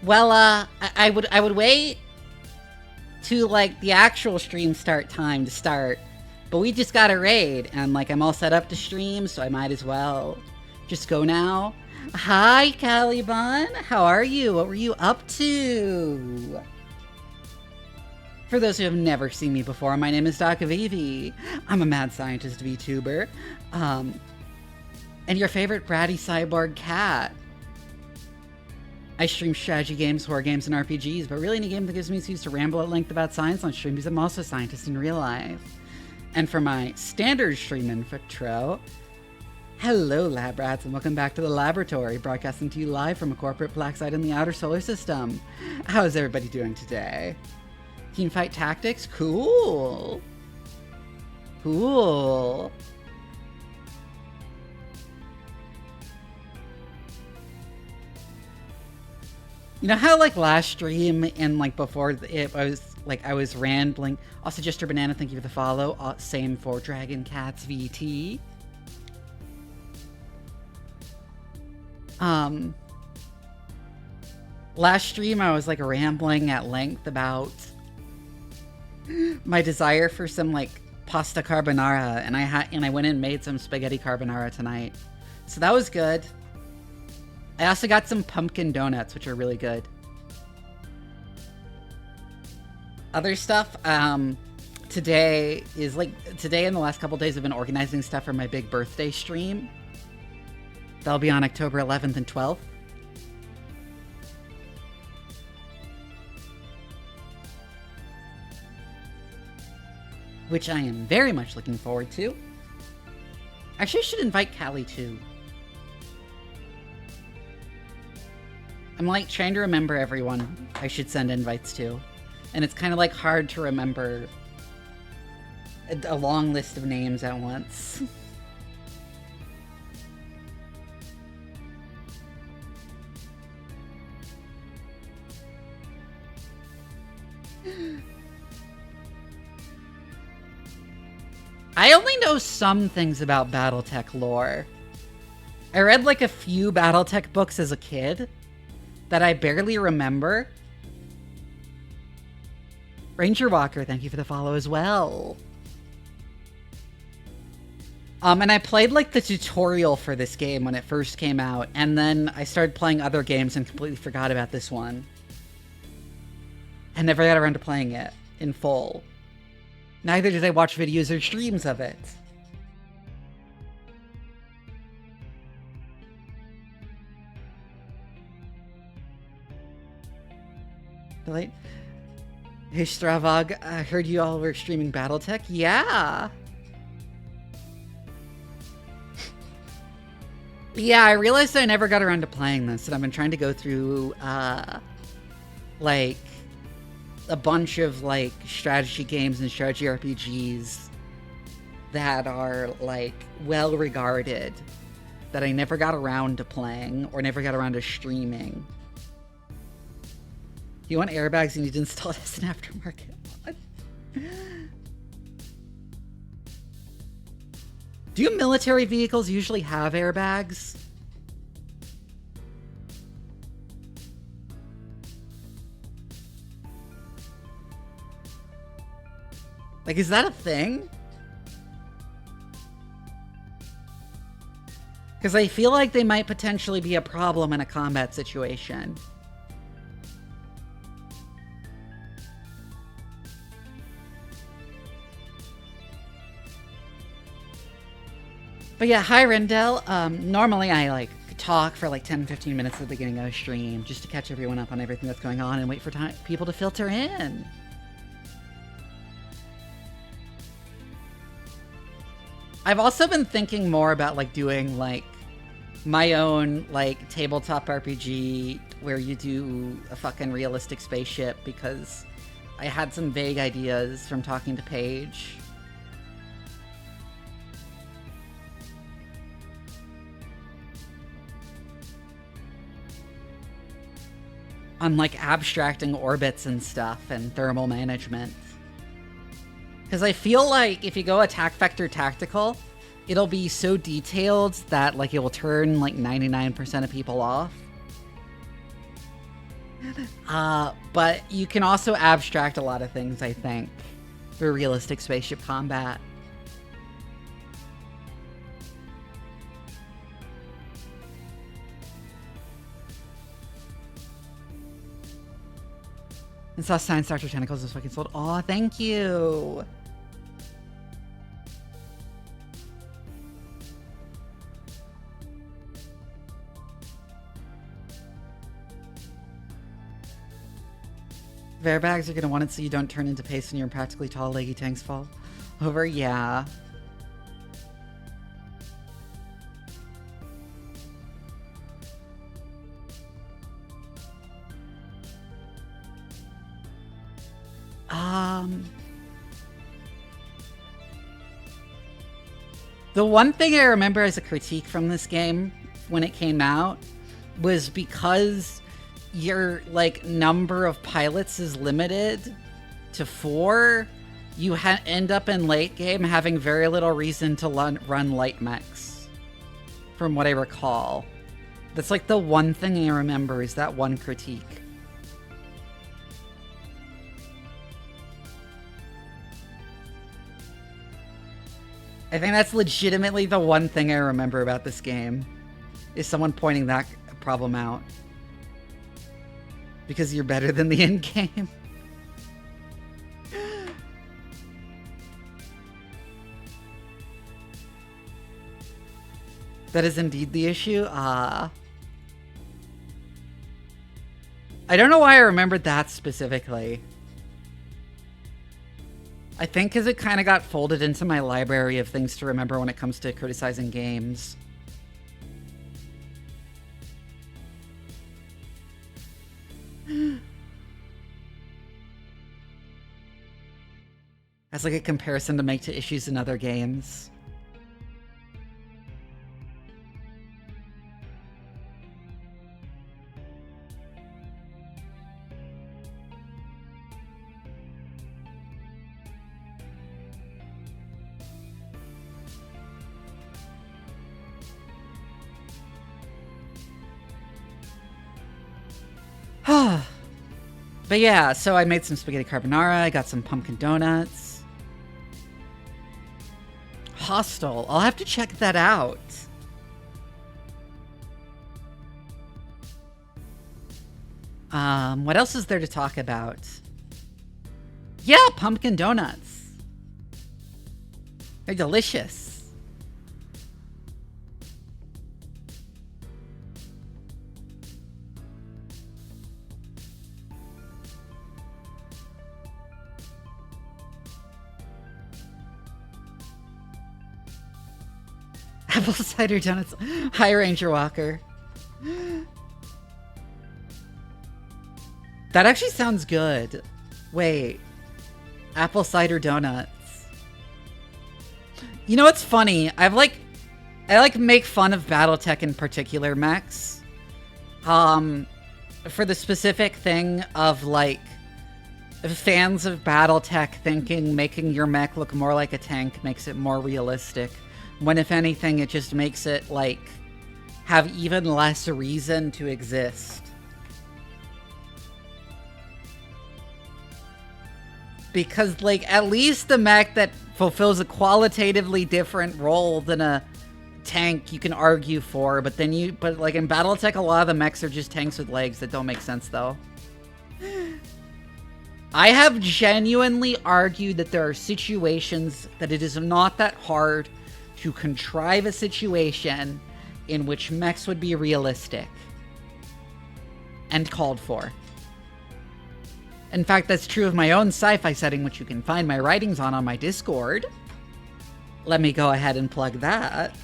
Well, I would wait to like the actual stream start time to start, but we just got a raid, and like I'm all set up to stream, so I might as well just go now. Hi, Caliban. How are you? What were you up to? For those who have never seen me before, my name is Doc Vivi. I'm a mad scientist VTuber. And your favorite bratty cyborg cat. I stream strategy games, horror games, and RPGs, but really any game that gives me an excuse to ramble at length about science on stream, because I'm also a scientist in real life. And for my standard stream intro, hello lab rats, and welcome back to the laboratory, broadcasting to you live from a corporate black site in the outer solar system. How's everybody doing today? Teamfight tactics? Cool. Cool. You know how like last stream and like before it I was rambling. Also, just your banana, thank you for the follow. Same for Dragon Cats VT. Last stream I was like rambling at length about my desire for some like pasta carbonara, and I went and made some spaghetti carbonara tonight. So that was good. I also got some pumpkin donuts, which are really good. Other stuff, today and the last couple days I've been organizing stuff for my big birthday stream. That'll be on October 11th and 12th. Which I am very much looking forward to. Actually, I should invite Callie too. I'm like trying to remember everyone I should send invites to. And it's kind of like hard to remember a long list of names at once. I only know some things about BattleTech lore. I read like a few BattleTech books as a kid that I barely remember. Ranger Walker, thank you for the follow as well. And I played like the tutorial for this game when it first came out, and then I started playing other games and completely forgot about this one. And never got around to playing it in full. Neither did I watch videos or streams of it. Delete. Hey Stravog, I heard you all were streaming BattleTech. Yeah! Yeah, I realized I never got around to playing this, and I've been trying to go through, like, a bunch of, like, strategy games and strategy RPGs that are, like, well-regarded, that I never got around to playing, or never got around to streaming. If you want airbags, you need to install it as an aftermarket mod. Do military vehicles usually have airbags? Like, is that a thing? Because I feel like they might potentially be a problem in a combat situation. But yeah, hi Rendell. Normally I like talk for like 10-15 minutes at the beginning of a stream just to catch everyone up on everything that's going on and wait for people to filter in. I've also been thinking more about like doing like my own like tabletop RPG where you do a fucking realistic spaceship, because I had some vague ideas from talking to Paige. On like abstracting orbits and stuff and thermal management. Because I feel like if you go attack vector tactical, it'll be so detailed that like it will turn like 99% of people off. But you can also abstract a lot of things, I think, for realistic spaceship combat. And saw Science Dr. Tentacles was fucking sold. Aw, thank you. Bags are gonna want it so you don't turn into paste and your practically tall, leggy tanks fall over. Yeah. The one thing I remember as a critique from this game when it came out was because your like number of pilots is limited to 4, you end up in late game having very little reason to run light mechs, from what I recall. That's like the one thing I remember is that one critique. I think that's legitimately the one thing I remember about this game, is someone pointing that problem out. Because you're better than the end game. That is indeed the issue. I don't know why I remembered that specifically. I think because it kind of got folded into my library of things to remember when it comes to criticizing games. As like a comparison to make to issues in other games. But yeah, so I made some spaghetti carbonara, I got some pumpkin donuts. Hostel, I'll have to check that out. What else is there to talk about? Yeah, pumpkin donuts. They're delicious. Apple cider donuts. Hi, Ranger Walker. That actually sounds good. Wait. Apple cider donuts. You know what's funny? I make fun of BattleTech in particular mechs. For the specific thing of like fans of BattleTech thinking making your mech look more like a tank makes it more realistic. When if anything, it just makes it, like, have even less reason to exist. Because, like, at least the mech that fulfills a qualitatively different role than a tank you can argue for, but like, in BattleTech, a lot of the mechs are just tanks with legs that don't make sense, though. I have genuinely argued that there are situations that it is not that hard to contrive a situation in which mechs would be realistic and called for. In fact, that's true of my own sci-fi setting, which you can find my writings on my Discord. Let me go ahead and plug that.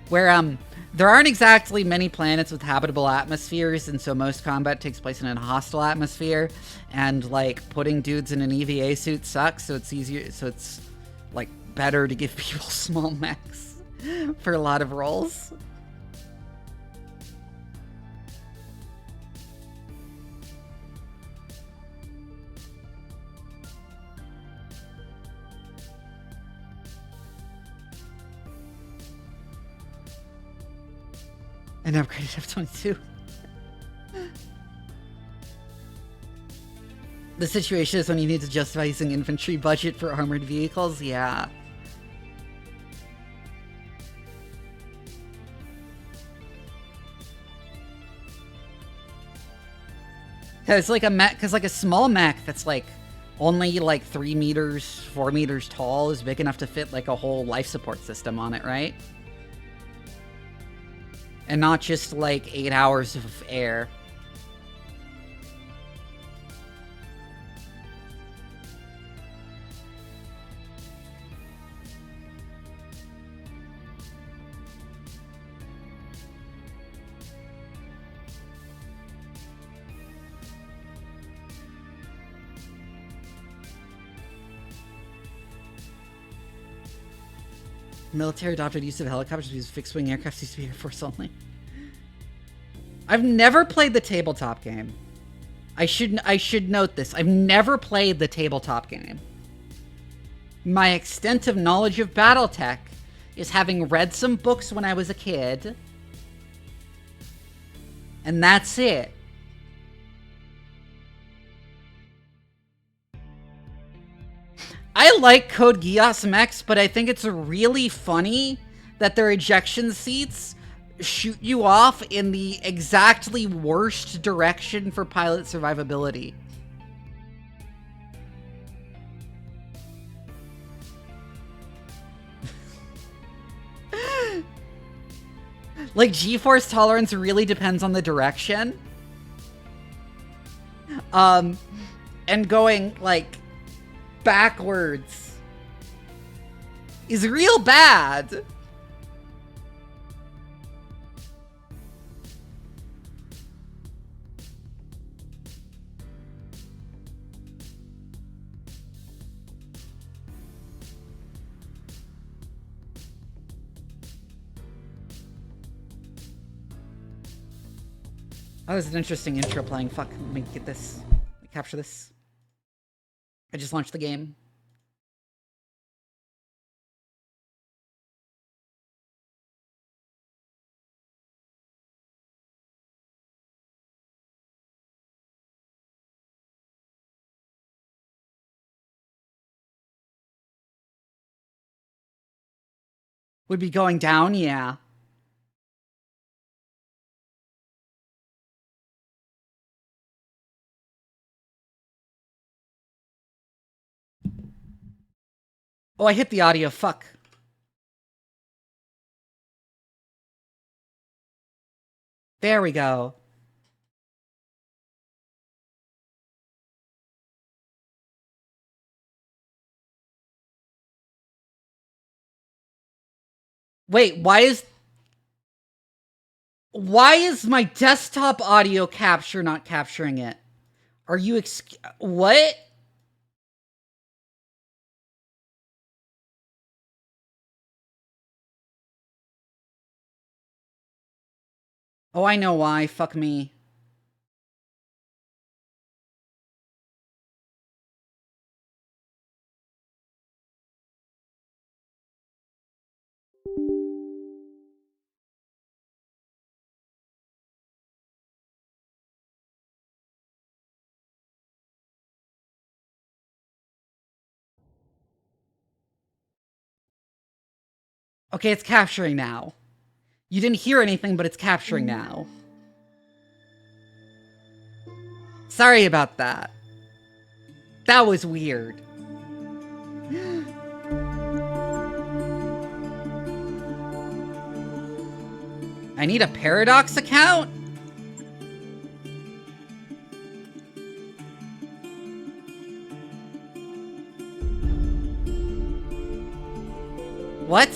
Where, there aren't exactly many planets with habitable atmospheres, and so most combat takes place in a hostile atmosphere, and, like, putting dudes in an EVA suit sucks, so it's easier, so it's, like, better to give people small mechs for a lot of roles. An upgraded F-22. The situation is when you need to justify using infantry budget for armored vehicles, yeah. Cause like a mech, cause like a small mech that's like only like 3 meters, 4 meters tall is big enough to fit like a whole life support system on it, right? And not just like 8 hours of air. Military adopted use of helicopters because fixed-wing aircraft used to be Air Force only. I've never played the tabletop game. I should note this. I've never played the tabletop game. My extent of knowledge of BattleTech is having read some books when I was a kid. And that's it. I like Code Geass mechs, but I think it's really funny that their ejection seats shoot you off in the exactly worst direction for pilot survivability. Like, G-force tolerance really depends on the direction. And going, like, backwards is real bad. Oh, that was an interesting intro playing. Fuck, let me get this. Let me capture this. I just launched the game. Would be going down, yeah. Oh, I hit the audio, fuck. There we go. Wait, why is my desktop audio capture not capturing it? Are you what? Oh, I know why. Fuck me. Okay, it's capturing now. You didn't hear anything, but it's capturing now. Sorry about that. That was weird. I need a Paradox account? What?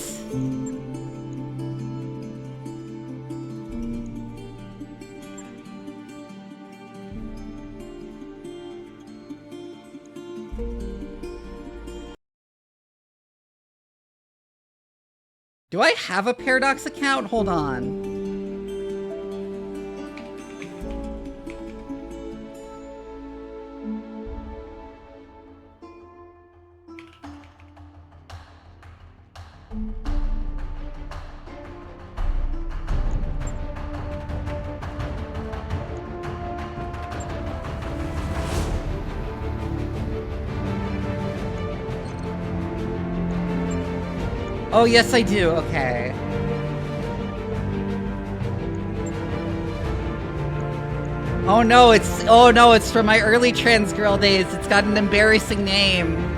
Do I have a Paradox account? Hold on. Oh, yes, I do. Okay. Oh no, it's from my early trans girl days. It's got an embarrassing name.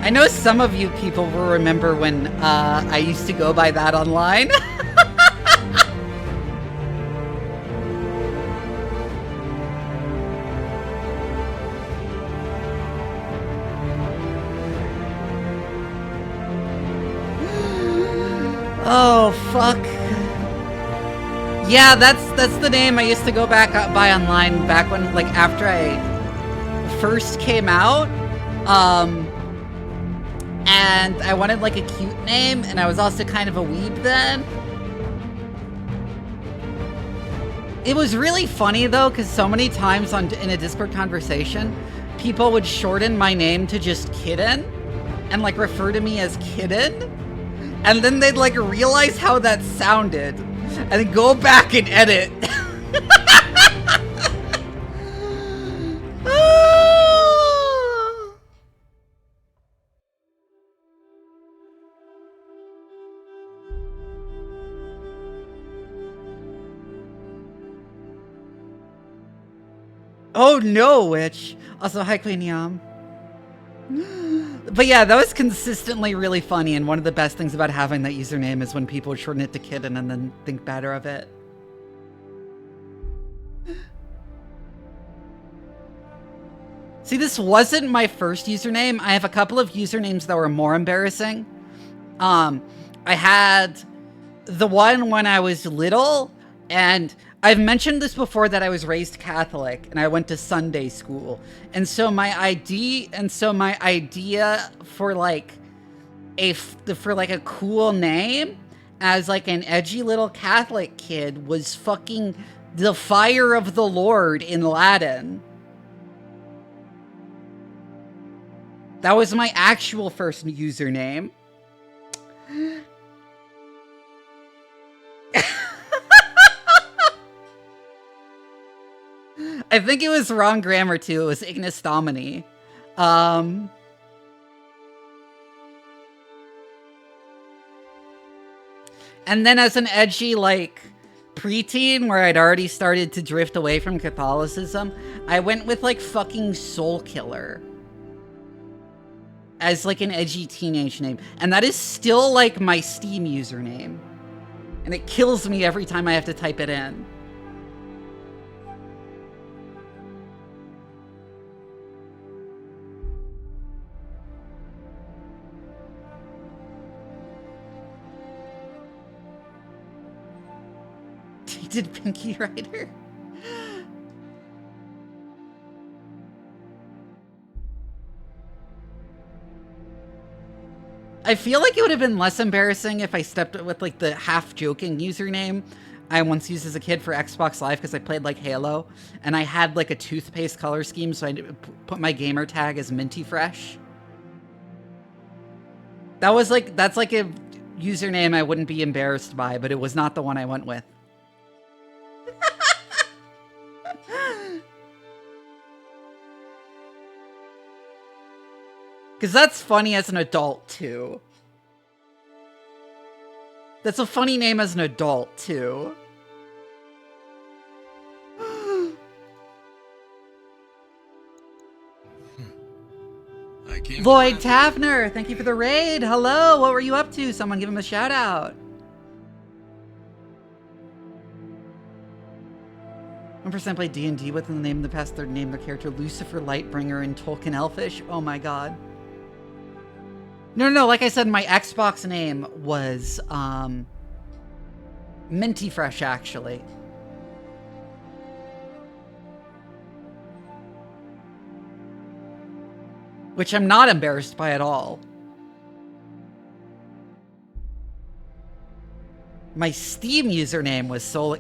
I know some of you people will remember when I used to go by that online. Oh, fuck. Yeah, that's the name I used to go back by online back when, like, after I first came out. And I wanted, like, a cute name, and I was also kind of a weeb then. It was really funny, though, because so many times in a Discord conversation, people would shorten my name to just Kitten, and, like, refer to me as Kitten. And then they'd, like, realize how that sounded, and then go back and edit. Oh no, witch. Also, hi, Queen Yam. But yeah, that was consistently really funny, and one of the best things about having that username is when people shorten it to Kitten and then think better of it. See, this wasn't my first username. I have a couple of usernames that were more embarrassing. I had the one when I was little, and I've mentioned this before that I was raised Catholic and I went to Sunday school. And so my idea for like a cool name as like an edgy little Catholic kid was fucking the Fire of the Lord in Latin. That was my actual first username. I think it was wrong grammar too. It was Ignis Domini. And then as an edgy, like, preteen where I'd already started to drift away from Catholicism, I went with, like, fucking Soul Killer as, like, an edgy teenage name. And that is still, like, my Steam username. And it kills me every time I have to type it in. Did Pinky Rider? I feel like it would have been less embarrassing if I stepped with like the half-joking username I once used as a kid for Xbox Live because I played like Halo, and I had like a toothpaste color scheme, so I put my gamer tag as Minty Fresh. That's like a username I wouldn't be embarrassed by, but it was not the one I went with. Because that's funny as an adult, too. That's a funny name as an adult, too. Lloyd Tavner, thank you for the raid. Hello, what were you up to? Someone give him a shout out. One percent played D&D with the name in the past. Third name their character Lucifer Lightbringer in Tolkien Elfish. Oh my god. No, like I said, my Xbox name was, Minty Fresh, actually. Which I'm not embarrassed by at all. My Steam username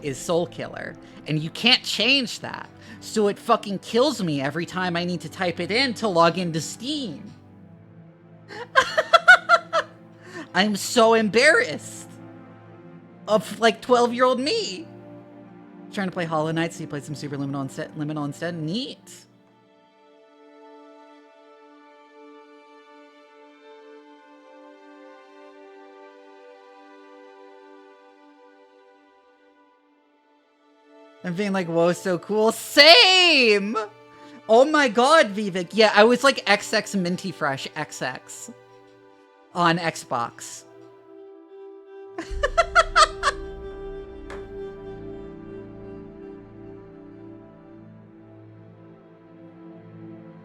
is Soul Killer, and you can't change that. So it fucking kills me every time I need to type it in to log into Steam. I'm so embarrassed of like 12-year-old me. Trying to play Hollow Knight, so you played some Super Liminal instead. Neat. I'm being like, whoa, so cool. Same! Oh my god, Vivek. Yeah, I was like XX Minty Fresh XX on Xbox.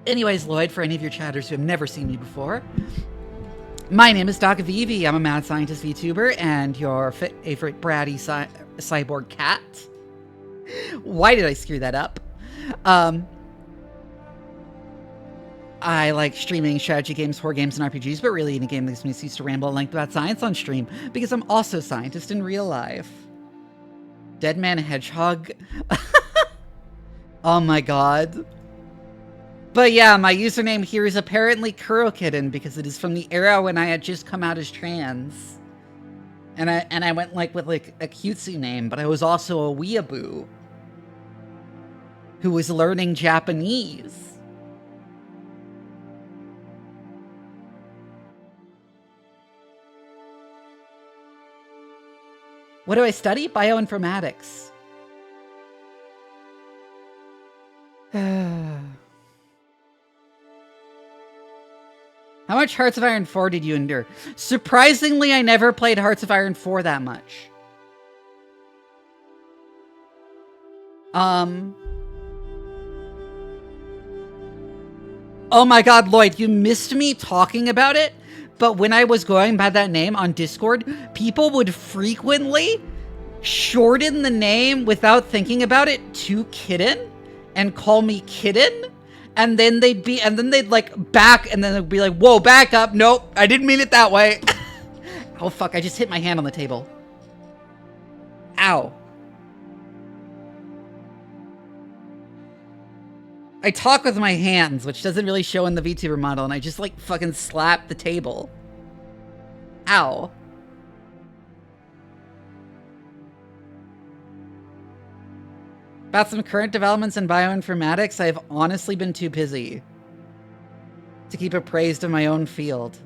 Anyways, Lloyd, for any of your chatters who have never seen me before, my name is Doc Vivi. I'm a mad scientist VTuber and your favorite bratty cyborg cat. Why did I screw that up? I like streaming strategy games, horror games, and RPGs, but really any game that makes me used to ramble at length about science on stream, because I'm also a scientist in real life. Dead Man Hedgehog. Oh my god. But yeah, my username here is apparently Kurokitten, because it is from the era when I had just come out as trans. And I went like with like a cutesy name, but I was also a weeaboo who was learning Japanese. What do I study? Bioinformatics. How much Hearts of Iron 4 did you endure? Surprisingly, I never played Hearts of Iron 4 that much. Oh my god, Lloyd, you missed me talking about it, but when I was going by that name on Discord, people would frequently shorten the name without thinking about it to Kitten and call me Kitten. And then they'd like back, and then they'd be like, whoa, back up. Nope, I didn't mean it that way. Oh, fuck, I just hit my hand on the table. Ow. I talk with my hands, which doesn't really show in the VTuber model, and I just like fucking slap the table. Ow. About some current developments in bioinformatics, I've honestly been too busy to keep appraised of my own field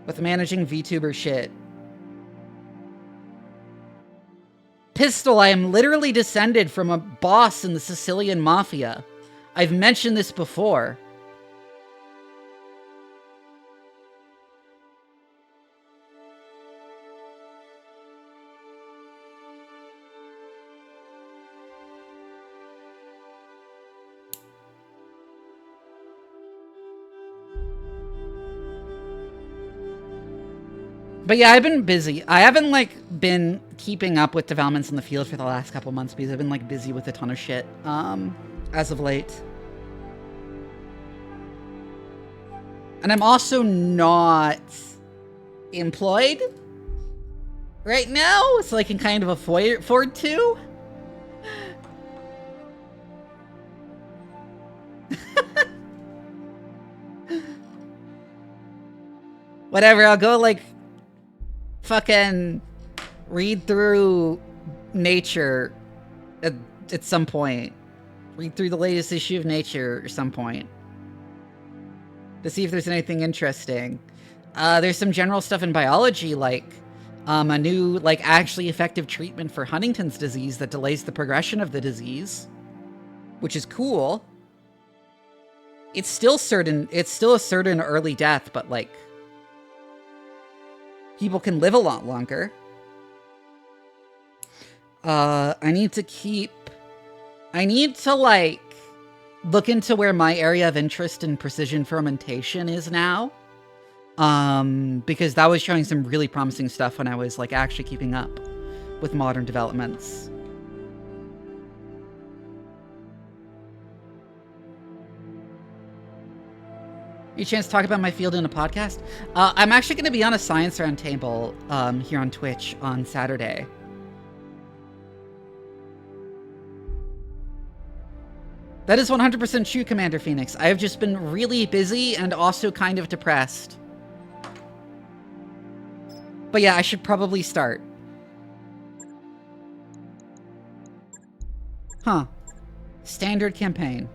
with managing VTuber shit. Pistol, I am literally descended from a boss in the Sicilian Mafia. I've mentioned this before. But yeah, I've been busy. I haven't, like, been keeping up with developments in the field for the last couple months because I've been, like, busy with a ton of shit, as of late. And I'm also not employed right now, so I can kind of afford to. Whatever, I'll go, like, fucking read through Nature at some point. Read through the latest issue of Nature at some point to see if there's anything interesting. There's some general stuff in biology, like a new, like, actually effective treatment for Huntington's disease that delays the progression of the disease, which is cool. It's still a certain early death, but, like, people can live a lot longer. I need to, like, look into where my area of interest in precision fermentation is now. Because that was showing some really promising stuff when I was, like, actually keeping up with modern developments. Any chance to talk about my field in a podcast? I'm actually going to be on a science roundtable here on Twitch on Saturday. That is 100% true, Commander Phoenix. I have just been really busy and also kind of depressed. But yeah, I should probably start. Huh. Standard campaign.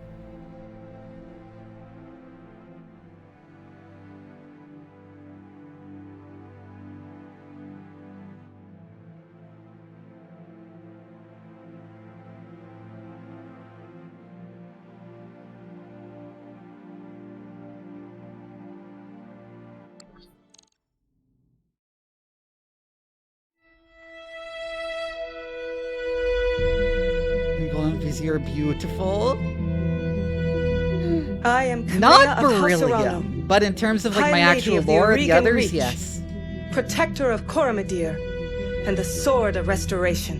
You're beautiful. I am not beryllium, but in terms of like my actual lore, the others, Reach, yes. Protector of Coromedir, and the Sword of Restoration.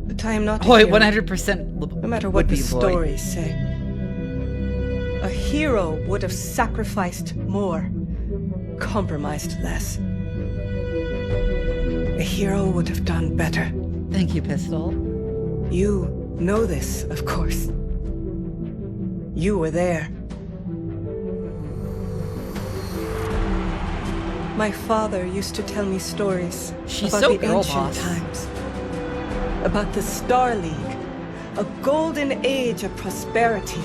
But I am not. Oh, 100%. No matter what the stories say, a hero would have sacrificed more, compromised less. A hero would have done better. Thank you, Pistol. You know this, of course. You were there. My father used to tell me stories about the ancient times. About the Star League, a golden age of prosperity,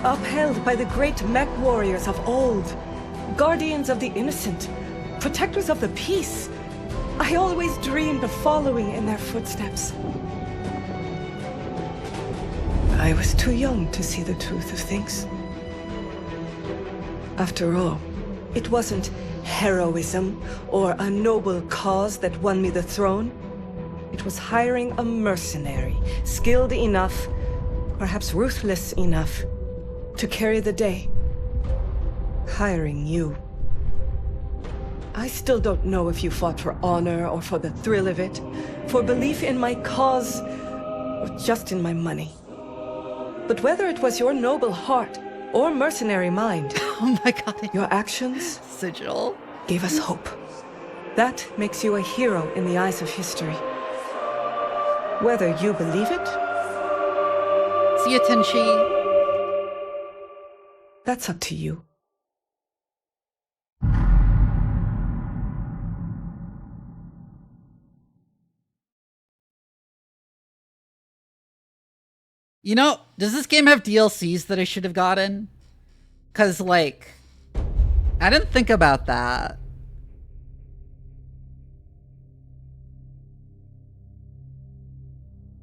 upheld by the great mech warriors of old, guardians of the innocent, protectors of the peace. I always dreamed of following in their footsteps. I was too young to see the truth of things. After all, it wasn't heroism or a noble cause that won me the throne. It was hiring a mercenary, skilled enough, perhaps ruthless enough, to carry the day. Hiring you. I still don't know if you fought for honor or for the thrill of it, for belief in my cause, or just in my money. But whether it was your noble heart or mercenary mind, oh my god, your actions Sigil gave us hope. That makes you a hero in the eyes of history. Whether you believe it, see you, Tenchi. That's up to you. You know, does this game have DLCs that I should have gotten? Because, like, I didn't think about that.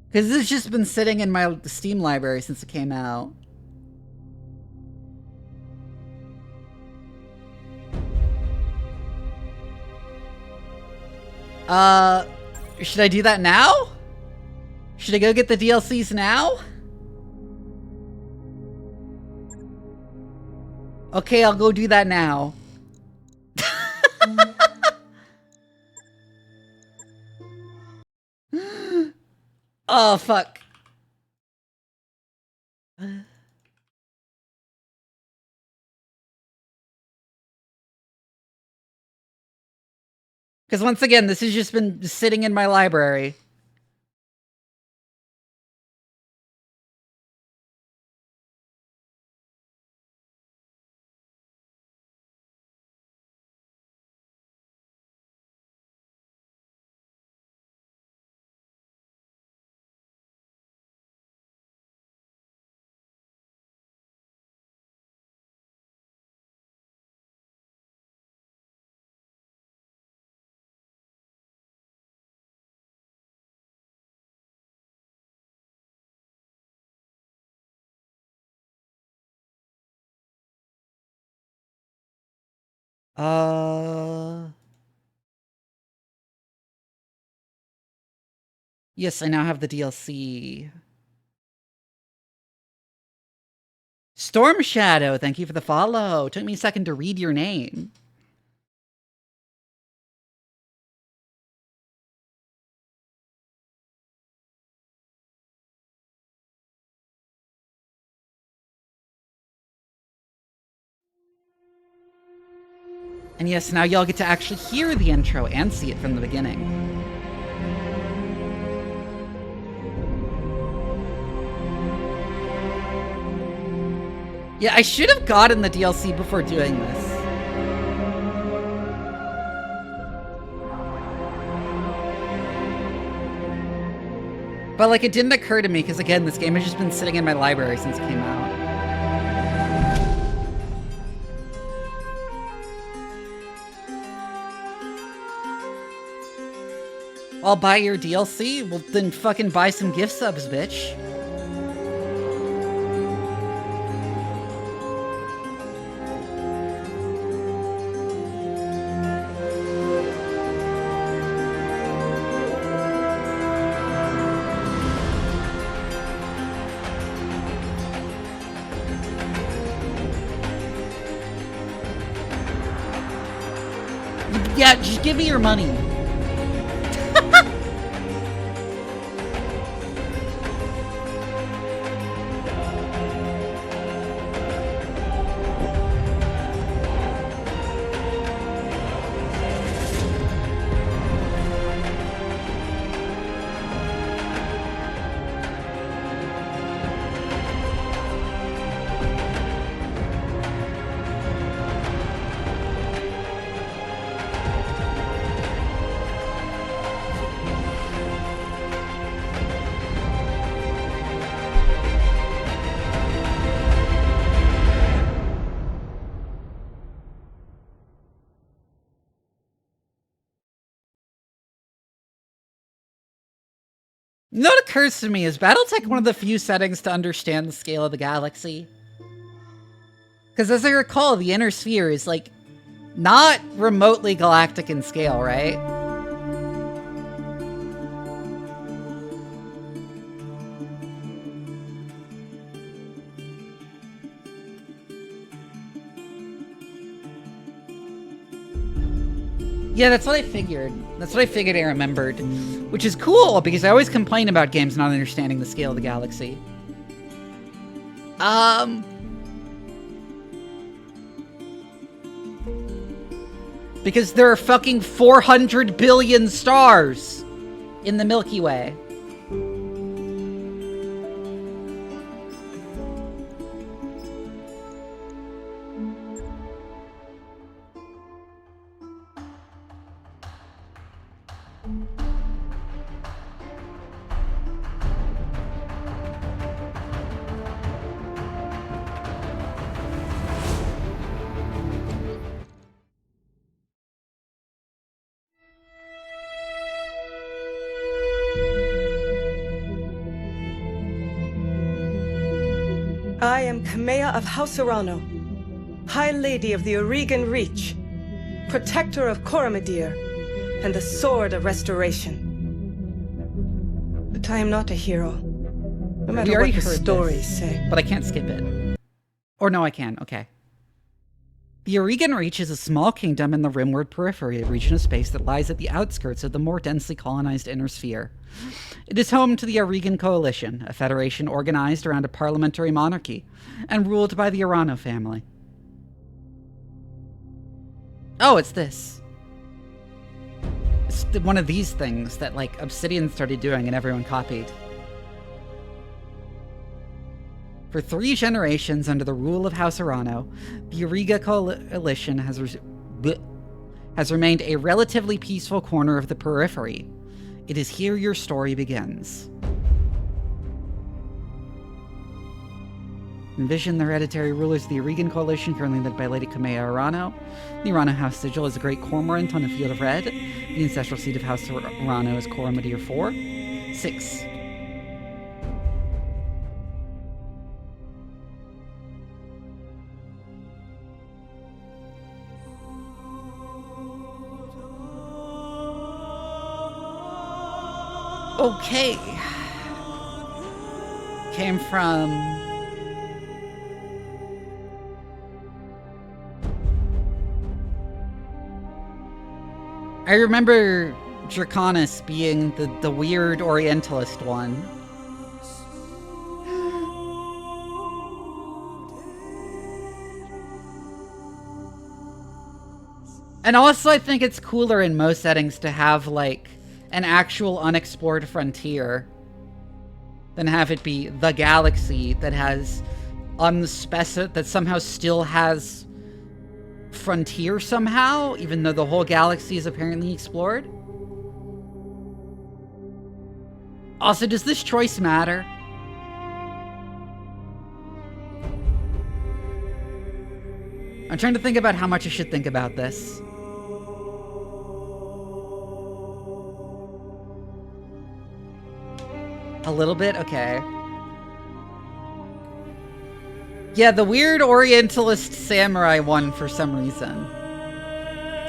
Because this has just been sitting in my Steam library since it came out. Should I do that now? Should I go get the DLCs now? Okay, I'll go do that now. Oh, fuck. Because once again, this has just been sitting in my library. Yes, I now have the DLC. Storm Shadow, thank you for the follow. Took me a second to read your name. And yes, now y'all get to actually hear the intro and see it from the beginning. Yeah, I should have gotten the DLC before doing this. But, like, it didn't occur to me, because, again, this game has just been sitting in my library since it came out. I'll buy your DLC? Well, then fucking buy some gift subs, bitch. Yeah, just give me your money. You know what occurs to me, is BattleTech one of the few settings to understand the scale of the galaxy? Because as I recall, the inner sphere is, like, not remotely galactic in scale, right? Yeah, that's what I figured. That's what I figured I remembered. Which is cool, because I always complain about games not understanding the scale of the galaxy. Because there are fucking 400 billion stars in the Milky Way. I am Kamea of House Urano, High Lady of the Aurigan Reach, Protector of Coromadir, and the Sword of Restoration. But I am not a hero, no matter what the stories say. But I can't skip it. Or no, I can. Okay. The Aurigan Reach is a small kingdom in the rimward periphery, a region of space that lies at the outskirts of the more densely colonized inner sphere. It is home to the Aurigan Coalition, a federation organized around a parliamentary monarchy and ruled by the Urano family. Oh, it's this. It's one of these things that, like, Obsidian started doing and everyone copied. For 3 generations under the rule of House Urano, the Auriga Coalition has remained a relatively peaceful corner of the periphery. It is here your story begins. Envision the hereditary rulers of the Aurigan Coalition, currently led by Lady Kamea Urano. The Urano House Sigil is a great cormorant on a field of red. The ancestral seat of House Urano is Coromadir 4. 6. Okay. Came from... I remember Draconis being the weird Orientalist one. And also I think it's cooler in most settings to have, like, an actual unexplored frontier than have it be the galaxy that has that somehow still has frontier somehow, even though the whole galaxy is apparently explored. Also, does this choice matter? I'm trying to think about how much I should think about this. A little bit? Okay. Yeah, the weird Orientalist samurai won for some reason.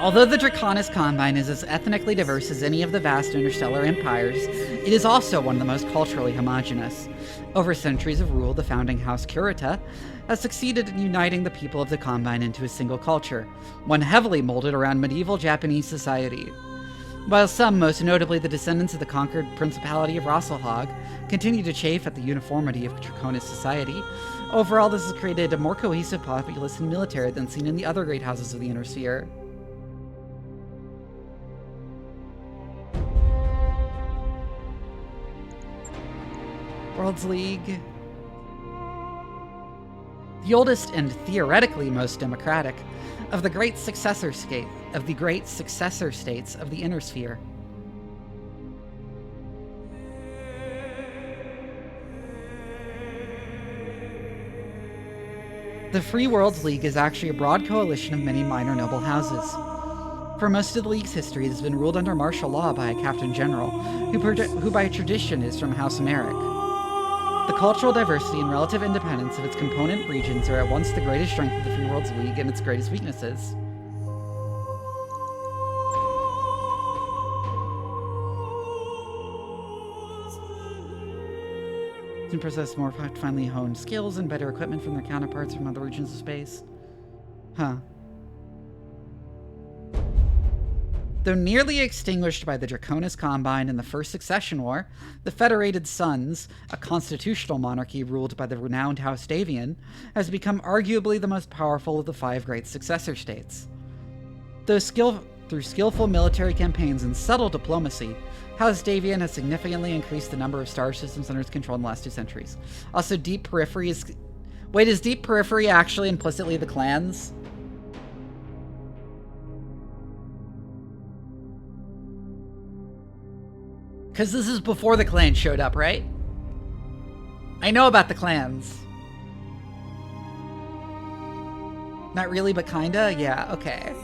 Although the Draconis Combine is as ethnically diverse as any of the vast interstellar empires, it is also one of the most culturally homogenous. Over centuries of rule, the founding House Kurita has succeeded in uniting the people of the Combine into a single culture, one heavily molded around medieval Japanese society. While some, most notably the descendants of the conquered Principality of Rasselhag, continue to chafe at the uniformity of Draconis society, overall this has created a more cohesive populace and military than seen in the other great houses of the Inner Sphere. Worlds League. The oldest and theoretically most democratic of the great successor states of the Inner Sphere. The Free Worlds League is actually a broad coalition of many minor noble houses. For most of the League's history, it has been ruled under martial law by a Captain General, who by tradition is from House Americ. The cultural diversity and relative independence of its component regions are at once the greatest strength of the Free Worlds League and its greatest weaknesses. To possess more finely honed skills and better equipment from their counterparts from other regions of space. Huh. Though nearly extinguished by the Draconis Combine in the First Succession War, the Federated Suns, a constitutional monarchy ruled by the renowned House Davian, has become arguably the most powerful of the 5 great successor states. Through skillful military campaigns and subtle diplomacy, House Davian has significantly increased the number of star systems under its control in the last 2 centuries. Also, Deep Periphery is... Wait, is Deep Periphery actually implicitly the clans? Because this is before the clans showed up, right? I know about the clans. Not really, but kinda? Yeah, okay.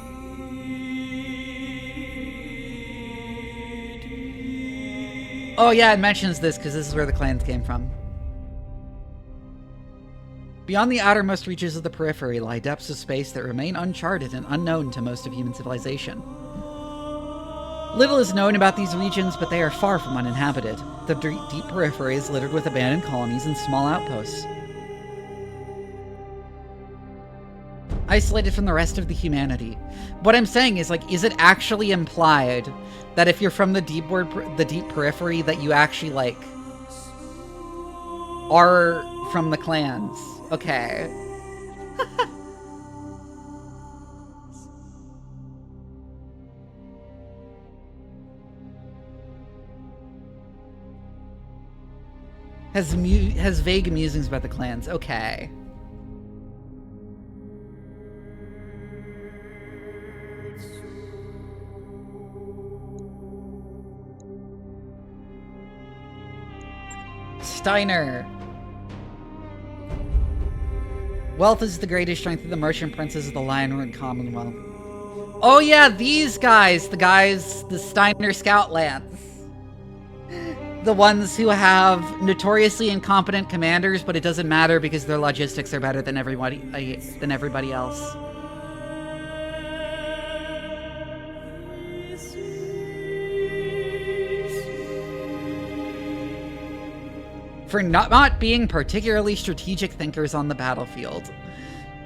Oh yeah, it mentions this because this is where the clans came from. Beyond the outermost reaches of the periphery lie depths of space that remain uncharted and unknown to most of human civilization. Little is known about these regions, but they are far from uninhabited. The deep periphery is littered with abandoned colonies and small outposts. Isolated from the rest of the humanity. What I'm saying is, like, is it actually implied that if you're from the deep periphery that you actually, like, are from the clans? Okay. Has vague musings about the clans. Okay. Steiner. Wealth is the greatest strength of the merchant princes of the Lion Commonwealth. Oh yeah, these guys, the Steiner Scout Lance. The ones who have notoriously incompetent commanders, but it doesn't matter because their logistics are better than everybody else. For not being particularly strategic thinkers on the battlefield.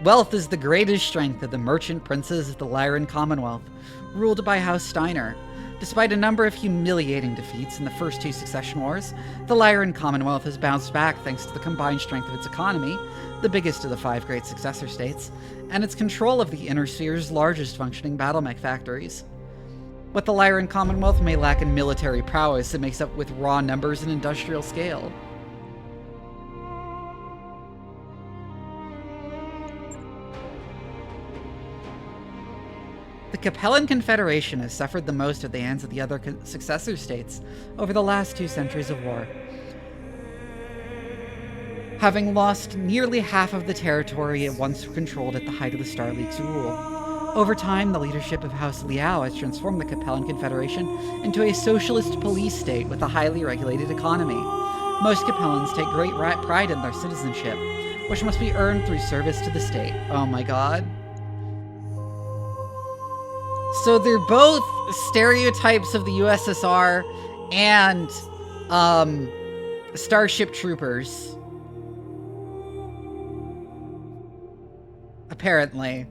Wealth is the greatest strength of the merchant princes of the Lyran Commonwealth, ruled by House Steiner. Despite a number of humiliating defeats in the first 2 succession wars, the Lyran Commonwealth has bounced back thanks to the combined strength of its economy, the biggest of the 5 great successor states, and its control of the Inner Sphere's largest functioning battle mech factories. What the Lyran Commonwealth may lack in military prowess, it makes up with raw numbers and industrial scale. The Capellan Confederation has suffered the most at the hands of the other successor states over the last 2 centuries of war, having lost nearly half of the territory it once controlled at the height of the Star League's rule. Over time, the leadership of House Liao has transformed the Capellan Confederation into a socialist police state with a highly regulated economy. Most Capellans take great pride in their citizenship, which must be earned through service to the state. Oh my god. So they're both stereotypes of the USSR and Starship Troopers. Apparently.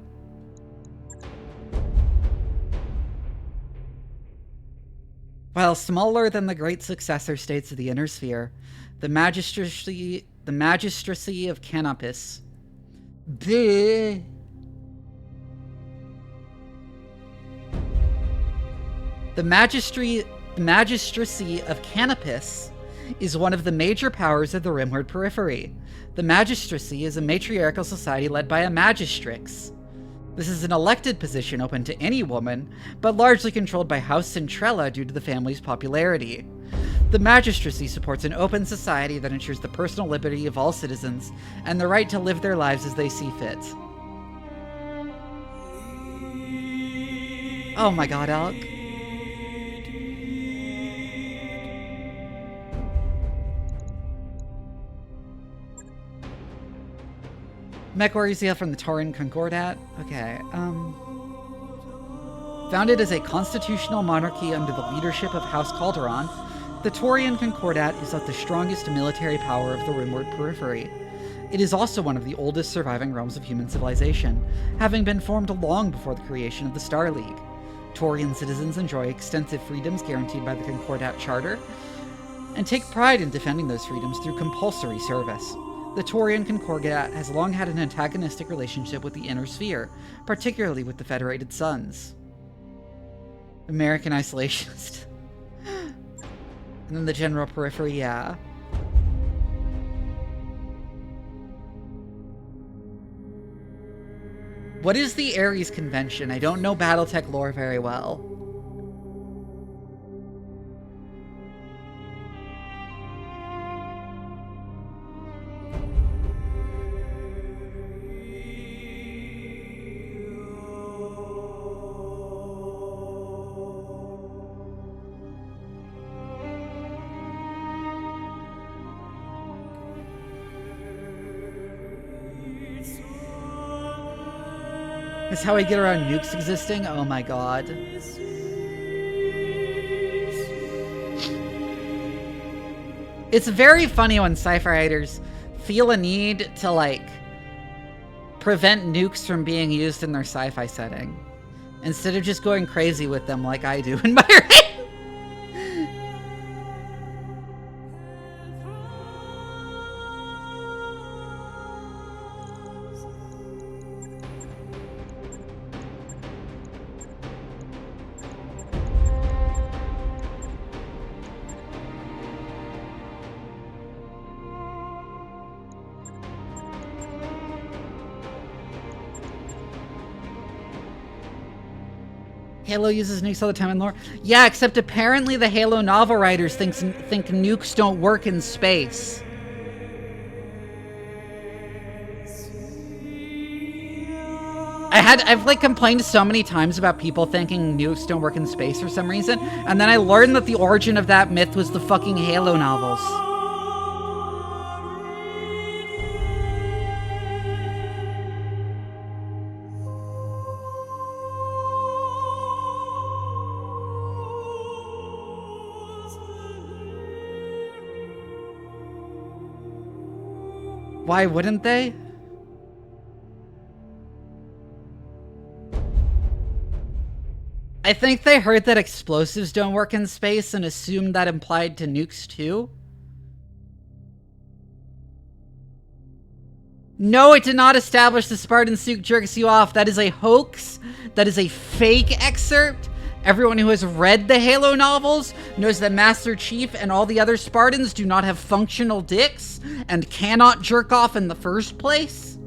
While smaller than the great successor states of the Inner Sphere, the magistracy of Canopus. The magistracy of Canopus is one of the major powers of the Rimward Periphery. The magistracy is a matriarchal society led by a magistrix. This is an elected position open to any woman, but largely controlled by House Centrella due to the family's popularity. The magistracy supports an open society that ensures the personal liberty of all citizens and the right to live their lives as they see fit. Oh my god, Alec. Mech warriors hail from the Taurian Concordat. Okay, Founded as a constitutional monarchy under the leadership of House Calderon, the Taurian Concordat is the strongest military power of the Rimward Periphery. It is also one of the oldest surviving realms of human civilization, having been formed long before the creation of the Star League. Taurian citizens enjoy extensive freedoms guaranteed by the Concordat Charter, and take pride in defending those freedoms through compulsory service. The Taurian Concordat has long had an antagonistic relationship with the Inner Sphere, particularly with the Federated Suns. American isolationist. And then the general periphery, yeah. What is the Ares Convention? I don't know BattleTech lore very well. That's how I get around nukes existing? Oh my god. It's very funny when sci-fi writers feel a need to, like, prevent nukes from being used in their sci-fi setting, instead of just going crazy with them like I do in my writing. Halo uses nukes all the time in lore. Yeah, except apparently the Halo novel writers think nukes don't work in space. I've like complained so many times about people thinking nukes don't work in space for some reason, and then I learned that the origin of that myth was the fucking Halo novels. Why wouldn't they? I think they heard that explosives don't work in space and assumed that implied to nukes too. No, it did not establish the Spartan suit jerks you off. That is a hoax. That is a fake excerpt. Everyone who has read the Halo novels knows that Master Chief and all the other Spartans do not have functional dicks and cannot jerk off in the first place.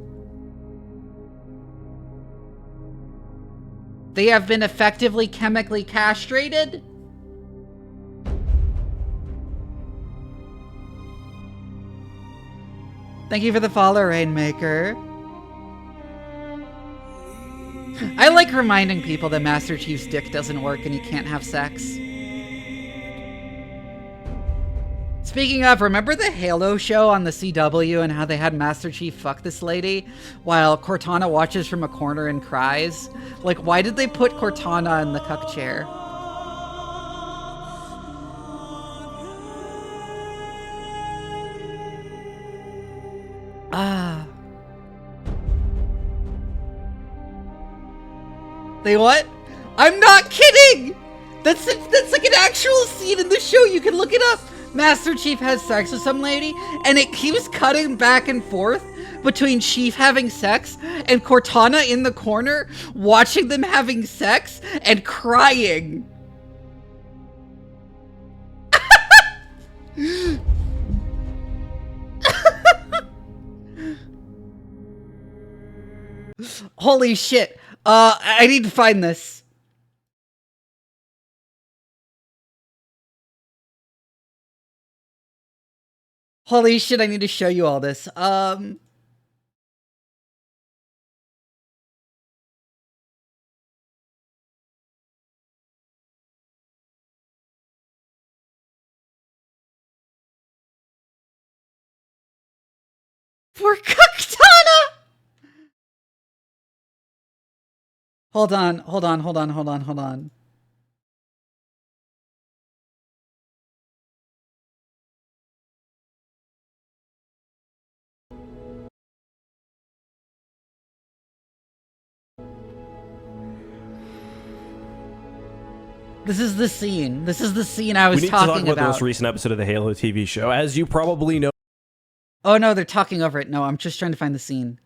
They have been effectively chemically castrated? Thank you for the follow, Rainmaker. I like reminding people that Master Chief's dick doesn't work and he can't have sex. Speaking of, remember the Halo show on the CW and how they had Master Chief fuck this lady while Cortana watches from a corner and cries? Like, why did they put Cortana in the cuck chair? Ah. They what? I'm not kidding! That's like an actual scene in the show. You can look it up. Master Chief has sex with some lady, and he was cutting back and forth between Chief having sex and Cortana in the corner watching them having sex and crying. Holy shit. I need to find this. Holy shit, I need to show you all this. For Katana! Hold on. This is the scene. This is the scene I was talking about. We need to talk about the most recent episode of the Halo TV show. As you probably know... Oh no, they're talking over it. No, I'm just trying to find the scene.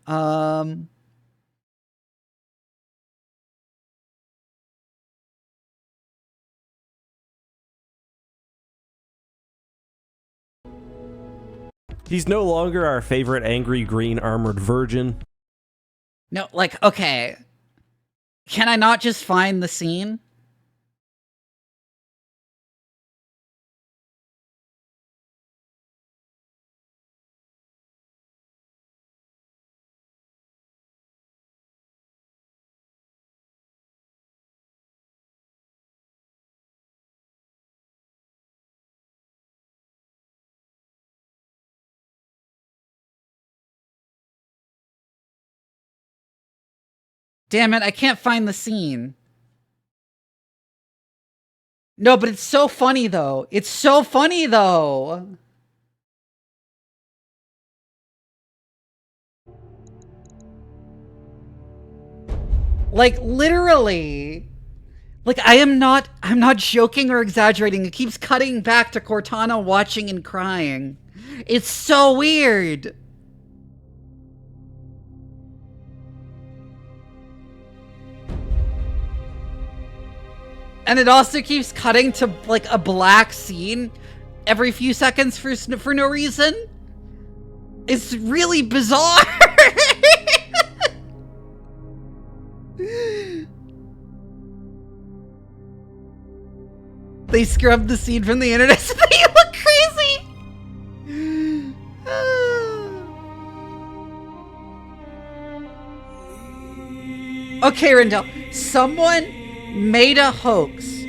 He's no longer our favorite angry green armored virgin. No, like, okay. Can I not just find the scene? Damn it, I can't find the scene. No, but it's so funny, though. It's so funny, though. Like, literally. Like, I'm not joking or exaggerating. It keeps cutting back to Cortana watching and crying. It's so weird. And it also keeps cutting to, like, a black scene every few seconds for no reason. It's really bizarre. They scrubbed the scene from the internet so they look crazy. Okay, Rendell. Someone made a hoax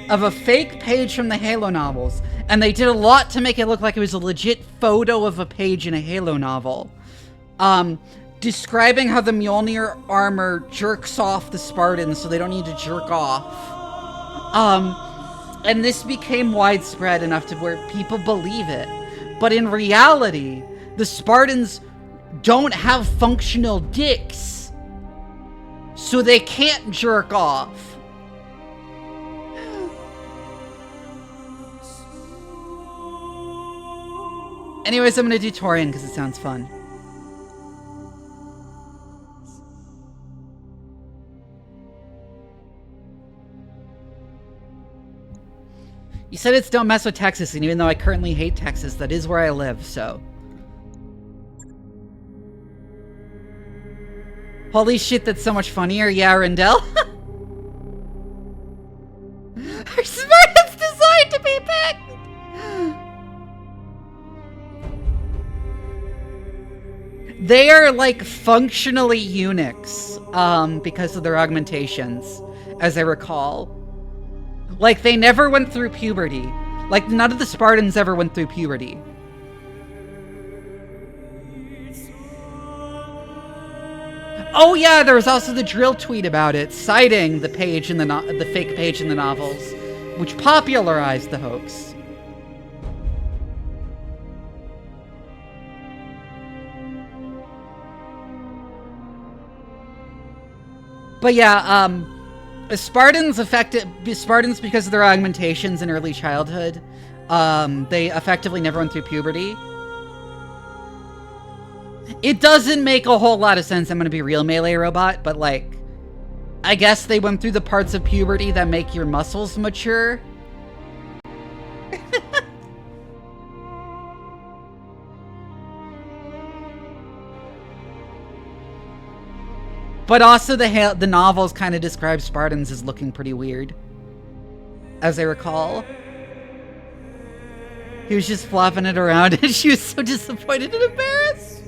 of a fake page from the Halo novels, and they did a lot to make it look like it was a legit photo of a page in a Halo novel, describing how the Mjolnir armor jerks off the Spartans so they don't need to jerk off. And this became widespread enough to where people believe it. But in reality, the Spartans don't have functional dicks, so they can't jerk off. Anyways, I'm gonna do Torian because it sounds fun. You said it's don't mess with Texas, and even though I currently hate Texas, that is where I live, so. Holy shit, that's so much funnier. Yeah, Rendell? They are, like, functionally eunuchs, because of their augmentations, as I recall. Like, they never went through puberty. Like, none of the Spartans ever went through puberty. Oh yeah, there was also the drill tweet about it, citing the page in the fake page in the novels, which popularized the hoax. But yeah, Spartans because of their augmentations in early childhood, they effectively never went through puberty. It doesn't make a whole lot of sense, I'm gonna be real, Melee Robot, but like, I guess they went through the parts of puberty that make your muscles mature. But also the novels kind of describe Spartans as looking pretty weird, as I recall. He was just flopping it around and she was so disappointed and embarrassed.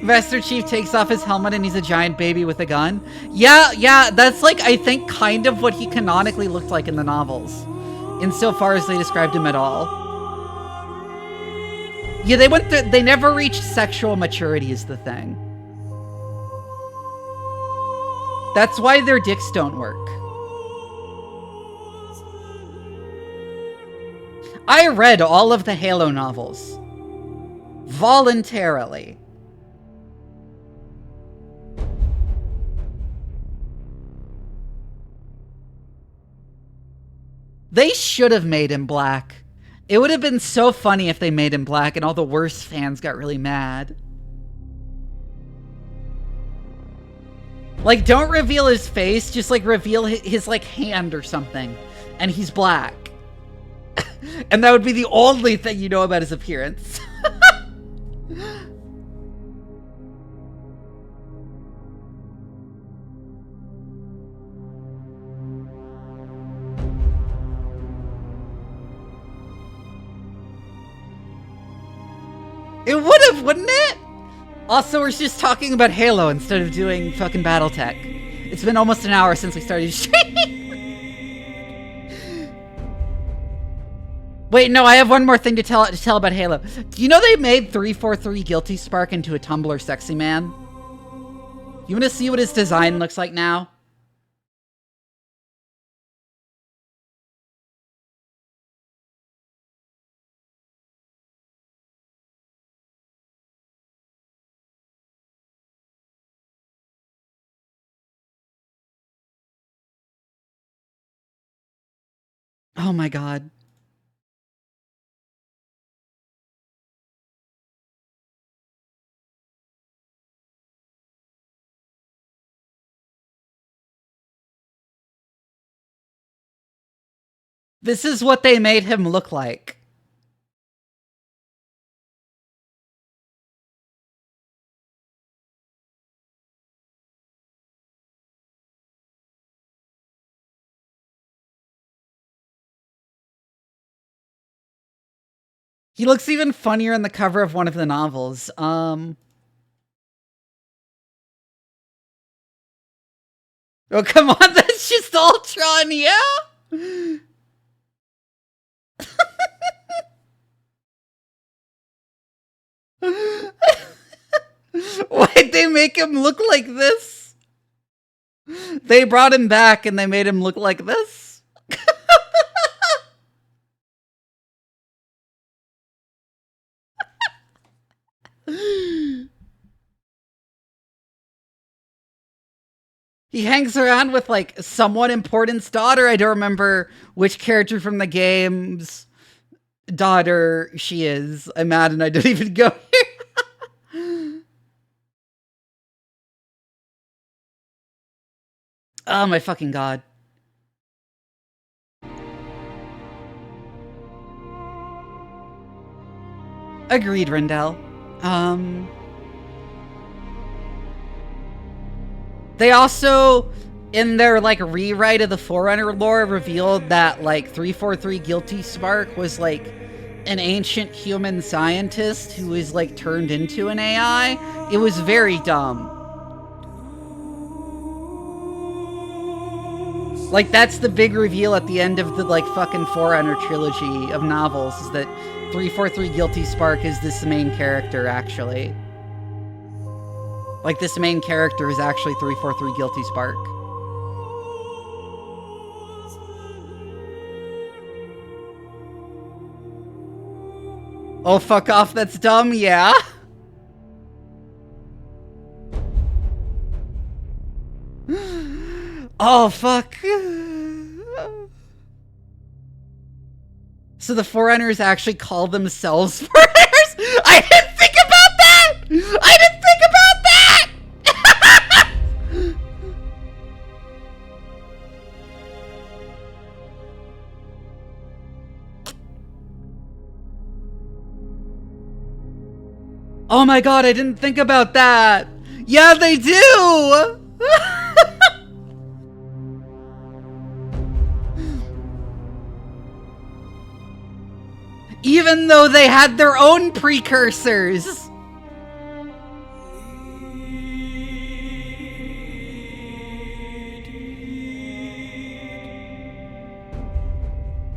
Master Chief takes off his helmet and he's a giant baby with a gun. Yeah, that's like, I think, kind of what he canonically looked like in the novels, insofar as they described him at all. Yeah, they never reached sexual maturity is the thing. That's why their dicks don't work. I read all of the Halo novels. Voluntarily. They should have made him black. It would have been so funny if they made him black and all the worst fans got really mad. Like, don't reveal his face, just like reveal his like hand or something. And he's black. And that would be the only thing you know about his appearance. It would have, wouldn't it? Also, we're just talking about Halo instead of doing fucking BattleTech. It's been almost an hour since we started streaming. Wait, no, I have one more thing to tell about Halo. Do you know they made 343 Guilty Spark into a Tumblr sexy man? You want to see what his design looks like now? Oh my god. This is what they made him look like. He looks even funnier on the cover of one of the novels. Oh, come on, that's just Ultron, yeah? Why'd they make him look like this? They brought him back and they made him look like this? He hangs around with, like, somewhat important's daughter. I don't remember which character from the game's daughter she is. I'm mad and I don't even go here. Oh my fucking god. Agreed, Rendell. They also, in their, like, rewrite of the Forerunner lore, revealed that, like, 343 Guilty Spark was, like, an ancient human scientist who is like turned into an AI. It was very dumb. Like, that's the big reveal at the end of the, like, fucking Forerunner trilogy of novels, is that 343 Guilty Spark is this main character, actually. Like, this main character is actually 343 Guilty Spark. Oh, fuck off, that's dumb, yeah? Oh, fuck. So the Forerunners actually call themselves Forerunners? I didn't think about that! I didn't think about that! Oh my god, I didn't think about that! Yeah, they do! Even though they had their own precursors!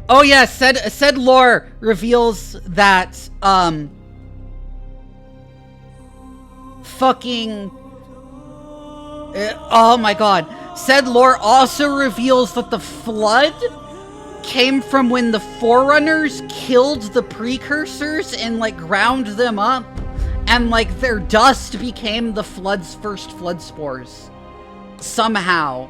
Oh yeah, said lore reveals that, fucking... oh my god. Said lore also reveals that the Flood came from when the Forerunners killed the precursors and, like, ground them up. And, like, their dust became the Flood's first Flood spores. Somehow.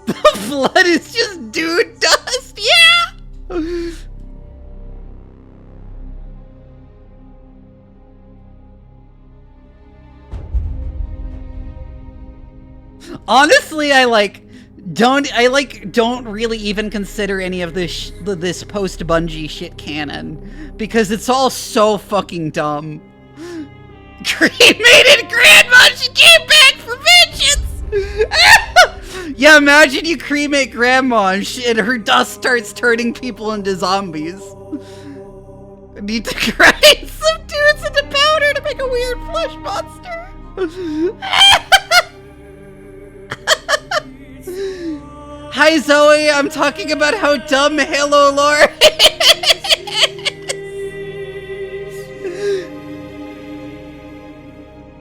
The Flood is just dude dust, yeah! Honestly, I don't really even consider any of this post-Bungie shit canon, because it's all so fucking dumb. Cremated grandma, she came back for vengeance! Yeah, imagine you cremate grandma and her dust starts turning people into zombies. I need to grind some dudes into powder to make a weird flesh monster. Hi Zoe, I'm talking about how dumb Halo lore is.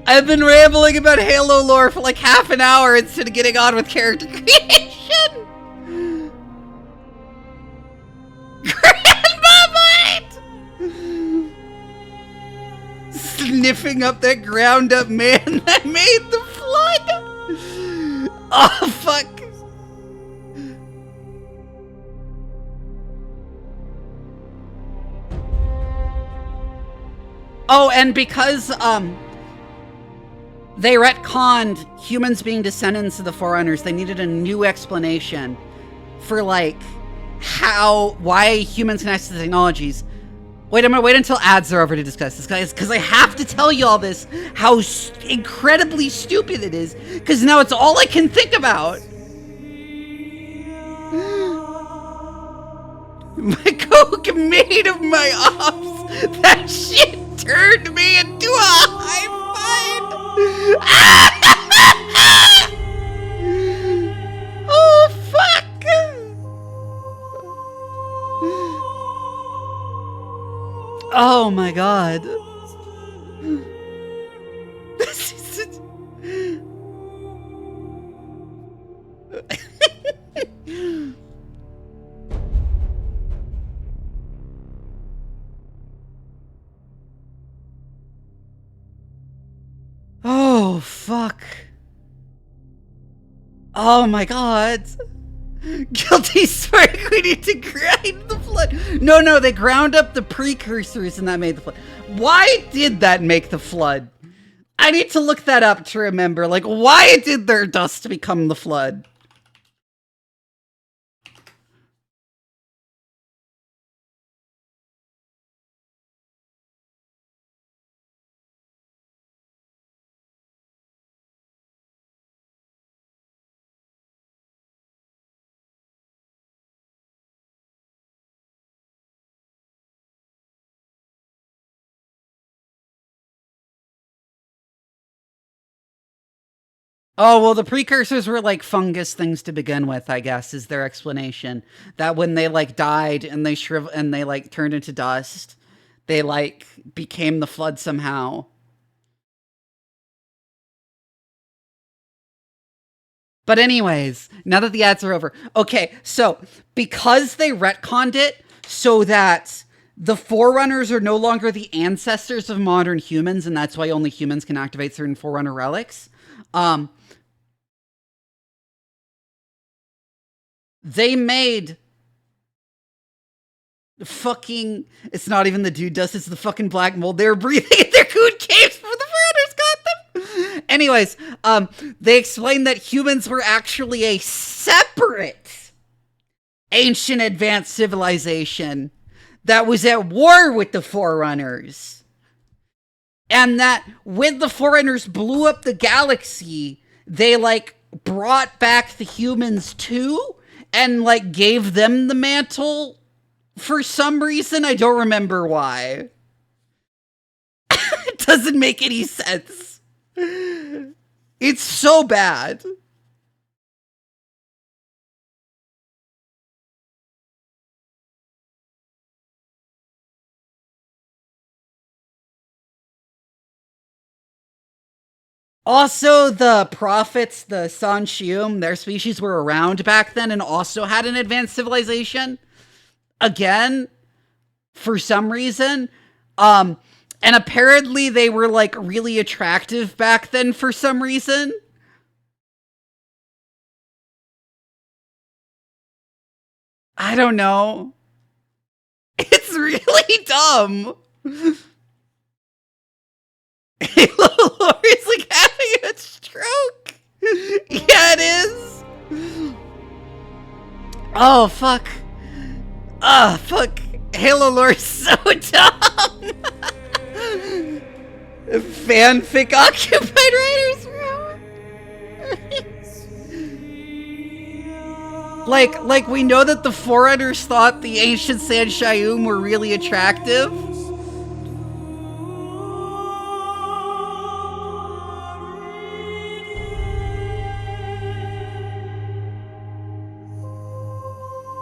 I've been rambling about Halo lore for like half an hour instead of getting on with character creation. Grandma might! Sniffing up that ground up man that made the Flood. Oh fuck. Oh, and because, they retconned humans being descendants of the Forerunners, they needed a new explanation for, like, why humans can access the technologies. Wait, I'm gonna wait until ads are over to discuss this, guys, because I have to tell you all this, how incredibly stupid it is, because now it's all I can think about. My coke made of my ops, that shit turned me into a high five. Oh fuck! Oh my god! This is. Oh, fuck. Oh my god. Guilty Spark, we need to grind the Flood. No, they ground up the precursors and that made the Flood. Why did that make the Flood? I need to look that up to remember. Like, why did their dust become the Flood? Oh, well, the precursors were like fungus things to begin with, I guess, is their explanation. That when they like died and they and they like turned into dust, they like became the flood somehow. But anyways, now that the ads are over. Okay, so because they retconned it so that the Forerunners are no longer the ancestors of modern humans, and that's why only humans can activate certain Forerunner relics, they made fucking... It's not even the dude dust, it's the fucking black mold they were breathing in their coon caves before the Forerunners got them! Anyways, they explained that humans were actually a separate ancient advanced civilization that was at war with the Forerunners. And that when the Forerunners blew up the galaxy, they, like, brought back the humans too, and, like, gave them the mantle for some reason. I don't remember why. It doesn't make any sense. It's so bad. Also, the prophets, the San Shium, their species were around back then and also had an advanced civilization. Again, for some reason. And apparently they were, like, really attractive back then for some reason. I don't know. It's really dumb. Halo is like having a stroke. Yeah, it is. Oh, fuck. Ah, fuck. Halo lore is so dumb. Fanfic occupied writers room. like we know that the Forerunners thought the ancient San Shium were really attractive.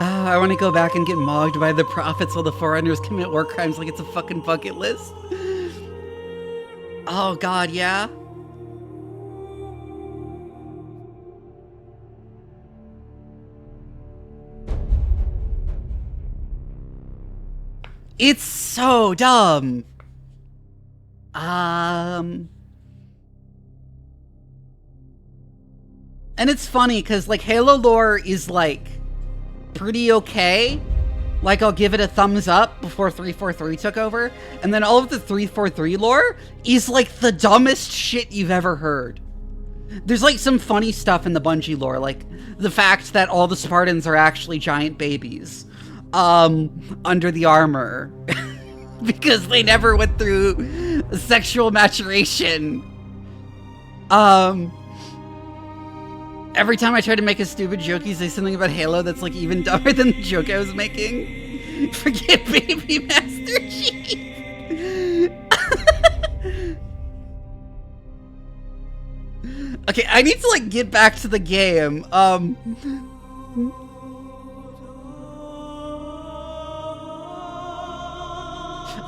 I want to go back and get mogged by the prophets while the Forerunners commit war crimes like it's a fucking bucket list. Oh god, yeah? It's so dumb. And it's funny because, like, Halo lore is, like, pretty okay. Like, I'll give it a thumbs up before 343 took over. And then all of the 343 lore is, like, the dumbest shit you've ever heard. There's, like, some funny stuff in the Bungie lore, like the fact that all the Spartans are actually giant babies under the armor because they never went through sexual maturation. Every time I try to make a stupid joke, you say something about Halo that's, like, even dumber than the joke I was making. Forget Baby Master Chief. Okay, I need to, like, get back to the game.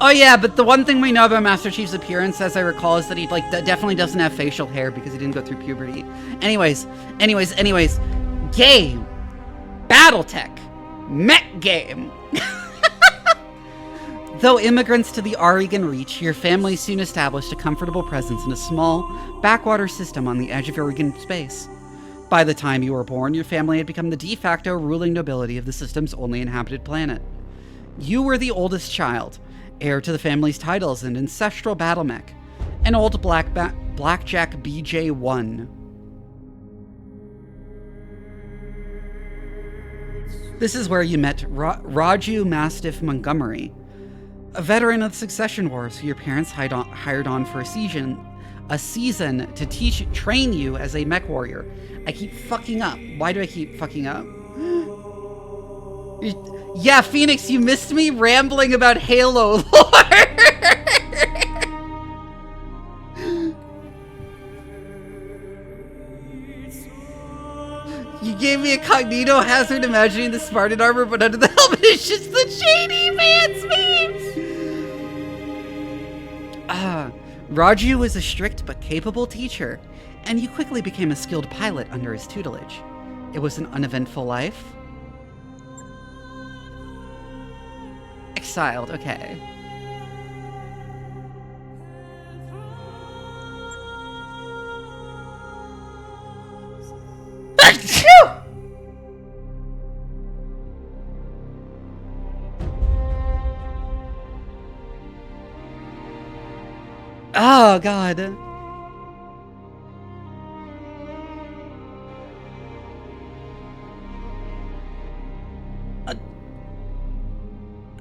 Oh yeah, but the one thing we know about Master Chief's appearance, as I recall, is that he, like, definitely doesn't have facial hair because he didn't go through puberty. Anyways. Game. Battletech. Mech game. Though immigrants to the Aurigan Reach, your family soon established a comfortable presence in a small, backwater system on the edge of Aurigan space. By the time you were born, your family had become the de facto ruling nobility of the system's only inhabited planet. You were the oldest child, heir to the family's titles and ancestral battle mech, an old Blackjack BJ-1. This is where you met Raju Mastiff Montgomery, a veteran of the Succession Wars who your parents hired on for a season to train you as a mech warrior. I keep fucking up. Why do I keep fucking up? Yeah, Phoenix, you missed me rambling about Halo lore. You gave me a cognito hazard imagining the Spartan armor, but under the helmet it's just the shady man's memes! Raju was a strict but capable teacher, and you quickly became a skilled pilot under his tutelage. It was an uneventful life. Exiled, okay. Oh, God.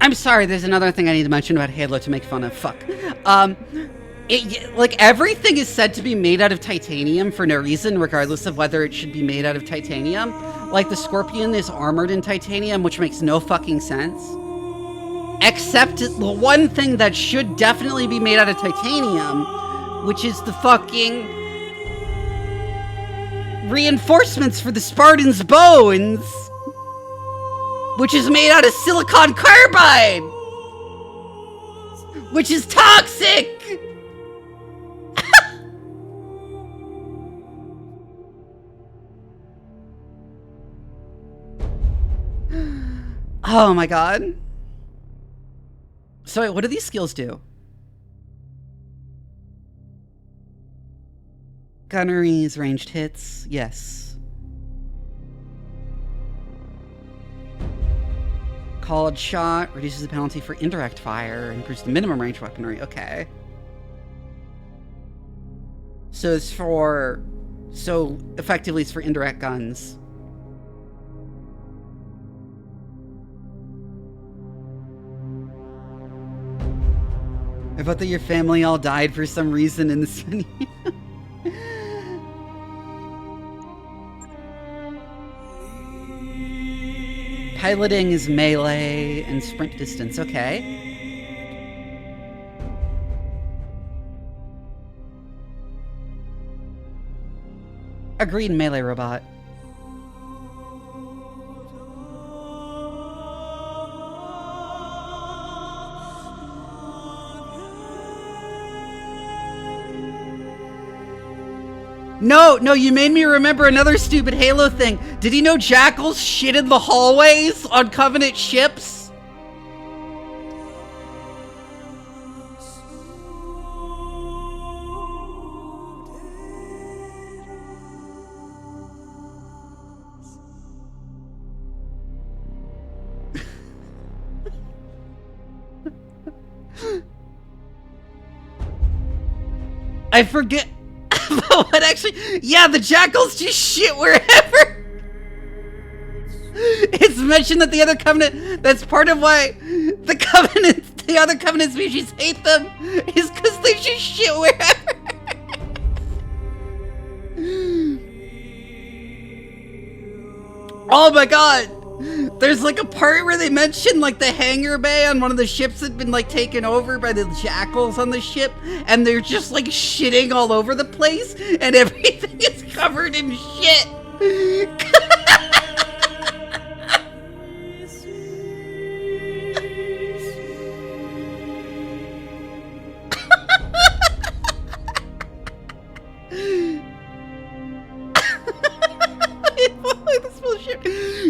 I'm sorry, there's another thing I need to mention about Halo to make fun of. Fuck. Like, everything is said to be made out of titanium for no reason, regardless of whether it should be made out of titanium. Like, the Scorpion is armored in titanium, which makes no fucking sense. Except the one thing that should definitely be made out of titanium, which is the fucking reinforcements for the Spartan's bones, which is made out of silicon carbide, which is toxic. Oh my god. So wait, what do these skills do? Gunneries, ranged hits, yes. Called shot, reduces the penalty for indirect fire, improves the minimum range weaponry, okay. So it's for, so effectively it's for indirect guns. I thought that your family all died for some reason in this video. Piloting is melee and sprint distance, okay. Agreed, melee robot. No, you made me remember another stupid Halo thing. Did he know jackals shit in the hallways on Covenant ships? I forget. What actually? Yeah, the jackals just shit wherever. It's mentioned that the other covenant, that's part of why the other covenant species hate them, is because they just shit wherever. Oh my god. There's like a part where they mention like the hangar bay on one of the ships had been like taken over by the jackals on the ship, and they're just like shitting all over the place, and everything is covered in shit.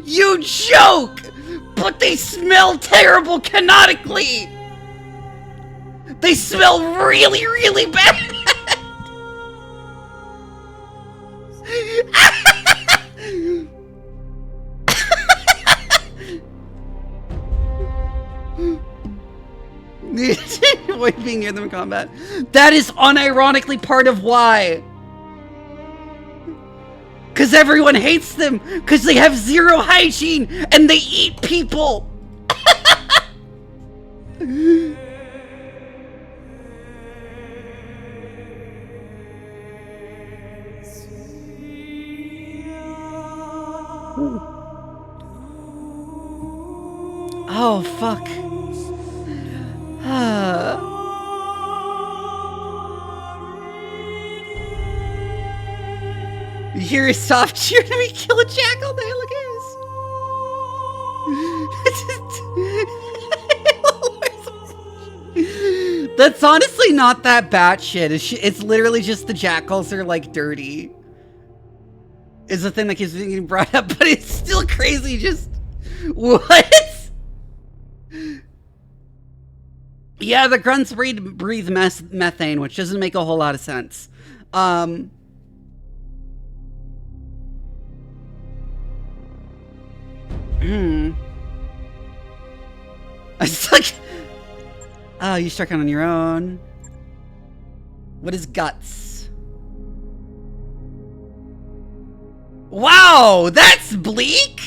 You joke! But they smell terrible canonically! They smell really, really bad! Avoid being near them in combat. That is unironically part of why. Because everyone hates them, because they have zero hygiene, and they eat people! Oh, fuck. You hear a soft cheer to me kill a jackal there, look at this. That's honestly not that batshit. It's literally just the jackals are like dirty. Is the thing that keeps being brought up, but it's still crazy. Just what? Yeah, the grunts breathe methane, which doesn't make a whole lot of sense. It's like, oh, you struck out on your own. What is guts? Wow, that's bleak.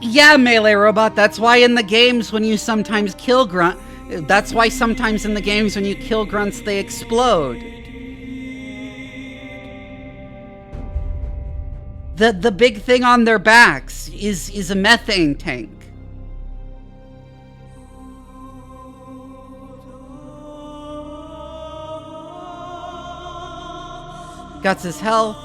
Yeah, melee robot, that's why in the games when you sometimes kill grunt, that's why sometimes in the games when you kill grunts, they explode. The big thing on their backs is a methane tank. Guts' health,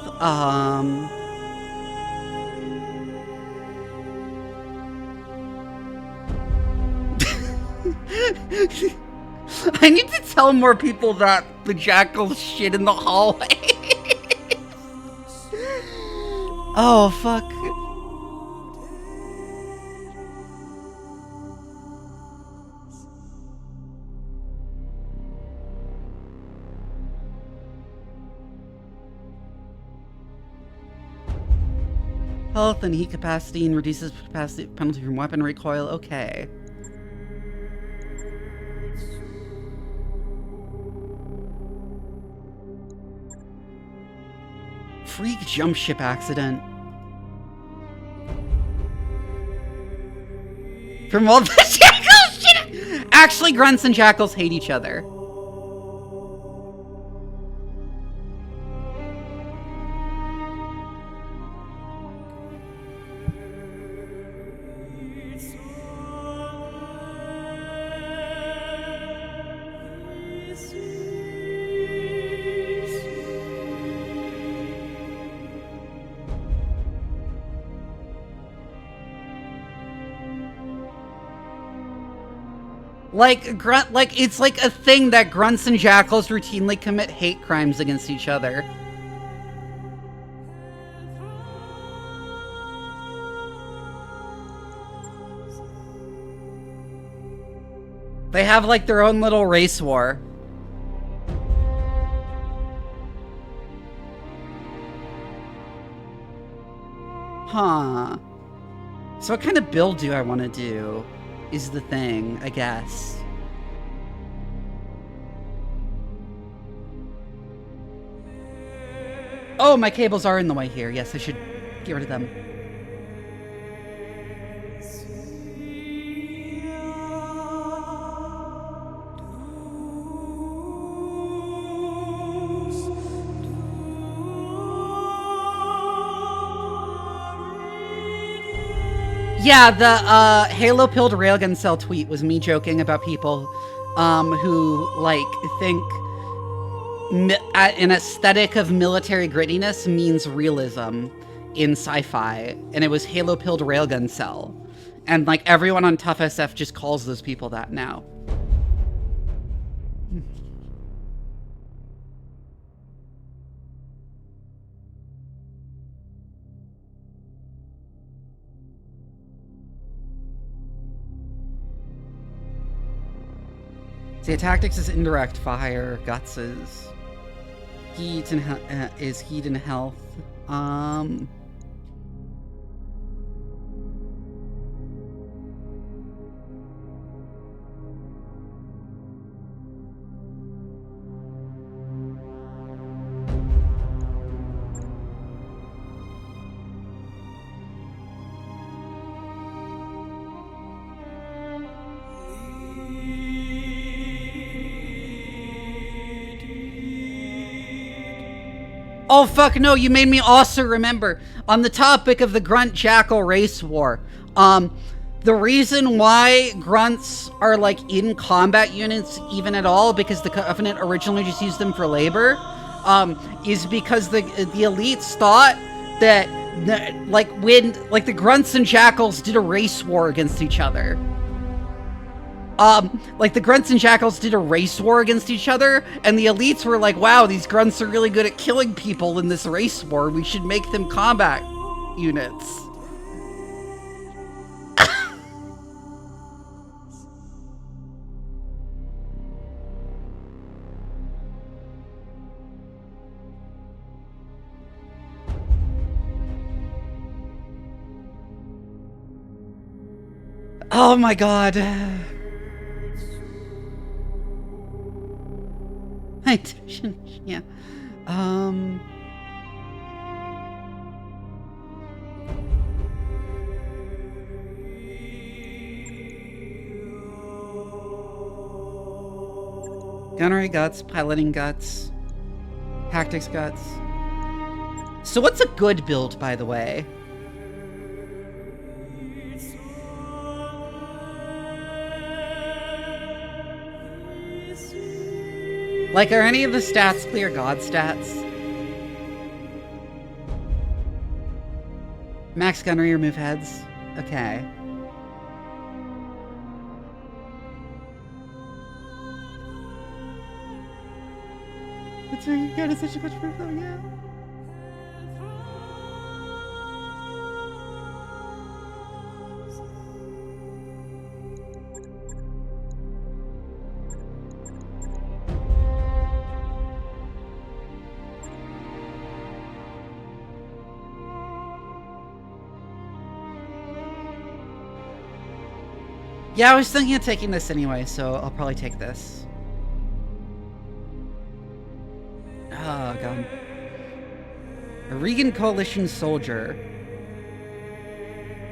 I need to tell more people that the jackals shit in the hallway. Oh, fuck. Health and heat capacity and reduces capacity penalty from weapon recoil. Okay. Freak jump ship accident. From all the jackals shit. Actually, grunts and jackals hate each other. Like, it's like a thing that grunts and jackals routinely commit hate crimes against each other. They have, like, their own little race war. Huh. So what kind of build do I want to do? Is the thing, I guess. Oh, my cables are in the way here. Yes, I should get rid of them. Yeah, the Halo-pilled railgun cell tweet was me joking about people who, like, think an aesthetic of military grittiness means realism in sci-fi, and it was Halo-pilled railgun cell. And, like, everyone on Tough SF just calls those people that now. See, tactics is indirect fire, guts is heat and heat and health. Oh fuck no, you made me also remember, on the topic of the Grunt Jackal race war, The reason why grunts are like in combat units even at all, because the Covenant originally just used them for labor, is because the elites thought that when the grunts and jackals did a race war against each other. The grunts and jackals did a race war against each other, and the elites were like, wow, these grunts are really good at killing people in this race war. We should make them combat units. Oh my god. Yeah. Gunnery guts, piloting guts, tactics guts. So what's a good build, by the way? Like, are any of the stats clear god stats? Max gunnery, remove heads. Okay. That's where you got such a much proof though, yeah. Yeah, I was thinking of taking this anyway, so I'll probably take this. Oh, God. A Regan Coalition soldier.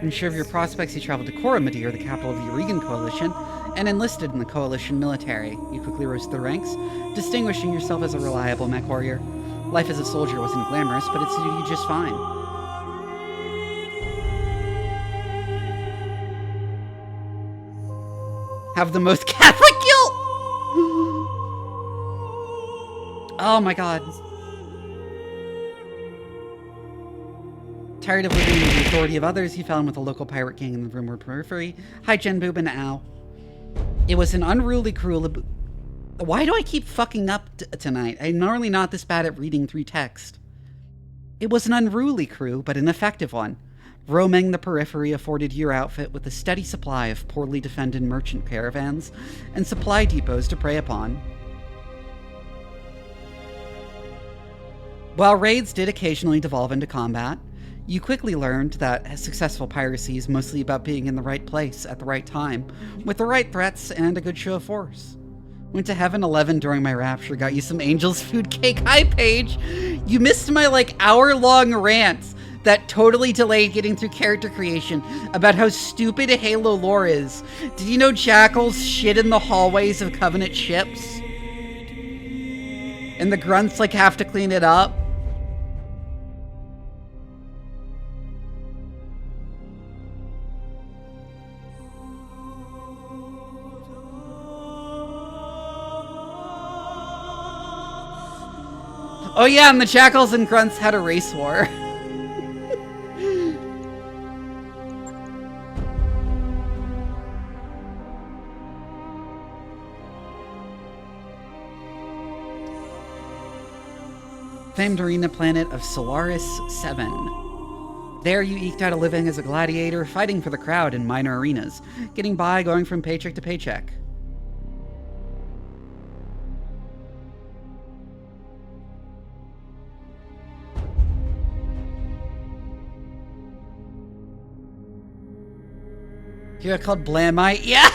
Unsure of your prospects, you traveled to Coromedy, the capital of the Regan Coalition, and enlisted in the Coalition military. You quickly rose to the ranks, distinguishing yourself as a reliable mech warrior. Life as a soldier wasn't glamorous, but it suited you just fine. Have the most Catholic guilt! Oh my god. Tired of living under the authority of others, he fell in with a local pirate gang in the rumored periphery. Hi, Jen Boob and Ow. It was an unruly, cruel... Why do I keep fucking up tonight? I'm normally not this bad at reading through text. It was an unruly crew, but an effective one. Roaming the periphery afforded your outfit with a steady supply of poorly defended merchant caravans and supply depots to prey upon. While raids did occasionally devolve into combat, you quickly learned that successful piracy is mostly about being in the right place at the right time, with the right threats and a good show of force. Went to Heaven 11 during my rapture, got you some Angel's Food Cake. Hi, Paige! You missed my, hour-long rant that totally delayed getting through character creation about how stupid Halo lore is. Did you know jackals shit in the hallways of Covenant ships? And the grunts, have to clean it up? Oh yeah, and the jackals and grunts had a race war. Famed arena planet of Solaris 7. There you eked out a living as a gladiator, fighting for the crowd in minor arenas, getting by going from paycheck to paycheck. You got called Blamite? Yeah!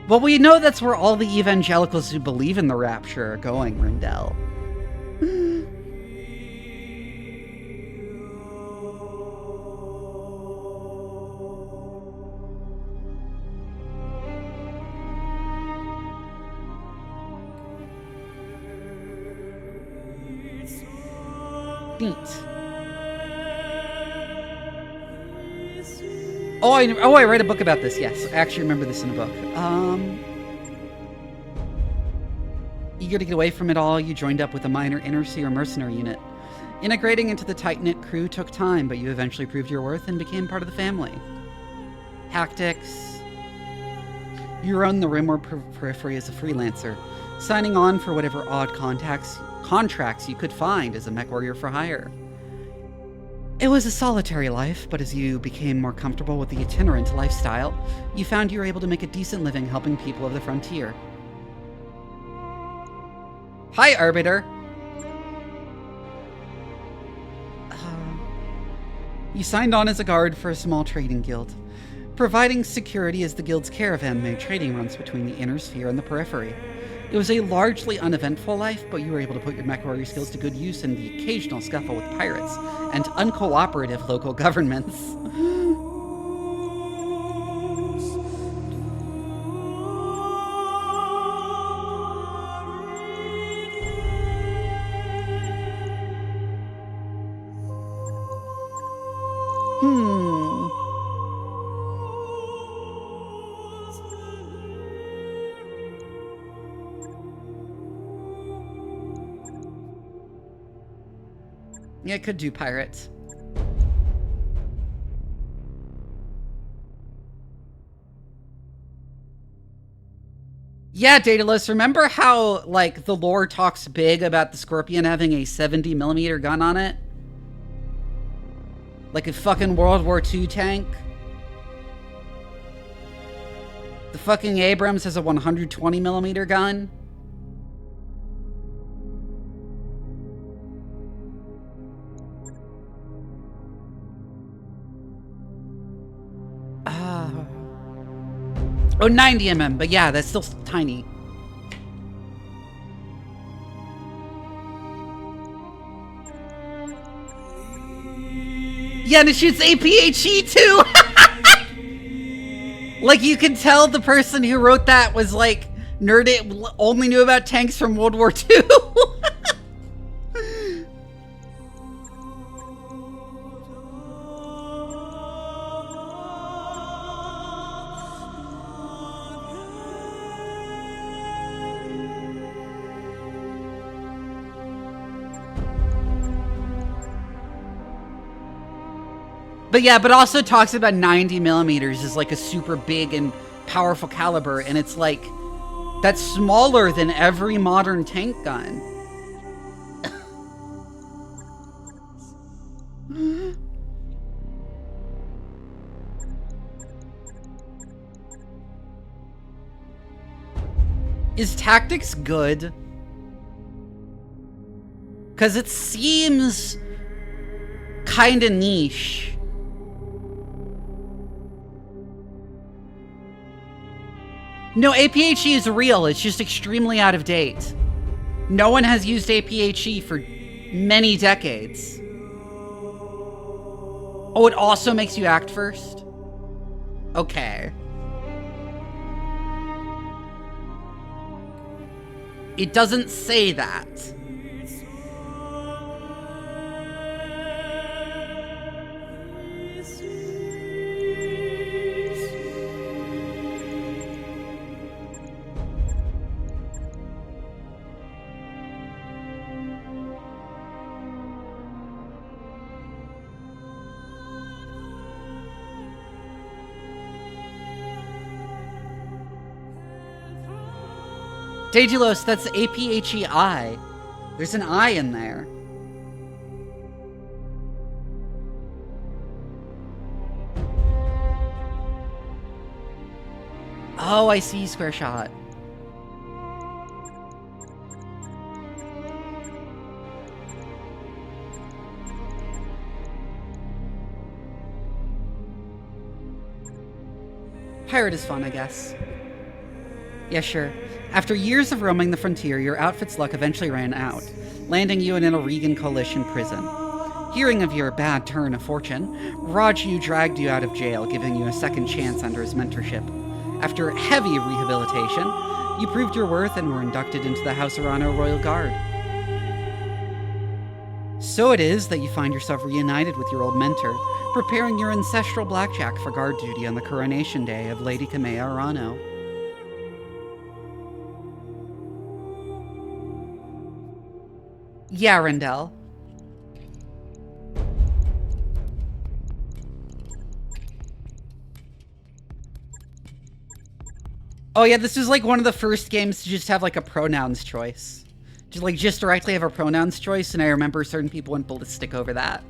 Well, we know that's where all the evangelicals who believe in the rapture are going, Rindell. Neat. Oh, I read a book about this. Yes, I actually remember this in a book. Eager to get away from it all, you joined up with a minor inner-seer mercenary unit. Integrating into the tight-knit crew took time, but you eventually proved your worth and became part of the family. Tactics. You run the Rim or Periphery as a freelancer, signing on for whatever odd contracts you could find as a mech warrior for hire. It was a solitary life, but as you became more comfortable with the itinerant lifestyle, you found you were able to make a decent living helping people of the frontier. Hi, Arbiter! You signed on as a guard for a small trading guild, providing security as the guild's caravan made trading runs between the inner sphere and the periphery. It was a largely uneventful life, but you were able to put your mech warrior skills to good use in the occasional scuffle with pirates and uncooperative local governments. Yeah, it could do pirates. Yeah, Daedalus, remember how, like, the lore talks big about the Scorpion having a 70mm gun on it? Like a fucking World War II tank? The fucking Abrams has a 120mm gun? Oh, 90mm, but yeah, that's still tiny. Yeah, and it shoots APHE too! Like, you can tell the person who wrote that was like, only knew about tanks from World War II. But yeah, but also talks about 90mm as like a super big and powerful caliber, and it's like, that's smaller than every modern tank gun. Is Tactics good? Because it seems kind of niche. No, APHE is real. It's just extremely out of date. No one has used APHE for many decades. Oh, it also makes you act first? Okay. It doesn't say that. Daedalus, that's APHEI. There's an I in there. Oh, I see, square shot. Pirate is fun, I guess. Yeah, sure. After years of roaming the frontier, your outfit's luck eventually ran out, landing you in an Oregon Coalition prison. Hearing of your bad turn of fortune, Raju dragged you out of jail, giving you a second chance under his mentorship. After heavy rehabilitation, you proved your worth and were inducted into the House Arano Royal Guard. So it is that you find yourself reunited with your old mentor, preparing your ancestral blackjack for guard duty on the coronation day of Lady Kamea Arano. Yeah, Rendell. Oh yeah, this was like one of the first games to just have like a pronouns choice. Just directly have a pronouns choice, and I remember certain people went ballistic over that.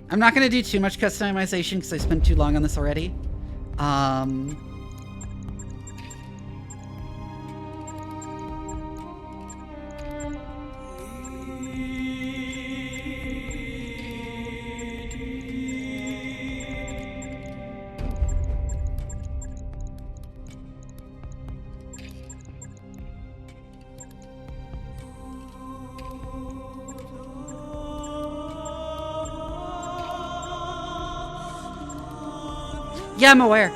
I'm not going to do too much customization because I spent too long on this already. Yeah, I'm aware.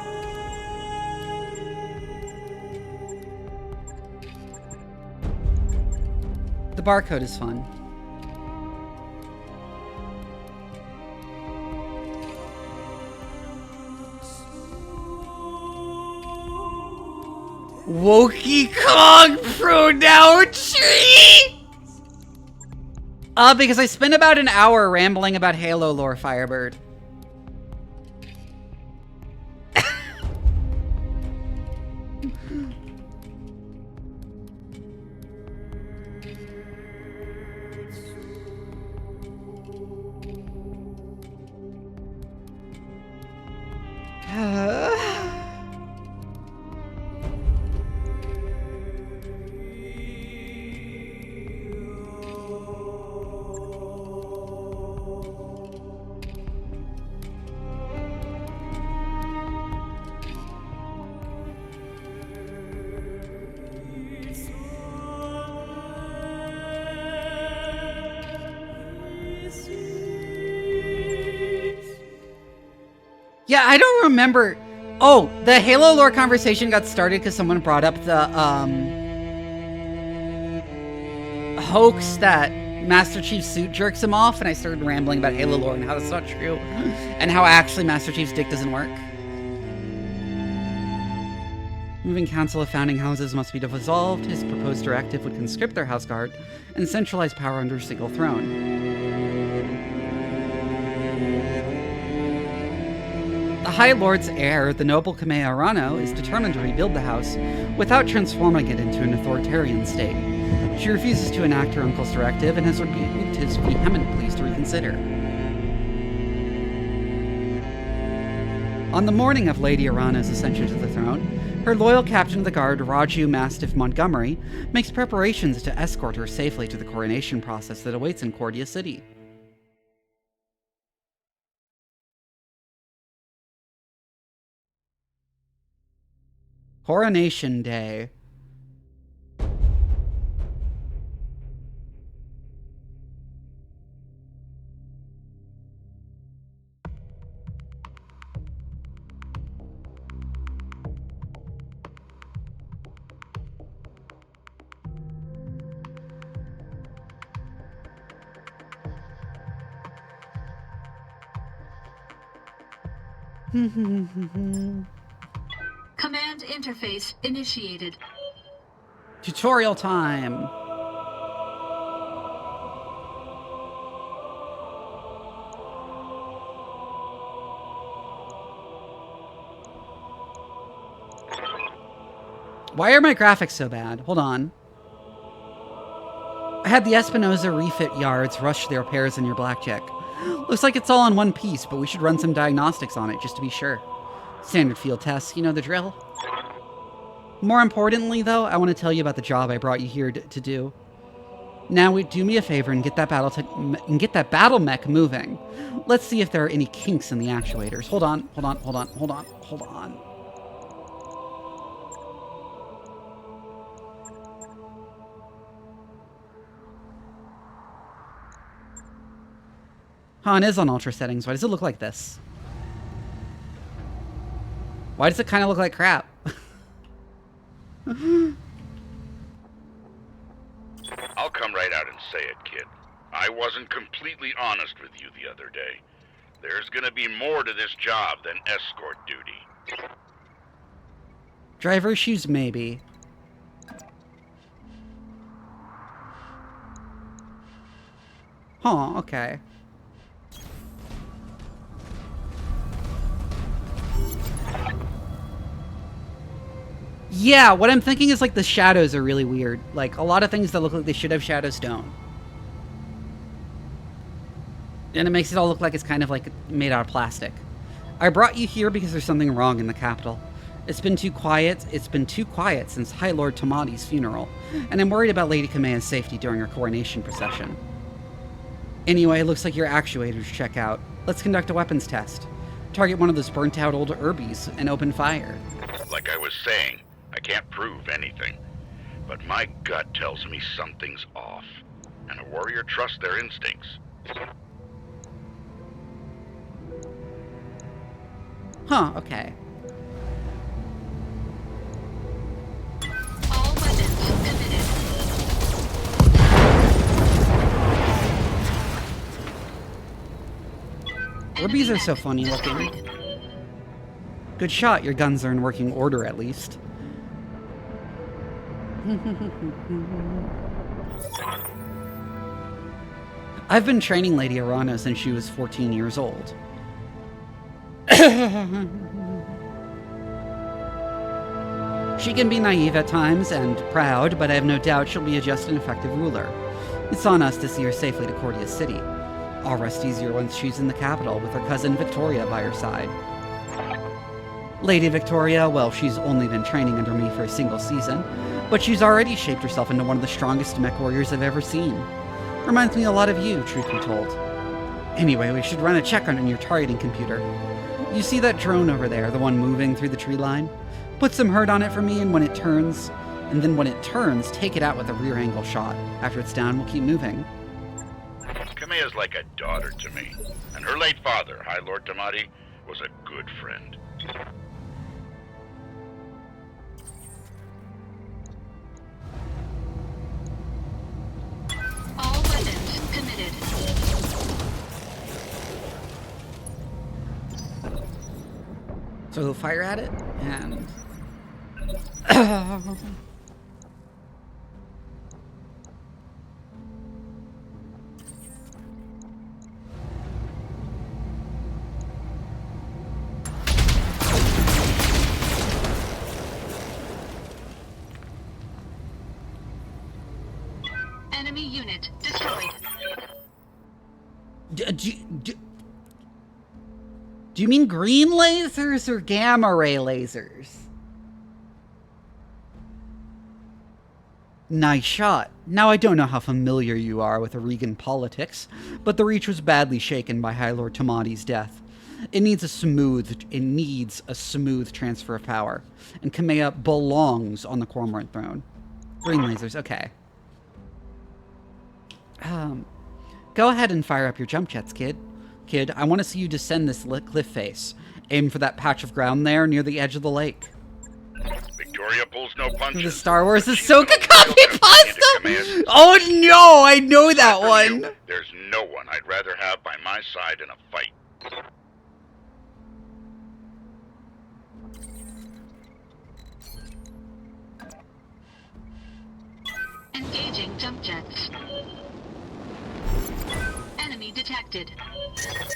The barcode is fun. Wokey Kong pronoun tree! Because I spent about an hour rambling about Halo lore, Firebird. Yeah, I don't remember. Oh, the Halo lore conversation got started because someone brought up the hoax that Master Chief's suit jerks him off, and I started rambling about Halo lore and how that's not true, and how actually Master Chief's dick doesn't work. Moving Council of Founding Houses must be dissolved. His proposed directive would conscript their house guard and centralize power under a single throne. The High Lord's heir, the noble Kamea Arano, is determined to rebuild the house without transforming it into an authoritarian state. She refuses to enact her uncle's directive and has rebuked his vehement pleas to reconsider. On the morning of Lady Arano's ascension to the throne, her loyal captain of the guard, Raju Mastiff Montgomery, makes preparations to escort her safely to the coronation process that awaits in Cordia City. Coronation Day. Command interface initiated. Tutorial time. Why are my graphics so bad? Hold on. I had the Espinosa refit yards rush their repairs in your blackjack. Looks like it's all in one piece, but we should run some diagnostics on it just to be sure. Standard field tests, you know the drill. More importantly, though, I want to tell you about the job I brought you here to do. Now, do me a favor and get that battle mech moving. Let's see if there are any kinks in the actuators. Hold on. Han is on ultra settings. Why does it look like this? Why does it kind of look like crap? I'll come right out and say it, kid. I wasn't completely honest with you the other day. There's gonna be more to this job than escort duty. Driver issues, maybe. Huh, okay. Yeah, what I'm thinking is like the shadows are really weird. Like a lot of things that look like they should have shadows don't. And it makes it all look like it's kind of like made out of plastic. I brought you here because there's something wrong in the capital. It's been too quiet. It's been too quiet since High Lord Tomati's funeral, and I'm worried about Lady Kamea's safety during her coronation procession. Anyway, it looks like your actuators check out. Let's conduct a weapons test. Target one of those burnt-out old herbies and open fire. Like I was saying, I can't prove anything, but my gut tells me something's off, and a warrior trusts their instincts. Huh, okay. All weapons committed. Herbies are so funny looking. Good shot, your guns are in working order at least. I've been training Lady Arana since she was 14 years old. She can be naive at times and proud, but I have no doubt she'll be a just and effective ruler. It's on us to see her safely to Cordia's city. I'll rest easier once she's in the capital with her cousin Victoria by her side. Lady Victoria, well, she's only been training under me for a single season, but she's already shaped herself into one of the strongest mech warriors I've ever seen. Reminds me a lot of you, truth be told. Anyway, we should run a check on your targeting computer. You see that drone over there, the one moving through the tree line? Put some hurt on it for me, and when it turns, take it out with a rear angle shot. After it's down, we'll keep moving. Kamea's like a daughter to me, and her late father, High Lord Tomati, was a good friend. All weapons committed. So we'll fire at it, and... Enemy unit destroyed. Do you mean green lasers or gamma ray lasers? Nice shot. Now, I don't know how familiar you are with Aurigan politics, but the Reach was badly shaken by High Lord Tomati's death. It needs a smooth transfer of power, and Kamea belongs on the Cormorant throne. Green lasers, okay. Go ahead and fire up your jump jets, kid. Kid, I want to see you descend this cliff face. Aim for that patch of ground there near the edge of the lake. Victoria pulls no punches. The Star Wars Ahsoka copy pasta! Oh no, I know that one! There's no one I'd rather have by my side in a fight. Engaging jump jets. Enemy detected.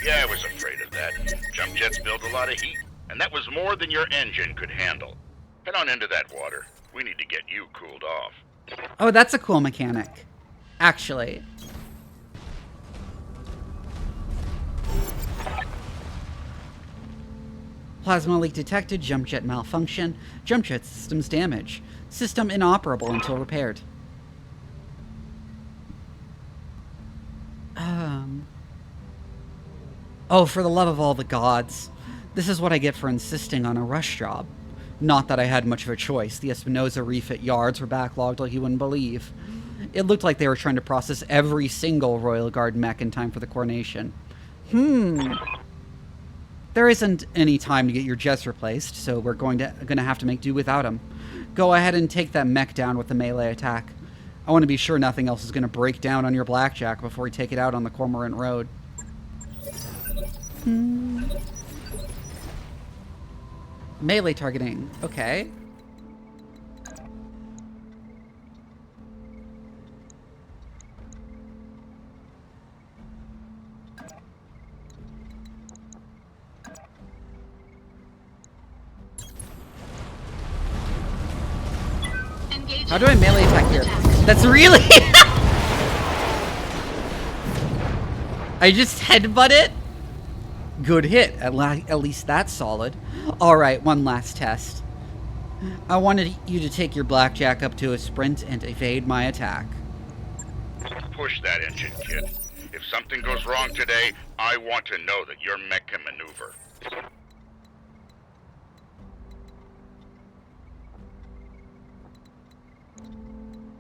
Yeah, I was afraid of that. Jump jets build a lot of heat, and that was more than your engine could handle. Head on into that water. We need to get you cooled off. Oh, that's a cool mechanic. Actually. Plasma leak detected, jump jet malfunction, jump jet systems damage. System inoperable until repaired. Oh, for the love of all the gods. This is what I get for insisting on a rush job. Not that I had much of a choice. The Espinosa refit yards were backlogged like you wouldn't believe. It looked like they were trying to process every single Royal Guard mech in time for the coronation. There isn't any time to get your jets replaced, so we're gonna have to make do without them. Go ahead and take that mech down with the melee attack. I want to be sure nothing else is gonna break down on your blackjack before we take it out on the Cormorant Road. Melee targeting. Okay. How do I melee attack here? That's really... I just headbutt it? Good hit. At least that's solid. Alright, one last test. I wanted you to take your blackjack up to a sprint and evade my attack. Push that engine, kid. If something goes wrong today, I want to know that your mech can maneuver.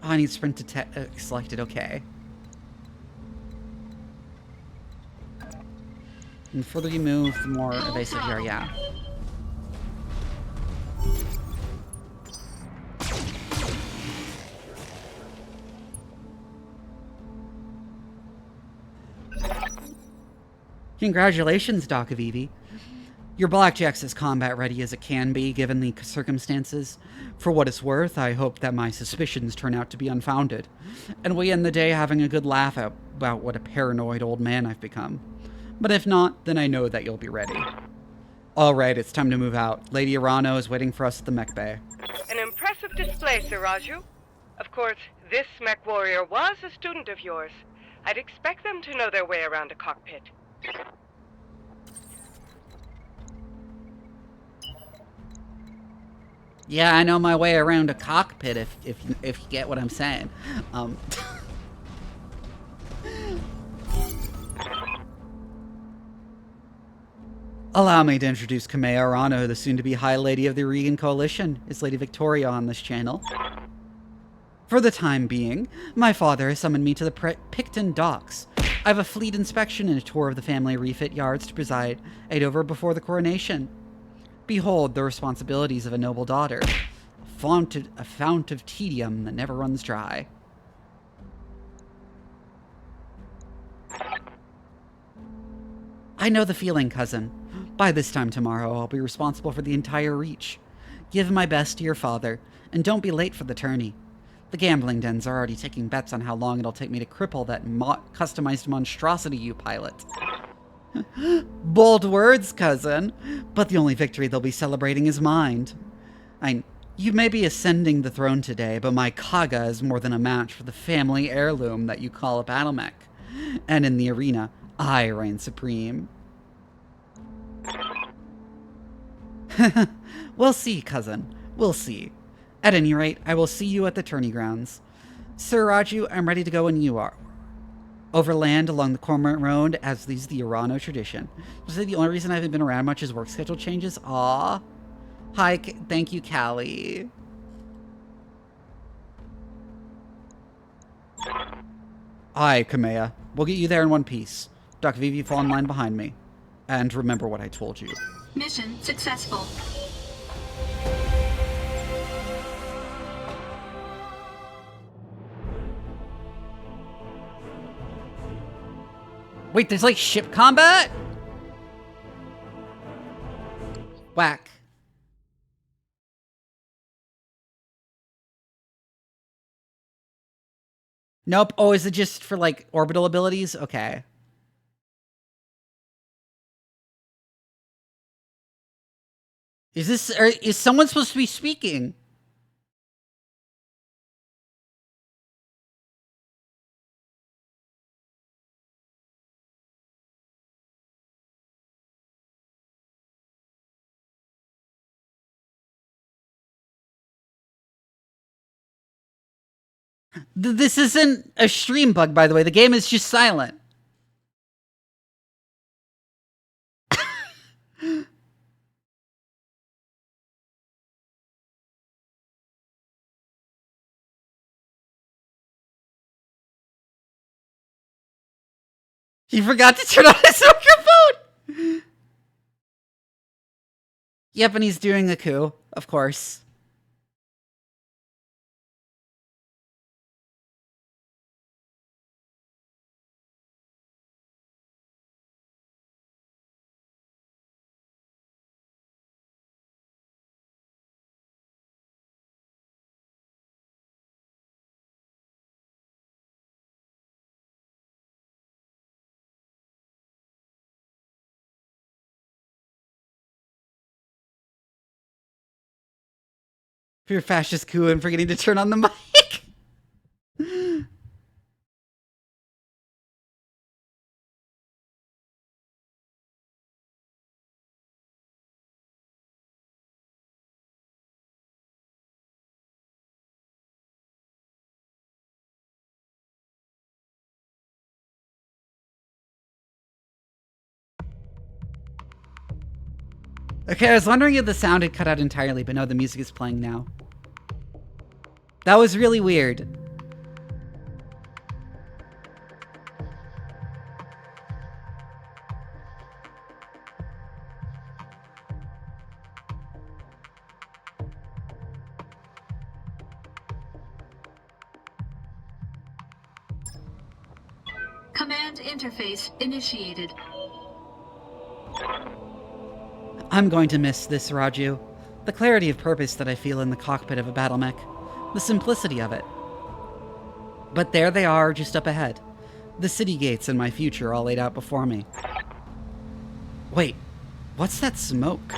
Oh, I need sprint to selected. Okay. And the further you move, the more evasive you are. Yeah. Congratulations, Doc Vivi. Your blackjack's as combat ready as it can be, given the circumstances. For what it's worth, I hope that my suspicions turn out to be unfounded, and we end the day having a good laugh about what a paranoid old man I've become. But if not, then I know that you'll be ready. Alright, it's time to move out. Lady Arano is waiting for us at the mech bay. An impressive display, Sir Raju. Of course, this mech warrior was a student of yours. I'd expect them to know their way around a cockpit. Yeah, I know my way around a cockpit, if you get what I'm saying. Allow me to introduce Kamea Arano, the soon-to-be High Lady of the Regan Coalition. Is Lady Victoria on this channel? For the time being, my father has summoned me to the Picton docks. I have a fleet inspection and a tour of the family refit yards to preside over before the coronation. Behold the responsibilities of a noble daughter, a fount of tedium that never runs dry. I know the feeling, cousin. By this time tomorrow, I'll be responsible for the entire reach. Give my best to your father, and don't be late for the tourney. The gambling dens are already taking bets on how long it'll take me to cripple that customized monstrosity you pilot. Bold words, cousin, but the only victory they'll be celebrating is mine. You may be ascending the throne today, but my Kaga is more than a match for the family heirloom that you call a battle mech. And in the arena, I reign supreme. We'll see, cousin. We'll see. At any rate, I will see you at the tourney grounds. Sir Raju, I'm ready to go when you are. Overland along the Cormorant Road, as is the Arano tradition. Was it the only reason I haven't been around much is work schedule changes? Aw. Hi, thank you, Callie. Aye, Kamea. We'll get you there in one piece. Doc Vivi, fall in line behind me. And remember what I told you. Mission successful. Wait, there's like ship combat? Whack. Nope. Oh, is it just for like orbital abilities? Okay. Is someone supposed to be speaking? This isn't a stream bug, by the way. The game is just silent. He forgot to turn on his microphone! Yep, and he's doing a coup, of course. Pure fascist coup and forgetting to turn on the mic. Okay, I was wondering if the sound had cut out entirely, but no, the music is playing now. That was really weird. Command interface initiated. I'm going to miss this, Raju. The clarity of purpose that I feel in the cockpit of a battle mech. The simplicity of it. But there they are, just up ahead. The city gates and my future all laid out before me. Wait, what's that smoke?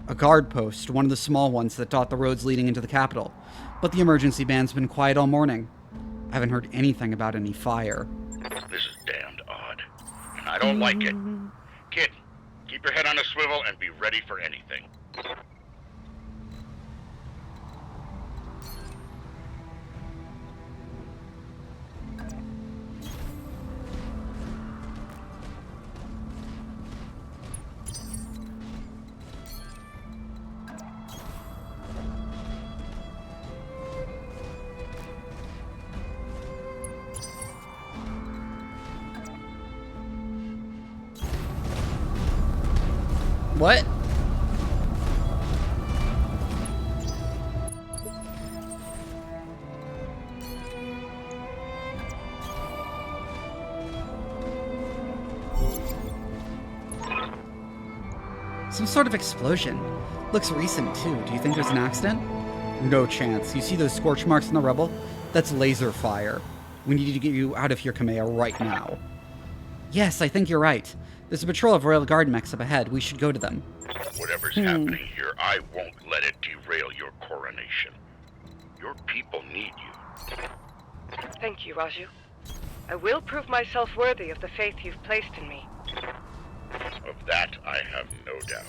A guard post, one of the small ones that dot the roads leading into the capital. But the emergency band's been quiet all morning. I haven't heard anything about any fire. This is damned odd, and I don't like it. Kid, keep your head on a swivel and be ready for anything. What? Some sort of explosion. Looks recent, too. Do you think there's an accident? No chance. You see those scorch marks in the rubble? That's laser fire. We need to get you out of here, Kamea, right now. Yes, I think you're right. There's a patrol of Royal Guard mechs up ahead. We should go to them. Whatever's happening here, I won't let it derail your coronation. Your people need you. Thank you, Raju. I will prove myself worthy of the faith you've placed in me. Of that, I have no doubt.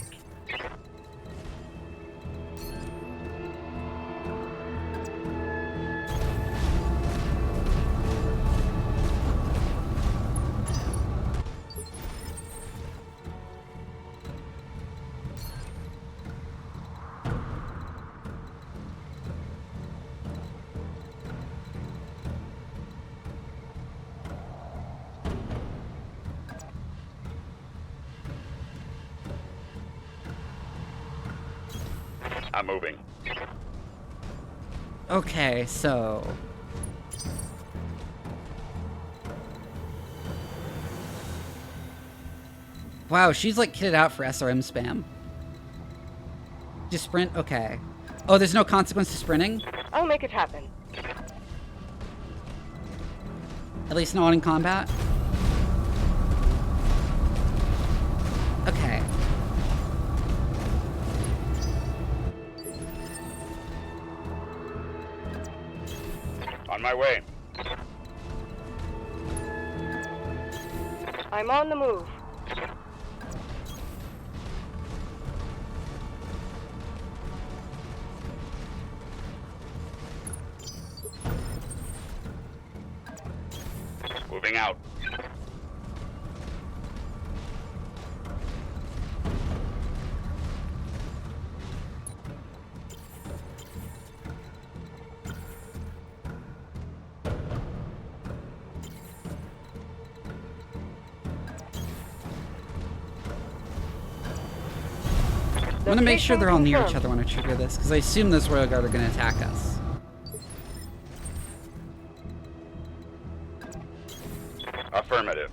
I'm moving. Okay, so... Wow, she's like kitted out for SRM spam. Just sprint? Okay. Oh, there's no consequence to sprinting? I'll make it happen. At least not in combat? Okay. On my way. I'm on the move. Moving out. gonna make sure they're all near each other when I trigger this, because I assume those Royal Guard are gonna attack us. Affirmative.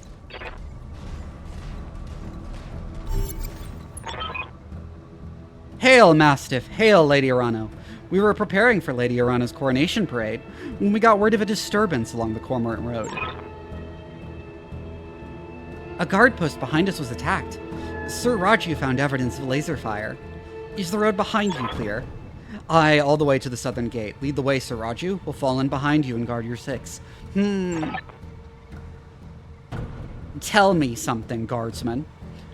Hail, Mastiff! Hail, Lady Arano! We were preparing for Lady Arano's coronation parade when we got word of a disturbance along the Cormorant Road. A guard post behind us was attacked. Sir Raju found evidence of laser fire. Is the road behind you clear? Aye, all the way to the southern gate. Lead the way, Sir Raju. We'll fall in behind you and guard your 6. Tell me something, guardsman.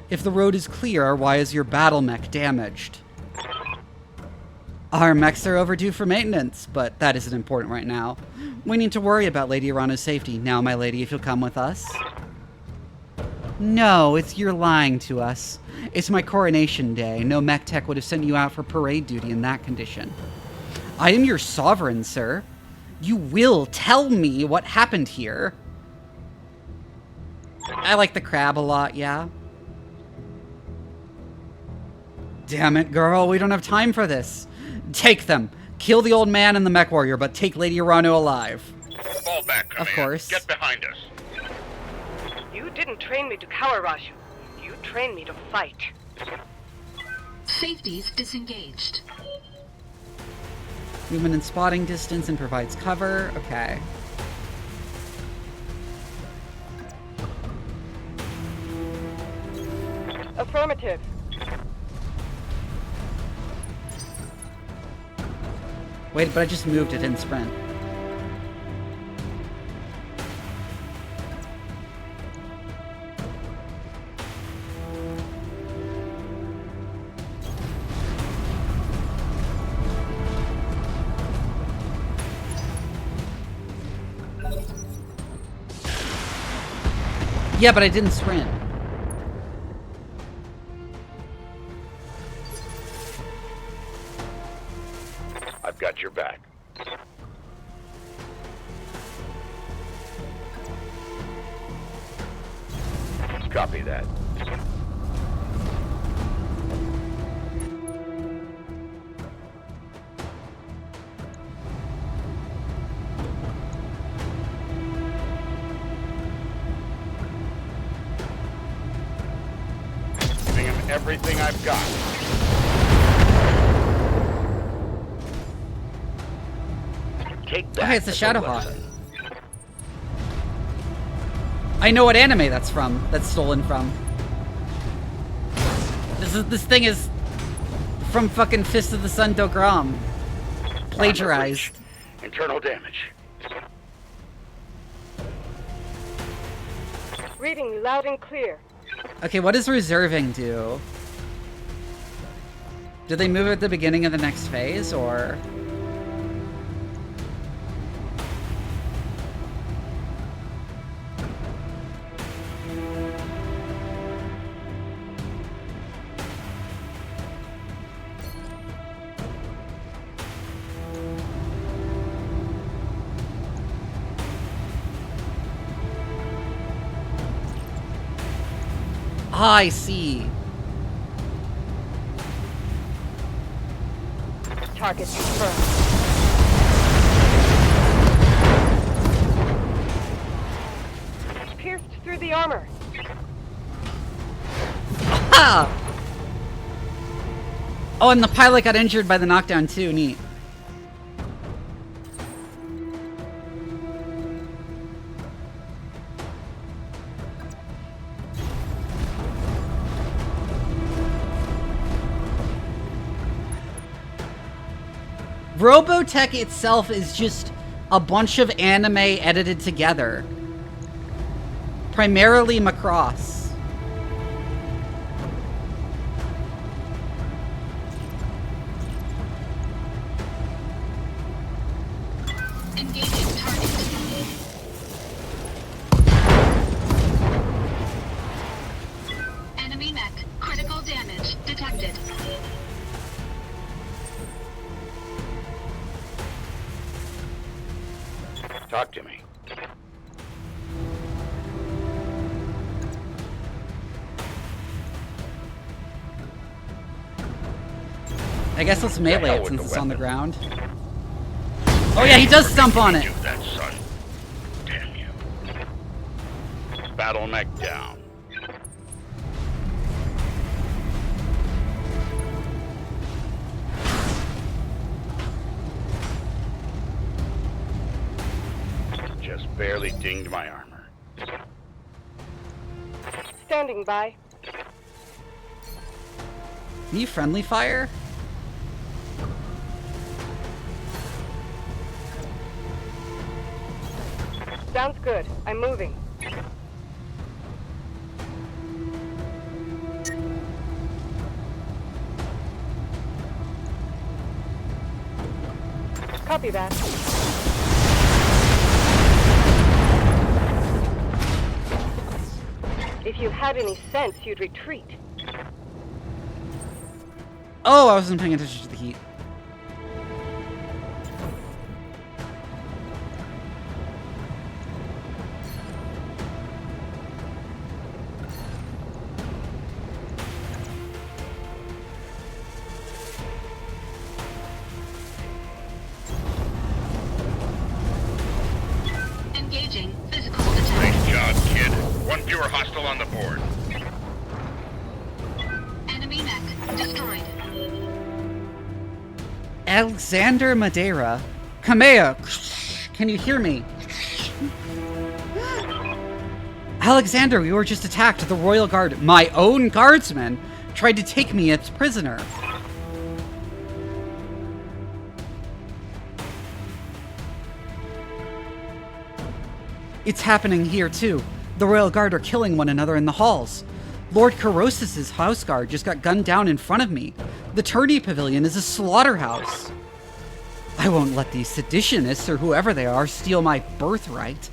If the road is clear, why is your battle mech damaged? Our mechs are overdue for maintenance, but that isn't important right now. We need to worry about Lady Arano's safety. Now, my lady, if you'll come with us. No, you're lying to us. It's my coronation day. No mech tech would have sent you out for parade duty in that condition. I am your sovereign, sir. You will tell me what happened here. I like the crab a lot, yeah. Damn it, girl, we don't have time for this. Take them. Kill the old man and the mech warrior, but take Lady Arano alive. Fall back, Command. Of course. Get behind us. You didn't train me to cower, Raju. You trained me to fight. Safeties disengaged. Movement in spotting distance and provides cover. Okay. Affirmative. Wait, but I just moved it in sprint. Yeah, but I didn't sprint. I've got your back. Copy that. Giving him everything I've got. Take that. Okay, it's a Shadowhawk. I know what anime that's from. That's stolen from. This thing is from fucking Fist of the Sun Dogram. Plagiarized. Internal damage. Reading you loud and clear. Okay, what does reserving do? Do they move at the beginning of the next phase, or? I see. Target confirmed. Pierced through the armor. Ah! Oh, and the pilot got injured by the knockdown too. Neat. Robotech itself is just a bunch of anime edited together. Primarily Macross. Engaging target. Enemy mech. Critical damage detected. Talk to me. I guess let's melee hell it with since the it's on the weapon. ground. Oh yeah, he does stomp on it! Do that, son. Damn you. Battle mech down. Just barely dinged my armor. Standing by. Me friendly fire? Sounds good. I'm moving. Copy that. If you had any sense, you'd retreat. Oh, I wasn't paying attention to the heat. Engaging physical attack. Nice job, kid. One fewer hostile on the board. Enemy mech destroyed. Alexander Madeira. Kamea, can you hear me? Alexander, we were just attacked. The Royal Guard, my own guardsmen, tried to take me as prisoner. It's happening here too. The Royal Guard are killing one another in the halls. Lord Corosis's house guard just got gunned down in front of me. The tourney pavilion is a slaughterhouse. I won't let these seditionists, or whoever they are, steal my birthright.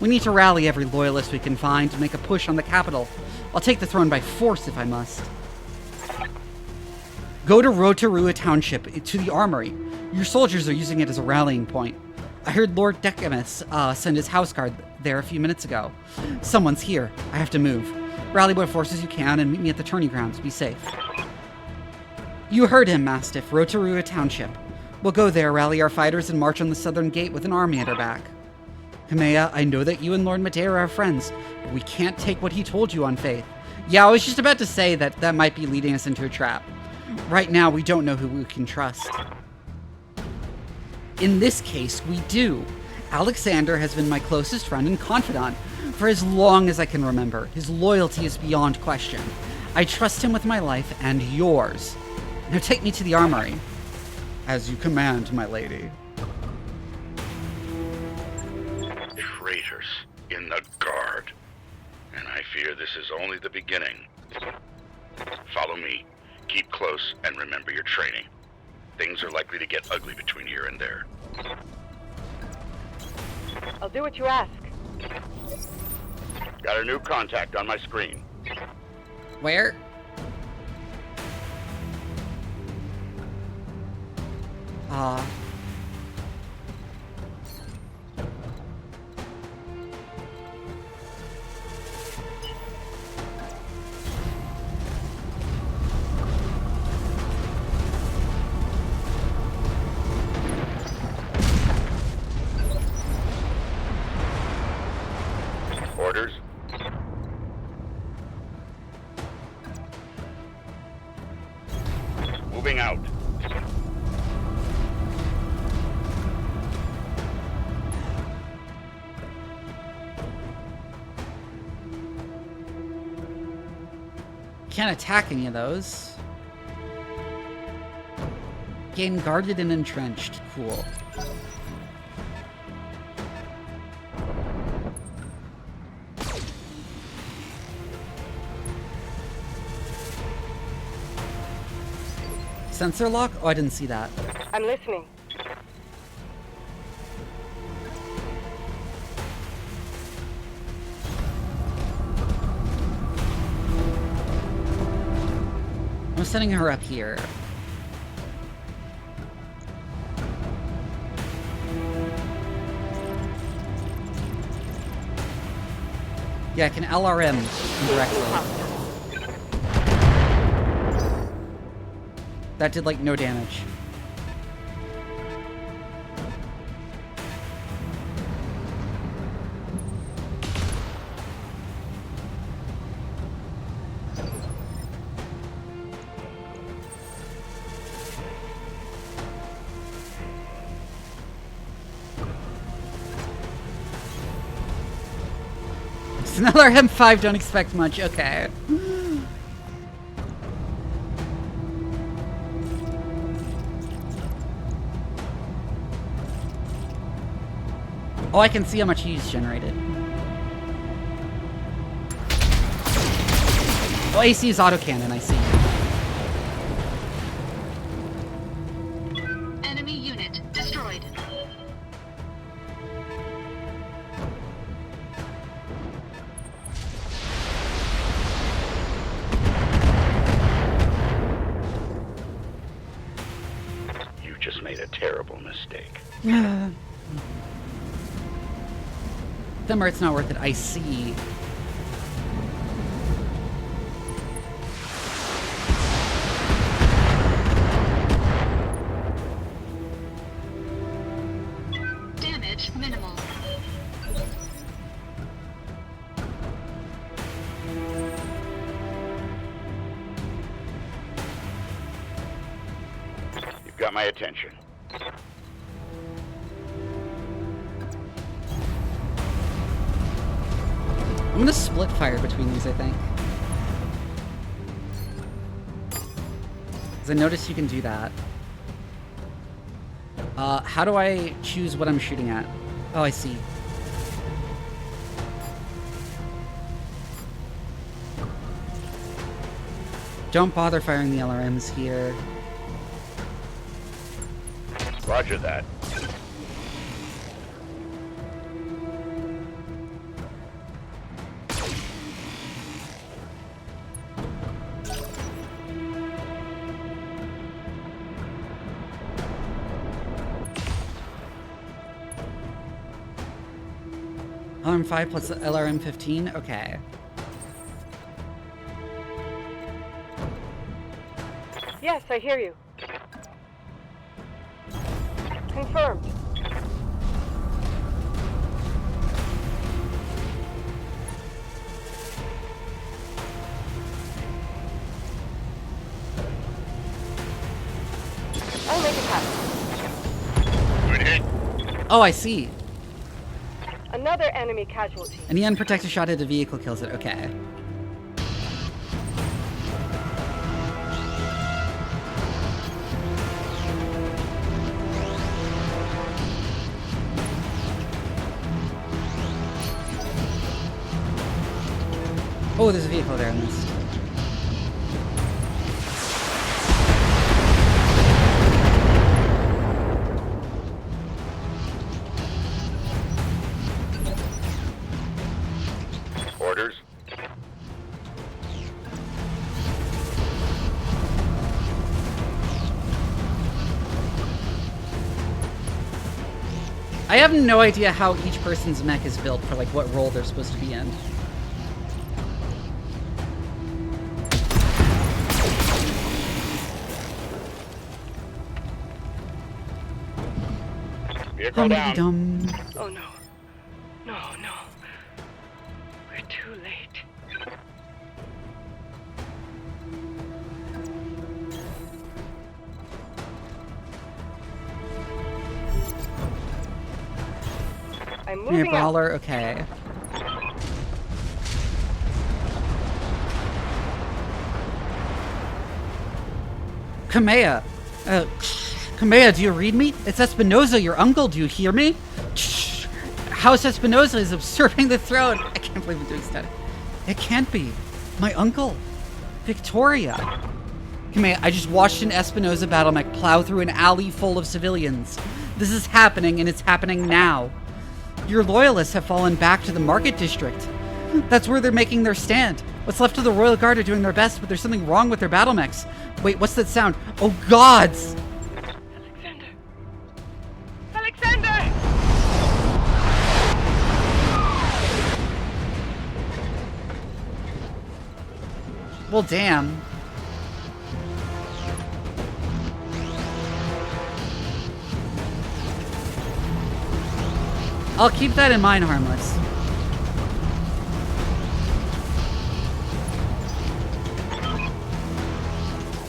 We need to rally every loyalist we can find to make a push on the capital. I'll take the throne by force if I must. Go to Rotorua Township, to the armory. Your soldiers are using it as a rallying point. I heard Lord Decimus send his house guard there a few minutes ago. Someone's here. I have to move. Rally what forces you can and meet me at the tourney grounds. Be safe. You heard him, Mastiff. Rotorua Township. We'll go there, rally our fighters, and march on the southern gate with an army at our back. Kamea, I know that you and Lord Madeira are friends, but we can't take what he told you on faith. Yeah, I was just about to say that that might be leading us into a trap. Right now, we don't know who we can trust. In this case, we do. Alexander has been my closest friend and confidant for as long as I can remember. His loyalty is beyond question. I trust him with my life and yours. Now take me to the armory. As you command, my lady. Traitors in the guard. And I fear this is only the beginning. Follow me. Keep close and remember your training. Things are likely to get ugly between here and there. I'll do what you ask. Got a new contact on my screen. Where? Orders? Moving out. Can't attack any of those. Gain guarded and entrenched. Cool. Sensor lock? Oh, I didn't see that. I'm listening. I'm sending her up here. Yeah, I can LRM directly. That did, like, no damage. It's another M5, don't expect much. Okay. Oh, I can see how much he's generated. Oh, AC is autocannon, I see. Enemy unit destroyed. You just made a terrible mistake. Them or it's not worth it, I see. Damage minimal. You've got my attention. I'm gonna split fire between these, I think. Because I noticed you can do that. How do I choose what I'm shooting at? Oh, I see. Don't bother firing the LRMs here. Roger that. LRM 5 plus LRM 15? Okay. Yes, I hear you. Confirmed. I'll make it happen. Good hit. Oh, I see. Another enemy casualty. Any unprotected shot at a vehicle kills it. Okay. Oh, there's a vehicle there in this. Orders. I have no idea how each person's mech is built for, like, what role they're supposed to be in. Vehicle down. Dum. Oh no. No, no. We're too late. I'm Hey, moving out. brawler. Okay. Kamea. Kamea, do you read me? It's Espinosa, your uncle. Do you hear me? House Espinosa is usurping the throne. I can't believe I'm doing static. It can't be. My uncle. Victoria. Kamea, I just watched an Espinosa battle mech plow through an alley full of civilians. This is happening, and it's happening now. Your loyalists have fallen back to the market district. That's where they're making their stand. What's left of the Royal Guard are doing their best, but there's something wrong with their battle mechs. Wait, what's that sound? Oh, gods! Alexander! Well, damn. I'll keep that in mind, Harmless.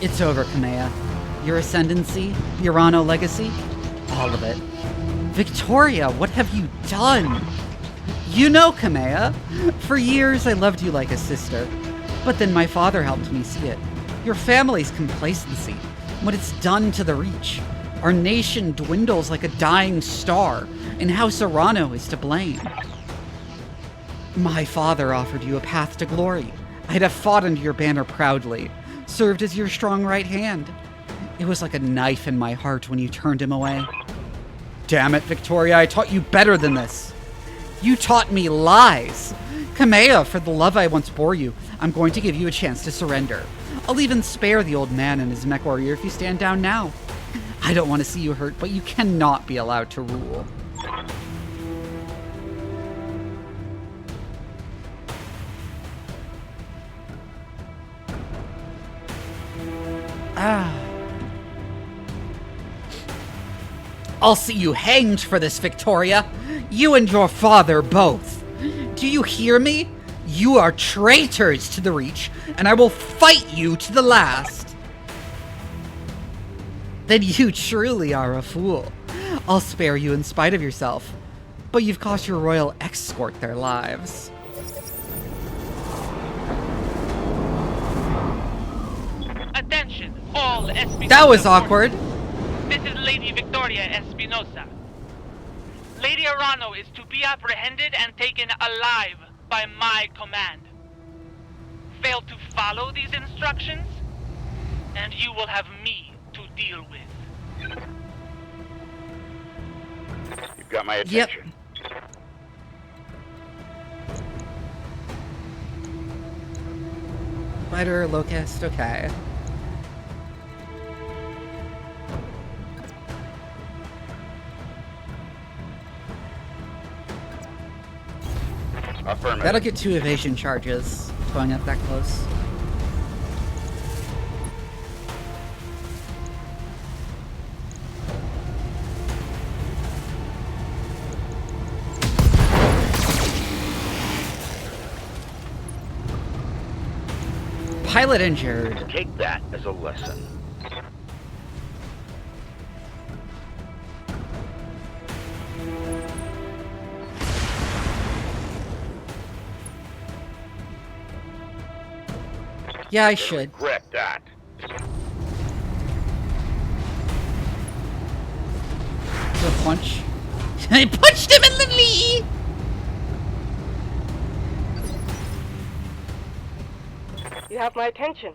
It's over, Kamea. Your ascendancy, the Urano legacy, all of it. Victoria, what have you done? You know, Kamea, for years I loved you like a sister, but then my father helped me see it. Your family's complacency, what it's done to the Reach. Our nation dwindles like a dying star, and House Urano is to blame. My father offered you a path to glory. I'd have fought under your banner proudly, served as your strong right hand. It was like a knife in my heart when you turned him away. Damn it, Victoria, I taught you better than this. You taught me lies. Kamea, for the love I once bore you, I'm going to give you a chance to surrender. I'll even spare the old man and his mech warrior if you stand down now. I don't want to see you hurt, but you cannot be allowed to rule. I'll see you hanged for this, Victoria. You and your father both. Do you hear me? You are traitors to the Reach, and I will fight you to the last. Then you truly are a fool. I'll spare you in spite of yourself, but you've cost your royal escort their lives. Attention, all Espinosa. That was awkward. This is Lady Victoria Espinosa. Lady Urano is to be apprehended and taken alive by my command. Fail to follow these instructions, and you will have me to deal with. You've got my attention. Yep. Spider, locust, okay. Affirmative. That'll get 2 evasion charges going up that close. Pilot injured. Take that as a lesson. Yeah, I should. Regret that. The punch. I punched him in the knee! You have my attention.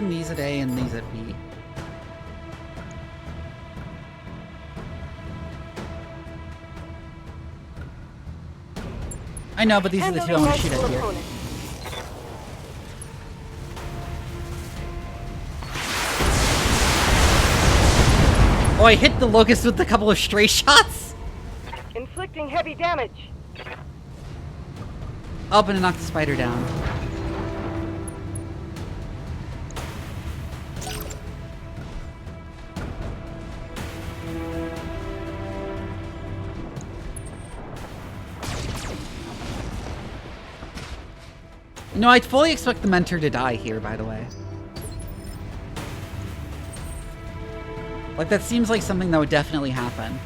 These at A and these at B. I know, but these are the 2 I want to shoot at here. Oh, I hit the locust with a couple of stray shots! Inflicting heavy damage. Oh, but it knocked the spider down. No, I fully expect the mentor to die here, by the way. Like, that seems like something that would definitely happen.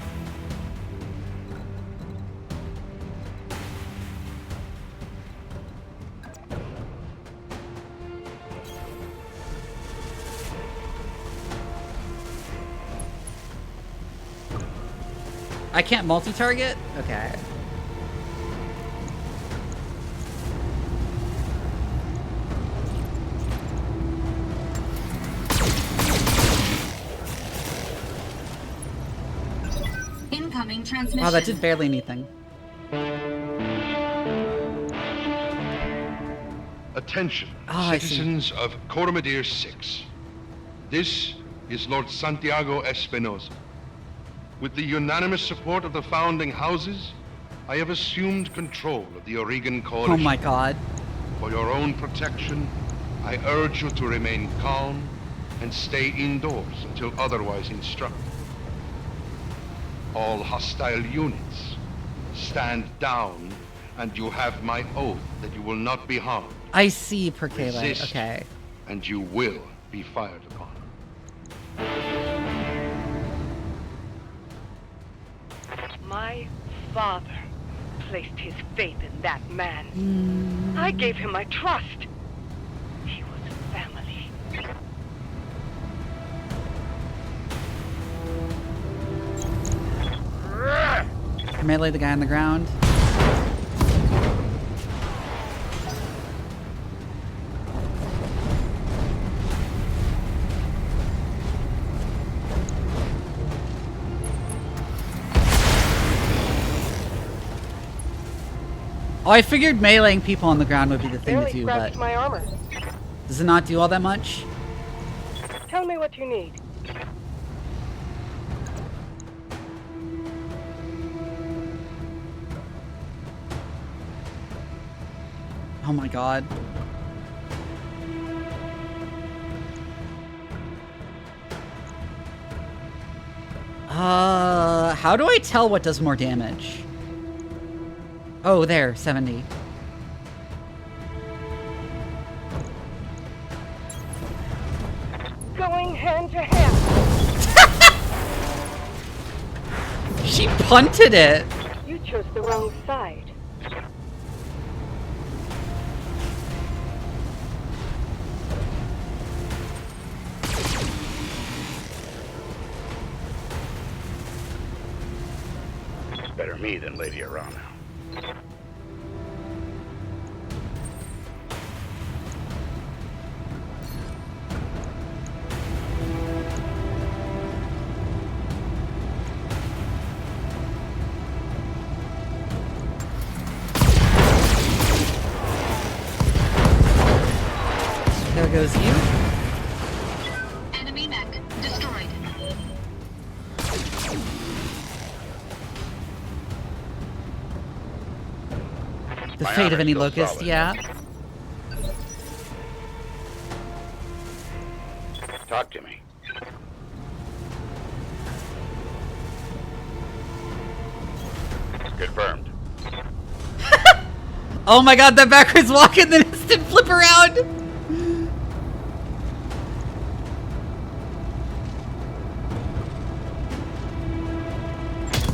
I can't multi-target? Okay. Incoming transmission. Wow, that did barely anything. Attention, I see. citizens of Coromadir 6. This is Lord Santiago Espinosa. With the unanimous support of the founding houses, I have assumed control of the Oregon Coalition. Oh my god. For your own protection, I urge you to remain calm and stay indoors until otherwise instructed. All hostile units, stand down, and you have my oath that you will not be harmed. I see, Perkele. Resist, Okay. and you will be fired upon. My father placed his faith in that man. I gave him my trust. He was family. Melee the guy on the ground. Oh, I figured meleeing people on the ground would be the thing to do, but my armor. does it not do all that much? Tell me what you need. Oh my god. How do I tell what does more damage? Oh, there, 70. Going hand to hand. She punted it! You chose the wrong side. Better me than Lady Arano. There goes you. Enemy mech destroyed. The My fate of armor's any still locust, solid. yeah. Talk to me. Confirmed. Oh my god, that backwards walk and then instant flip around!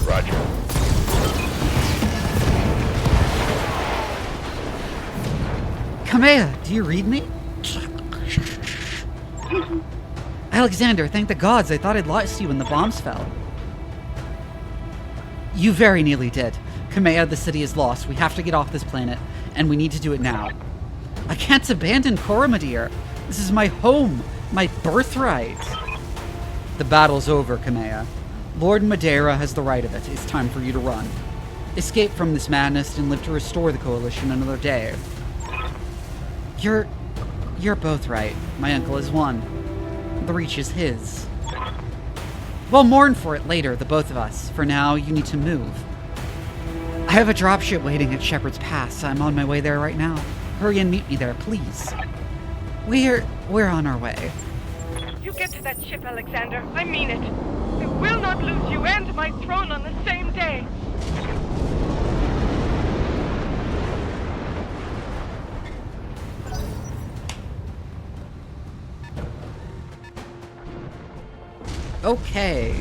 Roger. Kamea, do you read me? Alexander, thank the gods, I thought I'd lost you when the bombs fell. You very nearly did. Kamea, the city is lost. We have to get off this planet, and we need to do it now. I can't abandon Coromadir. This is my home, my birthright. The battle's over, Kamea. Lord Madeira has the right of it. It's time for you to run. Escape from this madness and live to restore the Coalition another day. You're both right. My uncle is won. The Reach is his. We'll mourn for it later, the both of us. For now, you need to move. I have a dropship waiting at Shepherd's Pass. I'm on my way there right now. Hurry and meet me there, please. We're on our way. You get to that ship, Alexander. I mean it. I will not lose you and my throne on the same day. Okay.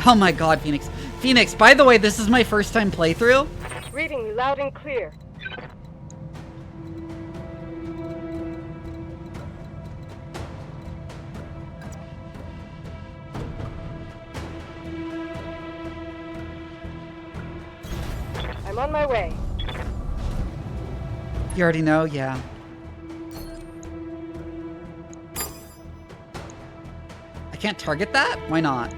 Oh my god, Phoenix. Phoenix, by the way, this is my first time playthrough. Reading you loud and clear. I'm on my way. You already know? Yeah. I can't target that? Why not?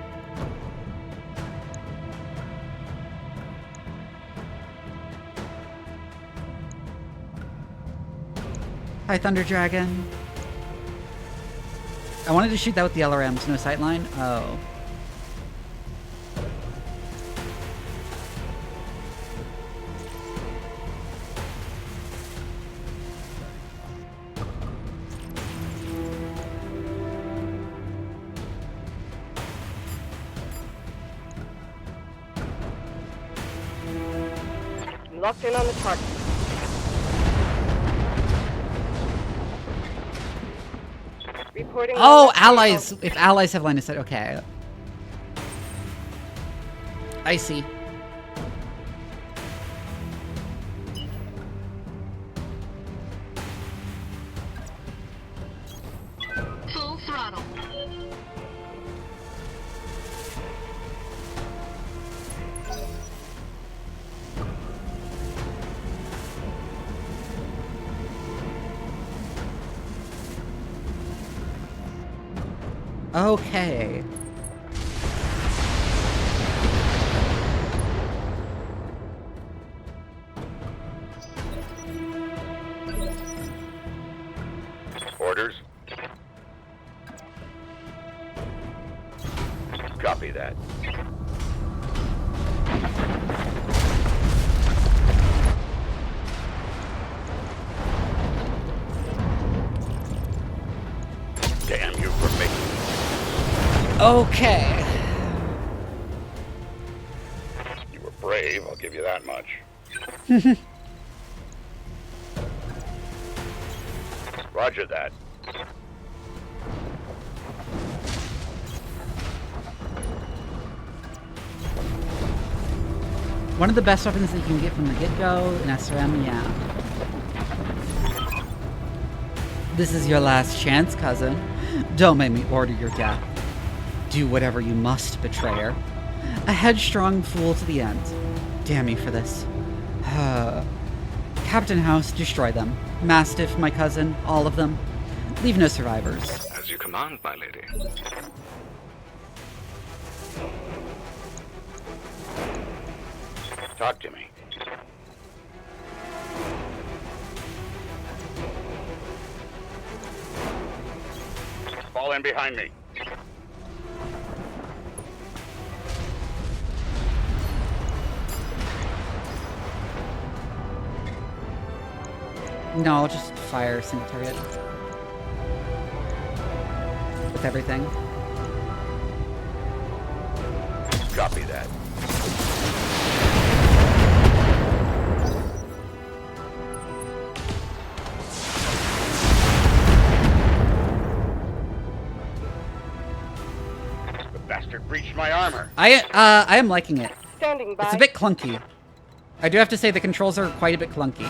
Hi, Thunder Dragon. I wanted to shoot that with the LRMs, no sightline. Oh. Locked in on the target. Reporting. Oh, allies! If allies have line of sight, okay. I see. Full throttle. Okay. Orders? Copy that. Damn you for making me. Okay. You were brave, I'll give you that much. Roger that. One of the best weapons that you can get from the get-go, an SRM, yeah. This is your last chance, cousin. Don't make me order your death. Do whatever you must, betrayer. A headstrong fool to the end. Damn you for this. Captain House, destroy them. Mastiff, my cousin, all of them. Leave no survivors. As you command, my lady. Talk to me. Fall in behind me. No, I'll just fire single target. With everything. Copy that. The bastard breached my armor. I am liking it. Standing by. It's a bit clunky. I do have to say the controls are quite a bit clunky.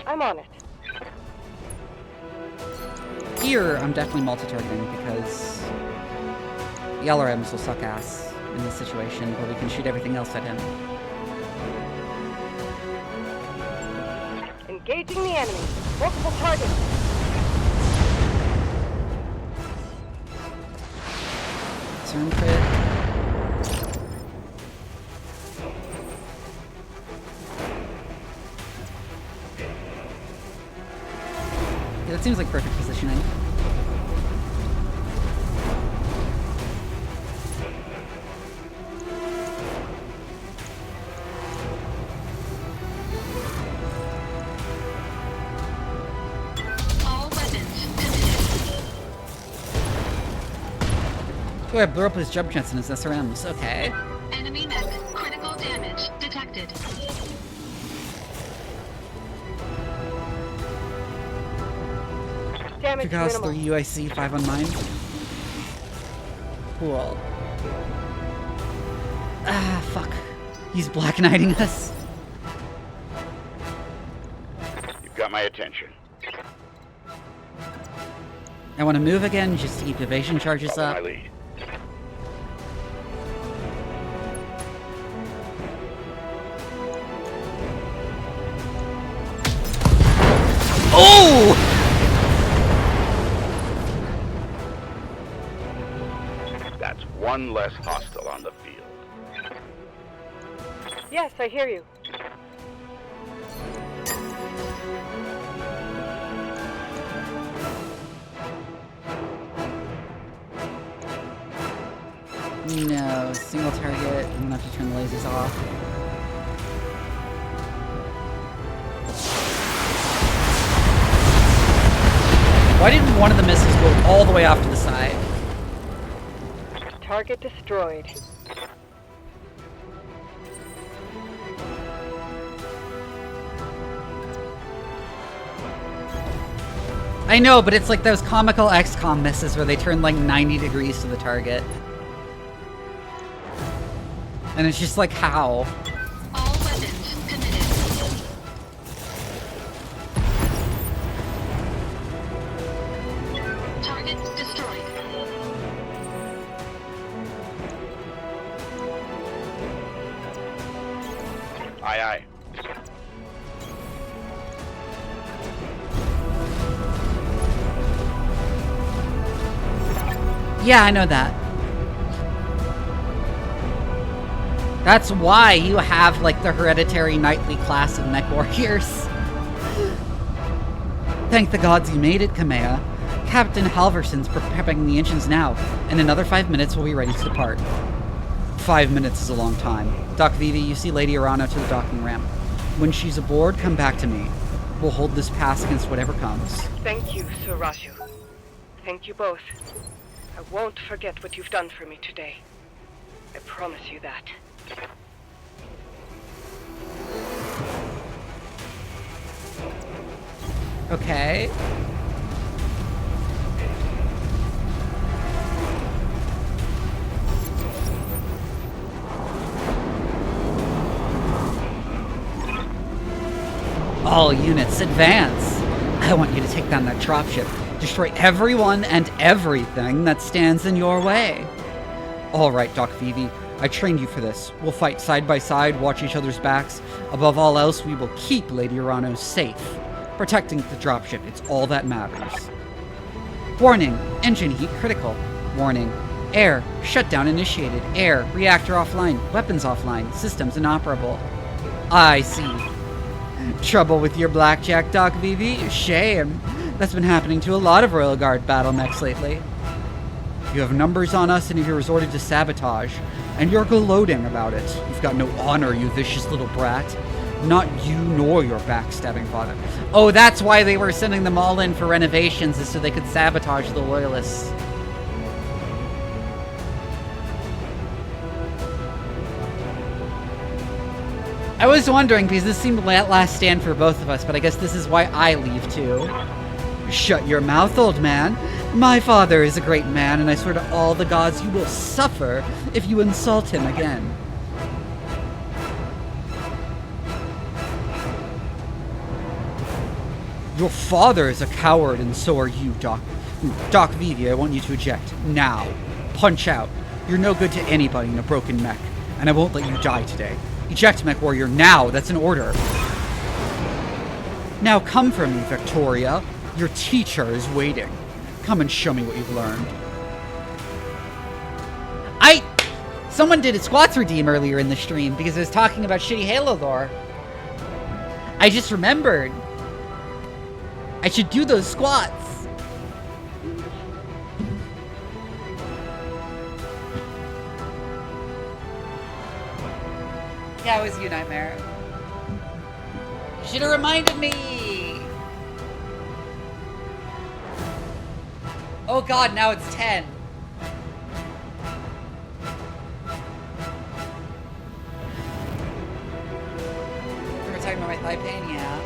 I'm on it. Here, I'm definitely multi-targeting because the LRMs will suck ass in this situation, but we can shoot everything else at him. Engaging the enemy. Multiple targets. Turn crit. Yeah, that seems like perfect positioning. All weapons committed. Oh, I blew up his jump chance in his SRMs. Okay. Enemy mech. Critical damage detected. Damage Picasso minimal. 3 UIC 5 on mine. Cool. Ah, fuck. He's Black Knighting us. You've got my attention. I want to move again just to keep evasion charges Follow up. my lead. That's one less hostile on the field. Yes, I hear you. No, single target. I'm gonna have to turn the lasers off. Why didn't one of the missiles go all the way off to the side? Target destroyed. I know, but it's like those comical XCOM misses where they turn like 90 degrees to the target. And it's just like, how? All weapons committed. Target destroyed. Aye, aye. Yeah, I know that. That's why you have, like, the hereditary knightly class of mech warriors. Thank the gods you made it, Kamea. Captain Halverson's prepping the engines now. In another 5 minutes, we'll be ready to depart. 5 minutes is a long time. Doc Vivi, you see Lady Arano to the docking ramp. When she's aboard, come back to me. We'll hold this pass against whatever comes. Thank you, Suraju. Thank you both. I won't forget what you've done for me today. I promise you that. Okay. All units, advance! I want you to take down that dropship. Destroy everyone and everything that stands in your way. Alright, Doc Vivi. I trained you for this. We'll fight side by side, watch each other's backs. Above all else, we will keep Lady Arano safe. Protecting the dropship, it's all that matters. Warning, engine heat critical. Warning, air, shutdown initiated. Air, reactor offline, weapons offline, systems inoperable. I see. Trouble with your blackjack, Doc Vivi? Shame. That's been happening to a lot of Royal Guard battle mechs lately. You have numbers on us and you've resorted to sabotage, and you're gloating about it. You've got no honor, you vicious little brat. Not you nor your backstabbing father. Oh, that's why they were sending them all in for renovations, is so they could sabotage the loyalists. I was wondering, because this seemed last stand for both of us, but I guess this is why I leave too. Shut your mouth, old man. My father is a great man, and I swear to all the gods you will suffer if you insult him again. Your father is a coward, and so are you, Doc. Doc Vivi, I want you to eject. Now. Punch out. You're no good to anybody in a broken mech, and I won't let you die today. Eject, mech warrior, now! That's an order. Now come for me, Victoria. Your teacher is waiting. Come and show me what you've learned. Someone did a squats redeem earlier in the stream because I was talking about shitty Halo lore. I just remembered. I should do those squats. Yeah, it was you, Nightmare. You should have reminded me. Oh god, now it's 10. We were talking about my thigh pain, yeah.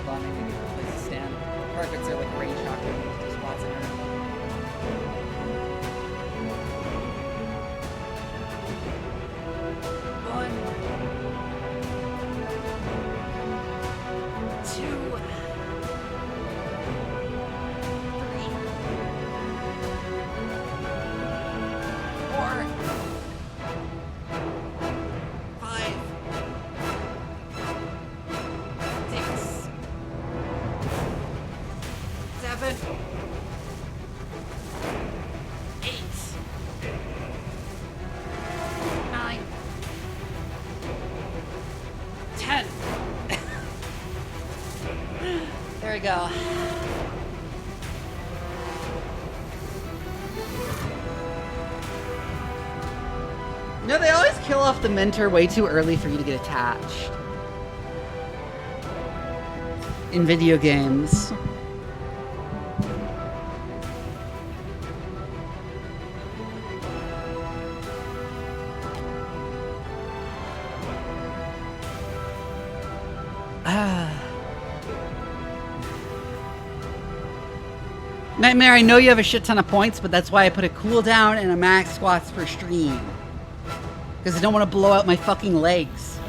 Hold on, I need a place to stand. Carpets are like range shock, two spots in her. go. No, they always kill off the mentor way too early for you to get attached. In video games. Nightmare, I know you have a shit ton of points, but that's why I put a cooldown and a max squats per stream. Because I don't want to blow out my fucking legs.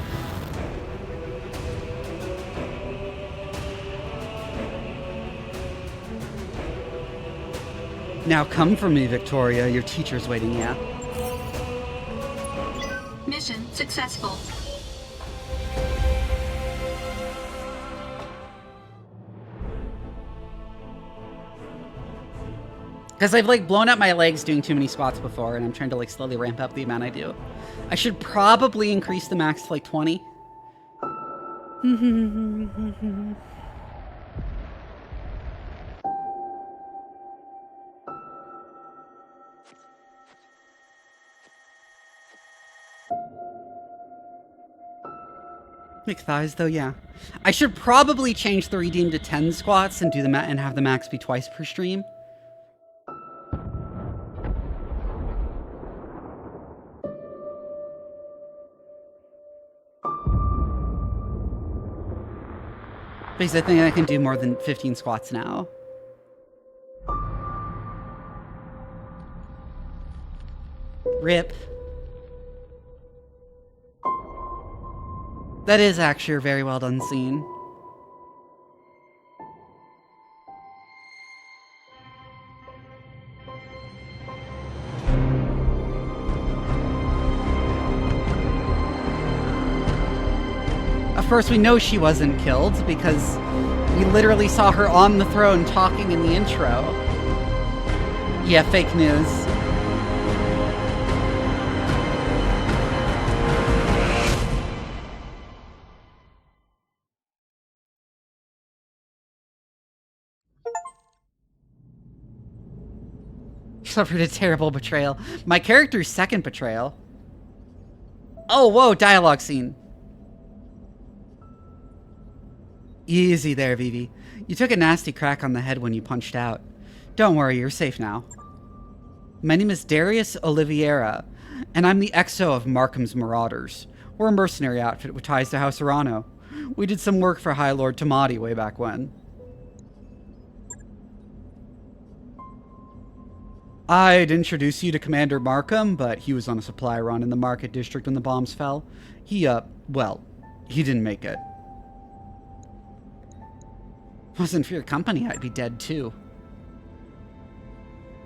Now come for me, Victoria. Your teacher's waiting, yeah? Mission successful. Because I've like blown out my legs doing too many squats before, and I'm trying to like slowly ramp up the amount I do. I should probably increase the max to like 20. Big thighs though, yeah. I should probably change the redeem to 10 squats and do the and have the max be twice per stream. Because I think I can do more than 15 squats now. Rip. That is actually a very well done scene. Of course, we know she wasn't killed because we literally saw her on the throne talking in the intro. Yeah, fake news. Suffered a terrible betrayal. My character's second betrayal. Oh, whoa, dialogue scene. Easy there, Vivi. You took a nasty crack on the head when you punched out. Don't worry, you're safe now. My name is Darius Oliveira, and I'm the XO of Markham's Marauders. We're a mercenary outfit with ties to House Arano. We did some work for High Lord Tamati way back when. I'd introduce you to Commander Markham, but he was on a supply run in the Market District when the bombs fell. Well, he didn't make it. Wasn't for your company, I'd be dead too.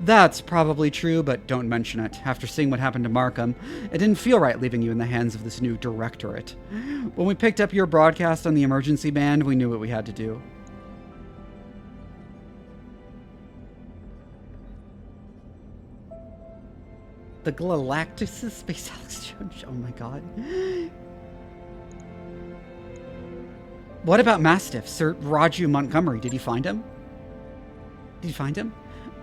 That's probably true, but don't mention it. After seeing what happened to Markham, it didn't feel right leaving you in the hands of this new directorate. When we picked up your broadcast on the emergency band, we knew what we had to do. The Galactus Space Alex Jones. Oh my god. What about Mastiff? Sir Raju Montgomery, did you find him? Did you find him?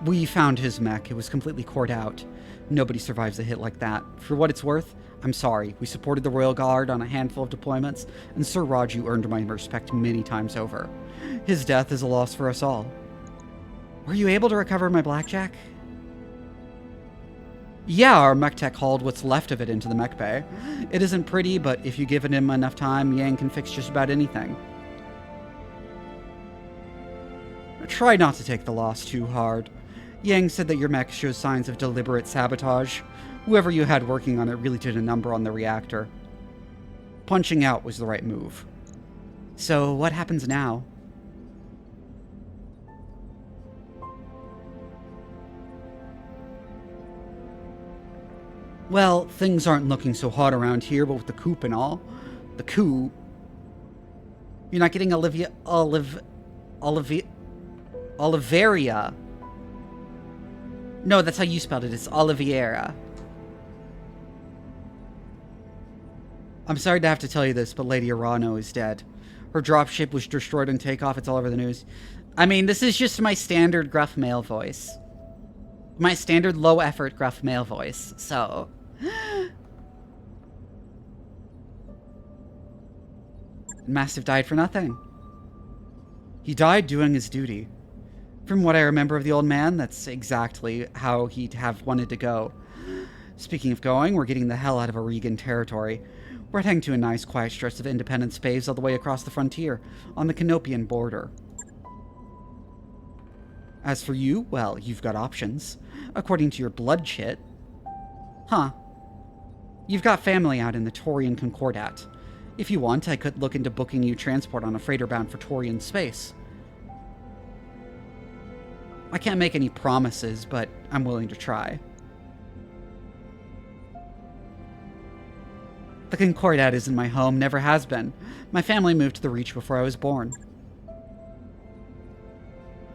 We found his mech. It was completely cored out. Nobody survives a hit like that. For what it's worth, I'm sorry. We supported the Royal Guard on a handful of deployments, and Sir Raju earned my respect many times over. His death is a loss for us all. Were you able to recover my blackjack? Yeah, our mech tech hauled what's left of it into the mech bay. It isn't pretty, but if you give him enough time, Yang can fix just about anything. Try not to take the loss too hard. Yang said that your mech shows signs of deliberate sabotage. Whoever you had working on it really did a number on the reactor. Punching out was the right move. So, what happens now? Well, things aren't looking so hot around here, but with the coup and all. The coup? You're not getting Oliveria. No, that's how you spelled it. It's Oliveira. I'm sorry to have to tell you this, but Lady Arano is dead. Her dropship was destroyed on takeoff. It's all over the news. I mean, this is just my standard gruff male voice. My standard low-effort gruff male voice, so... Mastiff died for nothing. He died doing his duty. From what I remember of the old man, that's exactly how he'd have wanted to go. Speaking of going, we're getting the hell out of Oregon territory. We're heading to a nice quiet stretch of independence space all the way across the frontier, on the Canopian border. As for you, well, you've got options. According to your blood chit. Huh. You've got family out in the Torian Concordat. If you want, I could look into booking you transport on a freighter bound for Torian space. I can't make any promises, but I'm willing to try. The Concordat isn't my home, never has been. My family moved to the Reach before I was born.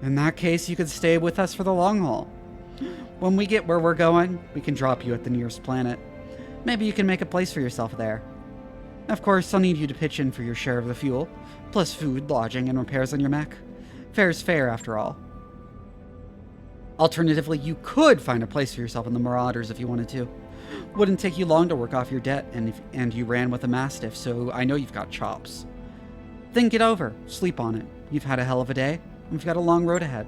In that case, you could stay with us for the long haul. When we get where we're going, we can drop you at the nearest planet. Maybe you can make a place for yourself there. Of course, I'll need you to pitch in for your share of the fuel, plus food, lodging, and repairs on your mech. Fair's fair, after all. Alternatively, you could find a place for yourself in the Marauders if you wanted to. Wouldn't take you long to work off your debt, and you ran with a Mastiff, so I know you've got chops. Think it over. Sleep on it. You've had a hell of a day. We've got a long road ahead.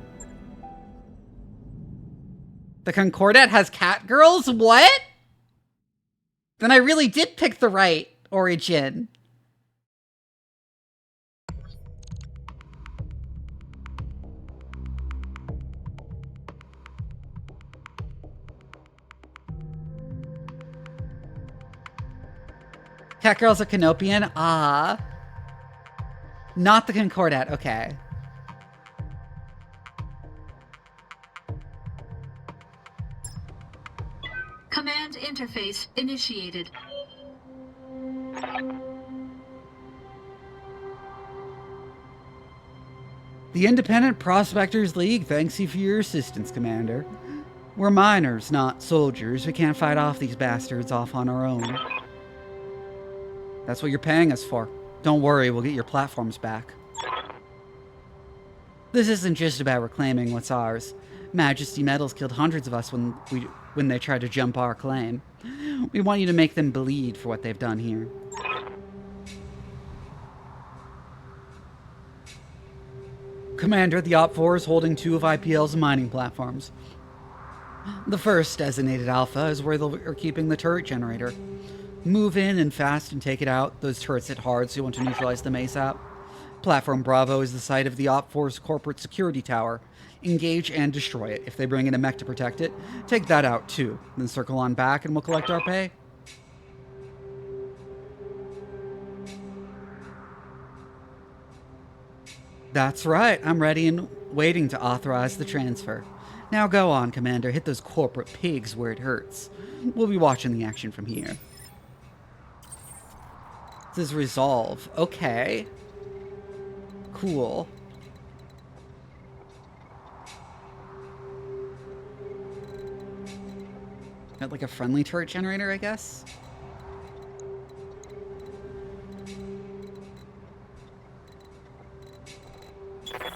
The Concordat has catgirls? What? Then I really did pick the right origin. Catgirl's a Canopian? Ah. Not the Concordat, okay. Command interface initiated. The Independent Prospectors League thanks you for your assistance, Commander. We're miners, not soldiers. We can't fight off these bastards off on our own. That's what you're paying us for. Don't worry, we'll get your platforms back. This isn't just about reclaiming what's ours. Majesty Metals killed hundreds of us when they tried to jump our claim. We want you to make them bleed for what they've done here. Commander, the Op-4 is holding 2 of IPL's mining platforms. The first, designated Alpha, is where they're keeping the turret generator. Move in and fast and take it out. Those turrets hit hard, so you want to neutralize them ASAP. Platform Bravo is the site of the Op-4's corporate security tower. Engage and destroy it. If they bring in a mech to protect it, take that out too. Then circle on back and we'll collect our pay. That's right. I'm ready and waiting to authorize the transfer. Now go on, Commander. Hit those corporate pigs where it hurts. We'll be watching the action from here. This is resolve. Okay. Cool. Got like a friendly turret generator, I guess?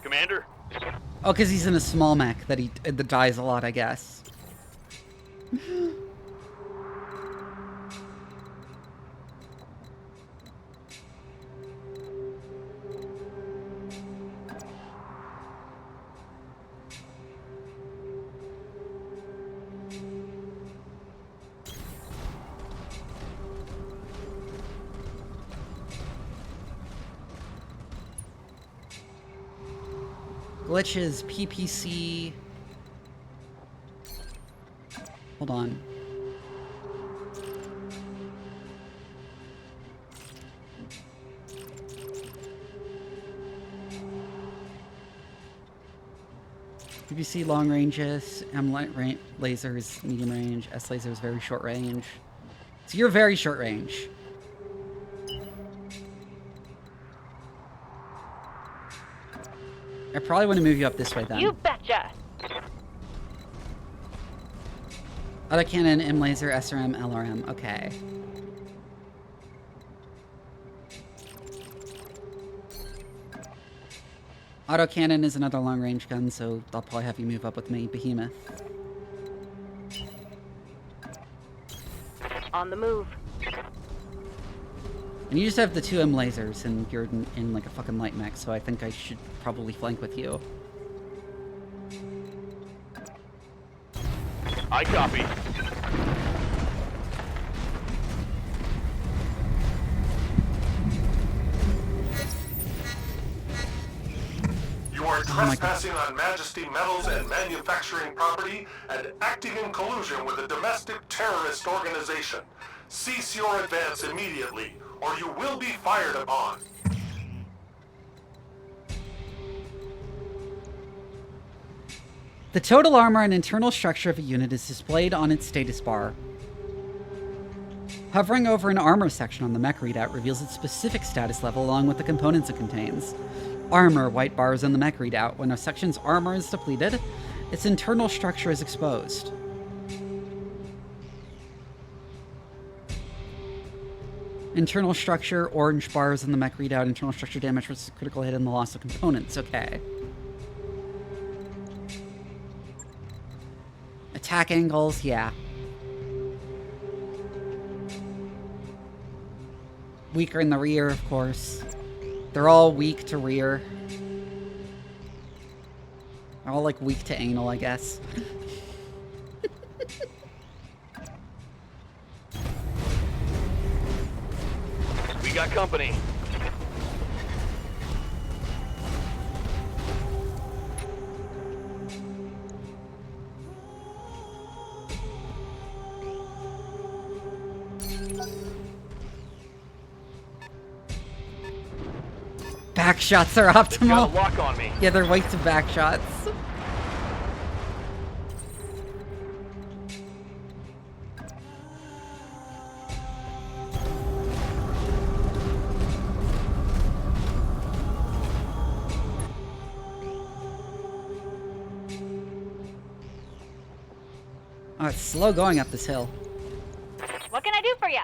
Commander? Oh, because he's in a small mech that dies a lot, I guess. Glitches, PPC. Hold on. PPC long ranges, M light lasers medium range, S lasers very short range. So you're very short range. I probably want to move you up this way then. You betcha! Autocannon, M-Laser, SRM, LRM. Okay. Autocannon is another long-range gun, so I'll probably have you move up with me, Behemoth. On the move. And you just have the 2M lasers, and you're in like a fucking light mech, so I think I should probably flank with you. I copy. You are trespassing on Majesty metals and manufacturing property and acting in collusion with a domestic terrorist organization. Cease your advance immediately, or you will be fired upon. The total armor and internal structure of a unit is displayed on its status bar. Hovering over an armor section on the mech readout reveals its specific status level along with the components it contains. Armor, white bars on the mech readout. When a section's armor is depleted, its internal structure is exposed. Internal structure, orange bars on the mech readout. Internal structure damage versus critical hit and the loss of components. Okay. Attack angles, yeah. Weaker in the rear, of course. They're all weak to rear. They're all, like, weak to anal, I guess. We got company. Back shots are optimal. Got a lock on me. Yeah, they're weak to back shots. Oh, it's slow going up this hill. What can I do for you?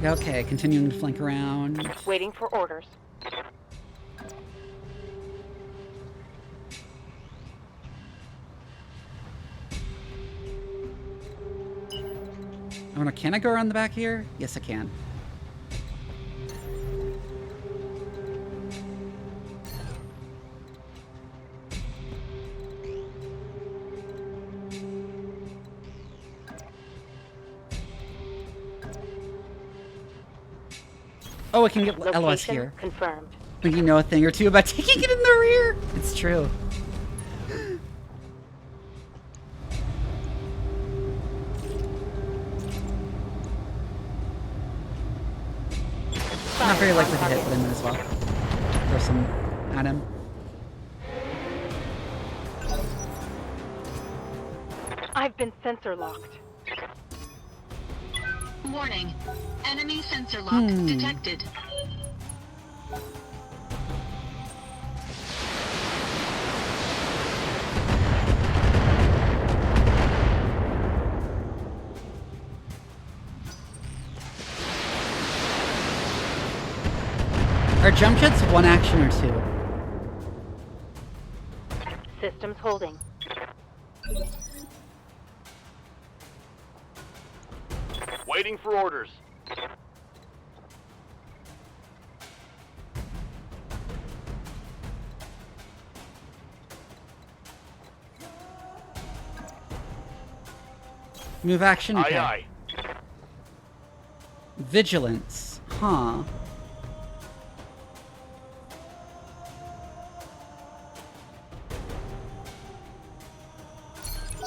Okay, continuing to flank around. Waiting for orders. Oh no, can I go around the back here? Yes, I can. Oh, I can get LOS Location here. confirmed. I think you know a thing or two about taking it in the rear. It's true. Not very likely to hit, but I'm in as well. Throw some at him. I've been sensor locked. Warning. Enemy sensor lock detected. Are jump jets one action or two? Systems holding. Waiting for orders. Move action? Okay. Aye, aye. Vigilance. Huh.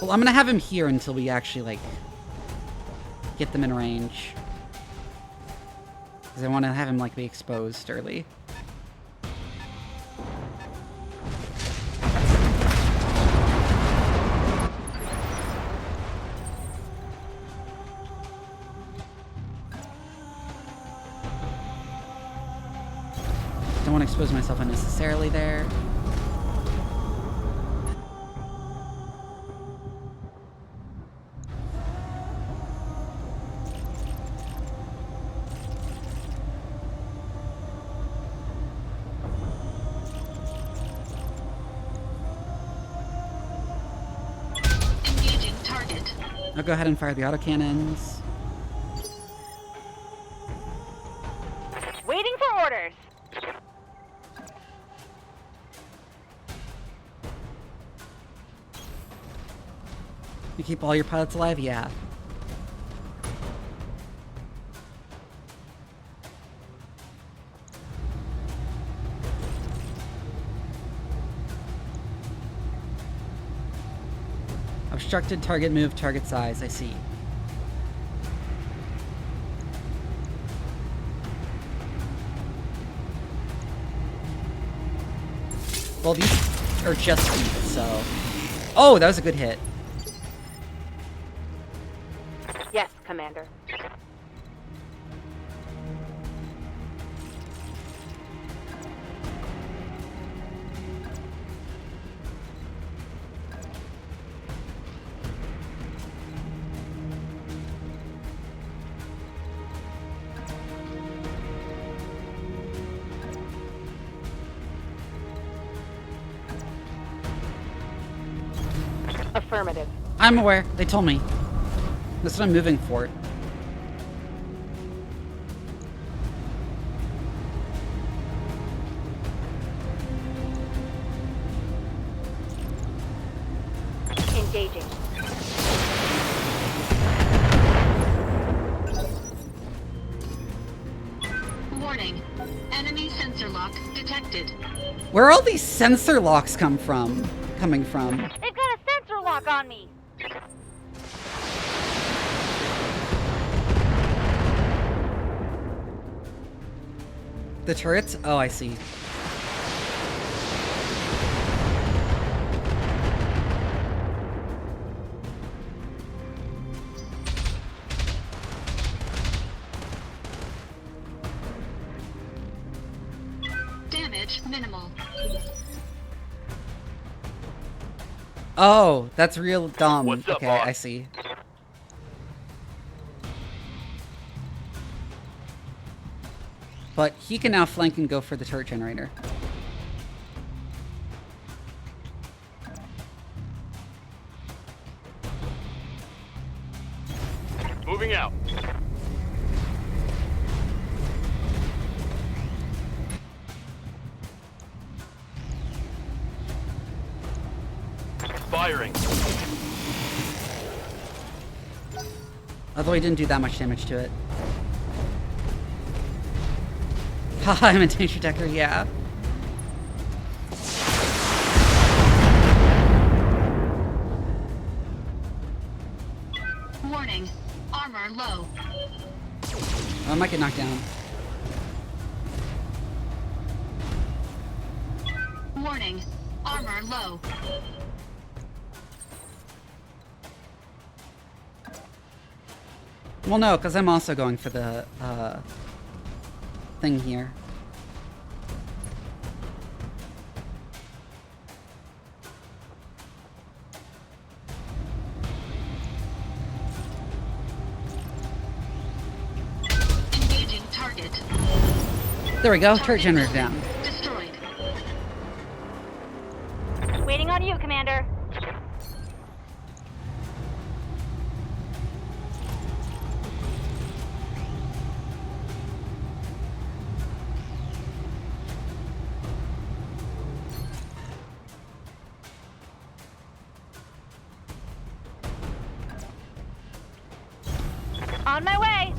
Well, I'm gonna have him here until we actually, like, get them in range. Because I want to have him, like, be exposed early. Don't don't want to expose myself unnecessarily there. Engaging target. I'll go ahead and fire the autocannons. Waiting for orders. You keep all your pilots alive? Yeah. Obstructed target move, target size. I see. Well, these are just feet, so... Oh, that was a good hit. Yes, Commander. Affirmative. I'm aware. They told me. That's what I'm moving for. Engaging. Warning. Enemy sensor lock detected. Where are all these sensor locks coming from? They've got a sensor lock on me. The turrets? Oh, I see. Damage minimal. Oh, that's real dumb. What's up, okay, boss? I see. But he can now flank and go for the turret generator. Moving out. Firing. Although he didn't do that much damage to it. Haha, I'm a danger decker, yeah. Warning. Armor low. Oh, I might get knocked down. Warning. Armor low. Well, no, because I'm also going for the thing here. Engaging target. There we go, turret generator down. Destroyed. Waiting on you, Commander. On my way.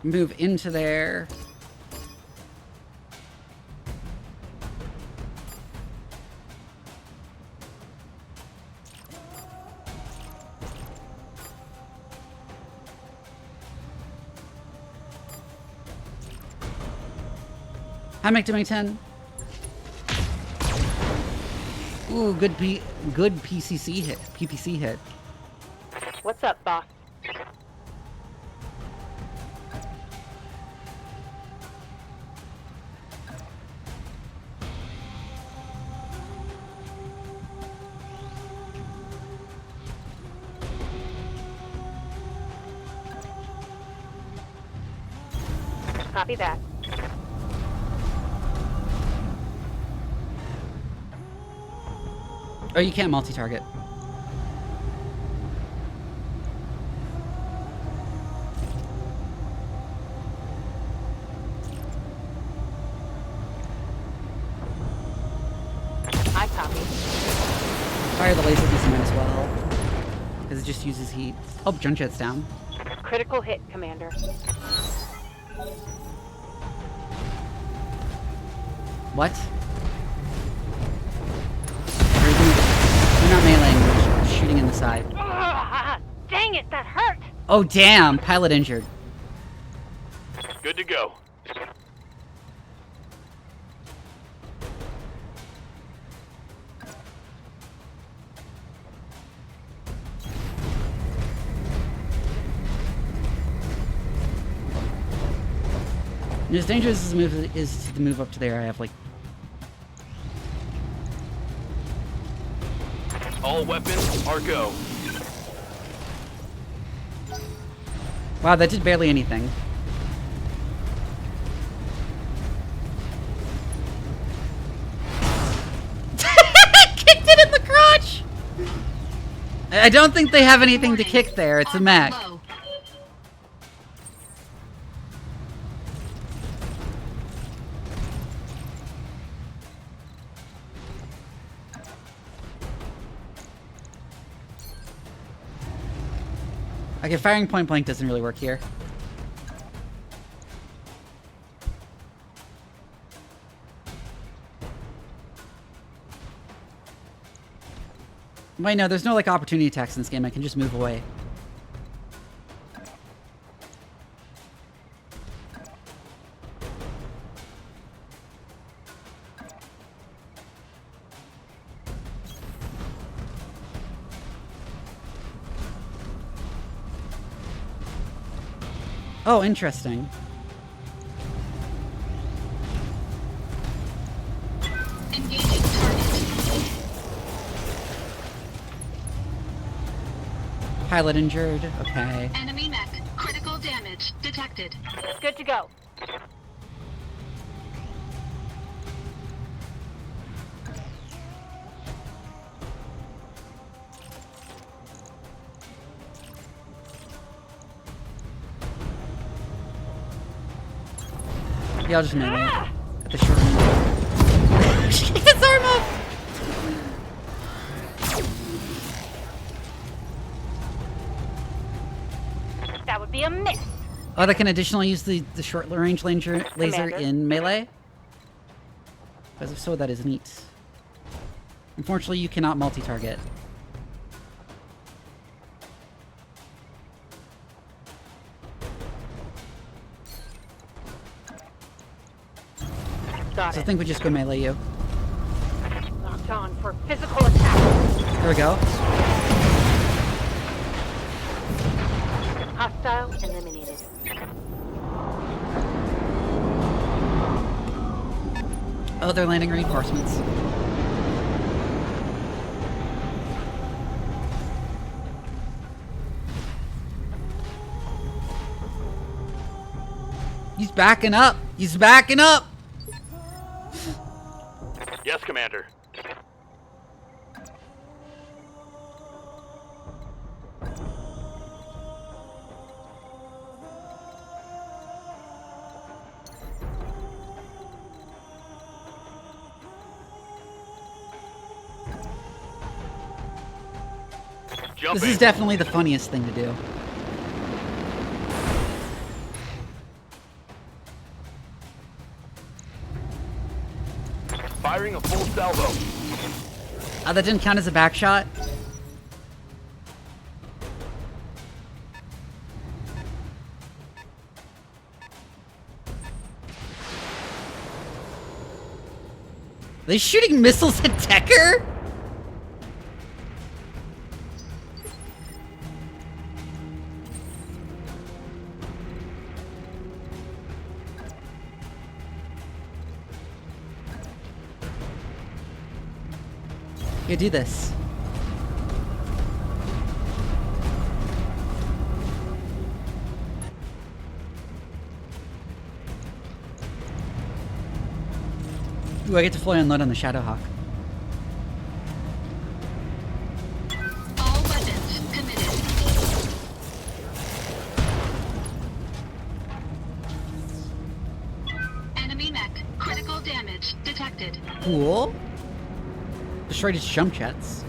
Move into there. Hi, Mech doing 10. Ooh, good PCC hit. PPC hit. What's up, boss? Copy that. Oh, you can't multi-target. I copy. Fire the laser beast as well. Because it just uses heat. Oh, junk jet's down. Critical hit, Commander. What? You're not meleeing, you're shooting in the side. Dang it, that hurt! Oh, damn! Pilot injured. Good to go. And as dangerous as the move is to move up to there, I have like... All weapons are go. Wow, that did barely anything. Kicked it in the crotch! I don't think they have anything to kick there. It's a mech. Okay, firing point blank doesn't really work here. Wait, no, there's no like opportunity attacks in this game. I can just move away. Oh, interesting. Engaging target. Pilot injured. Okay. Enemy mech. Critical damage detected. Good to go. Yeah, I'll just melee at the short range. She kicked his arm off! That would be a miss. Oh, they can additionally use the short range laser Commander. in melee? Because if so, that is neat. Unfortunately, you cannot multi-target. Got So I it. think we just go melee you. Locked on for physical attack. There we go. Hostile eliminated. Oh, they're landing reinforcements. He's backing up! He's backing up! Yes, Commander. Jumping. This is definitely the funniest thing to do. Firing a full salvo. That didn't count as a back shot. Are they shooting missiles at Decker? You do this. Ooh, I get to fully unload on the Shadowhawk. All weapons committed. Enemy mech. Critical damage detected. Cool. Destroyed its jump jets.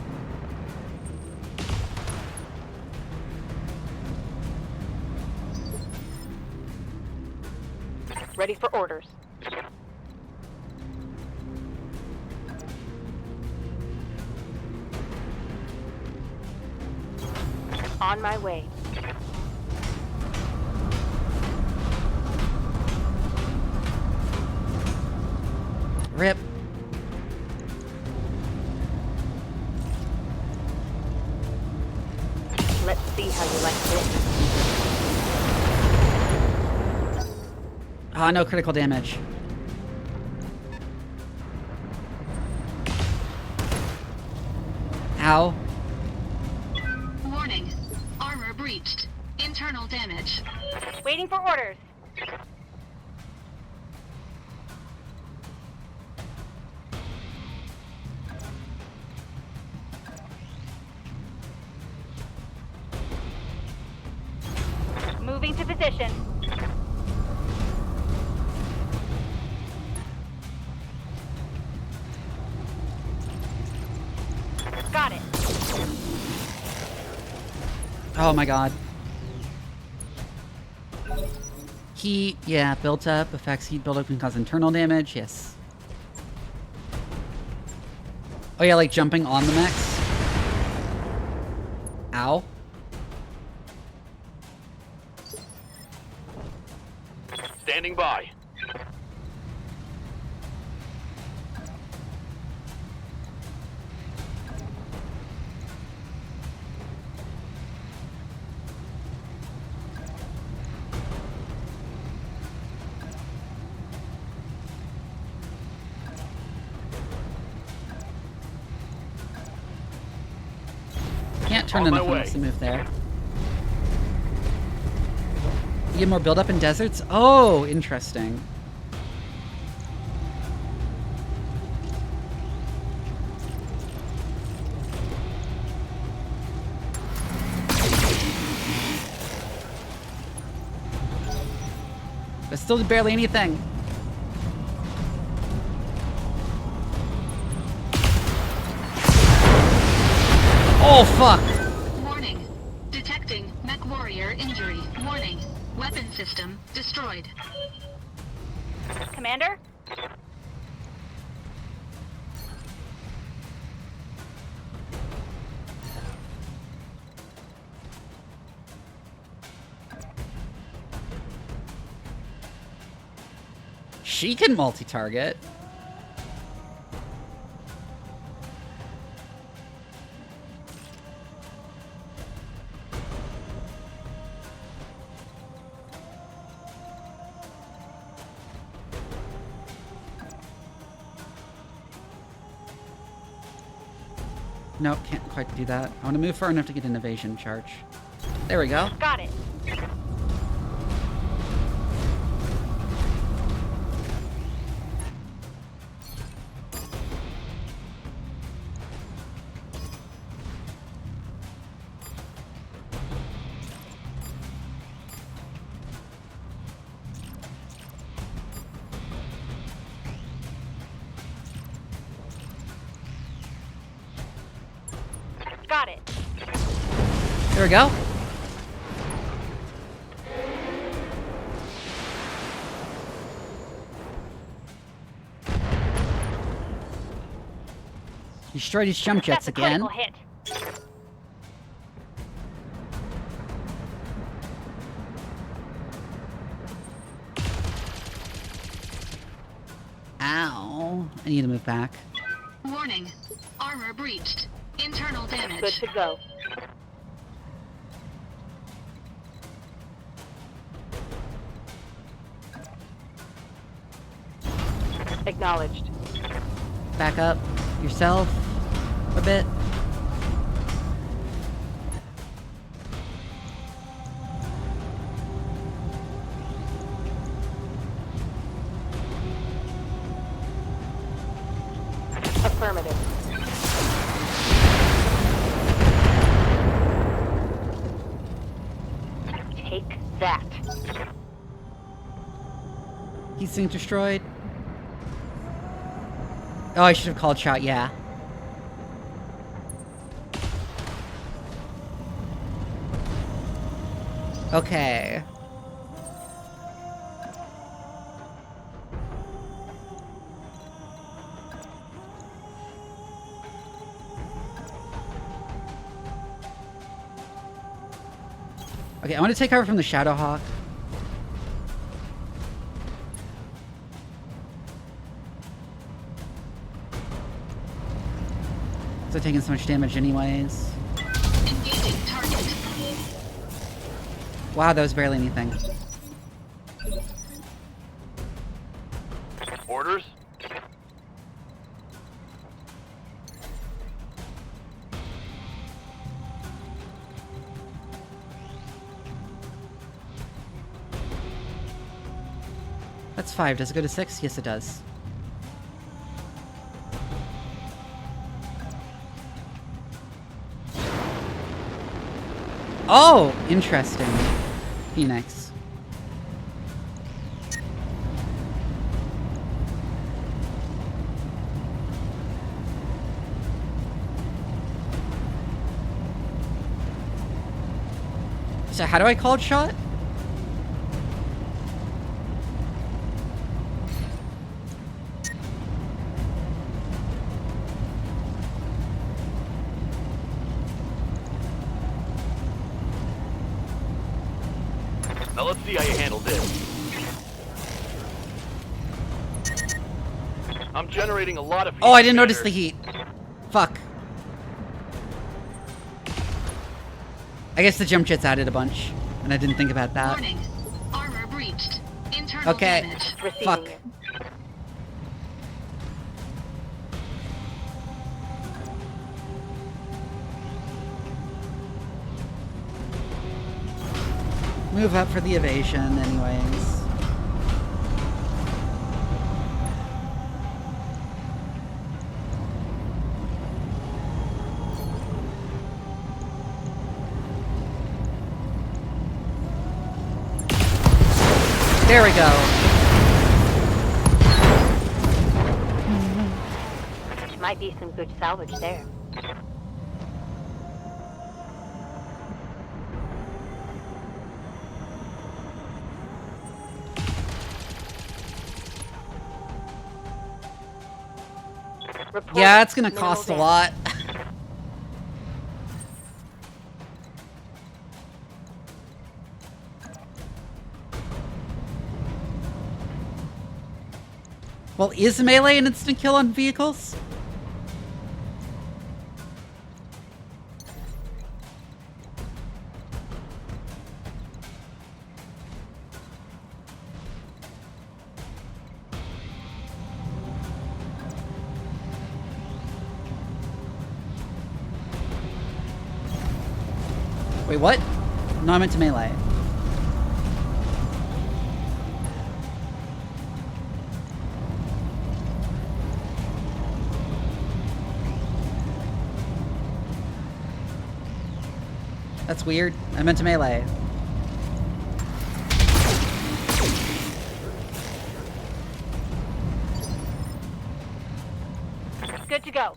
Ready for orders. On my way. Rip. Let's see how you like this. Ah, no critical damage. Ow. Warning. Armor breached. Internal damage. Waiting for orders. Moving to position. Got it. Oh my god. Heat, yeah, built up. Affects heat buildup can cause internal damage, yes. Oh yeah, like jumping on the mechs. Ow. Standing by. Can't turn On enough my way. units to move there. You get more buildup in deserts? Oh, interesting. But still barely anything. Oh, fuck! Warning. Detecting mech warrior injury. Warning. Weapon system destroyed. Commander? She can multi-target. Nope, can't quite do that. I want to move far enough to get an evasion charge. There we go. Got it. Got it. There we go. Destroyed his jump jets That's a again. critical hit. Ow. I need to move back. Warning. Armor breached. Internal Good damage. to go. Acknowledged. Back up yourself a bit. Affirmative. Take that. Heat sink destroyed. Oh, I should have called shot, yeah. Okay. Okay, I want to take cover from the Shadowhawk. So taking so much damage anyways. Engaging target. Wow, that was barely anything. Orders? That's 5. Does it go to 6? Yes, it does. Oh! Interesting. Phoenix. So how do I call it shot? Now let's see how you handle this. I'm generating a lot of heat. Oh, I didn't notice the heat. Fuck. I guess the jump jets added a bunch, and I didn't think about that. Warning. Armor breached. Internal Okay. damage. Receiving Fuck. it. Move up for the evasion, anyways. There we go. Might be some good salvage there. Report Yeah, it's gonna minimal cost a damage. lot. Well, is melee an instant kill on vehicles? Wait, what? No, I meant to melee. That's weird. I meant to melee. Good to go.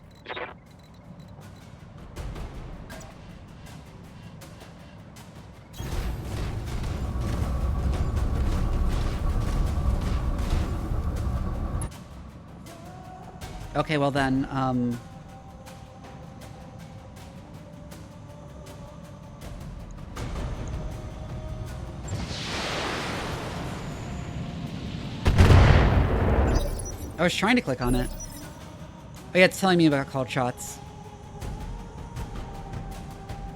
Okay, well then, I was trying to click on it. Oh yeah, it's telling me about called shots.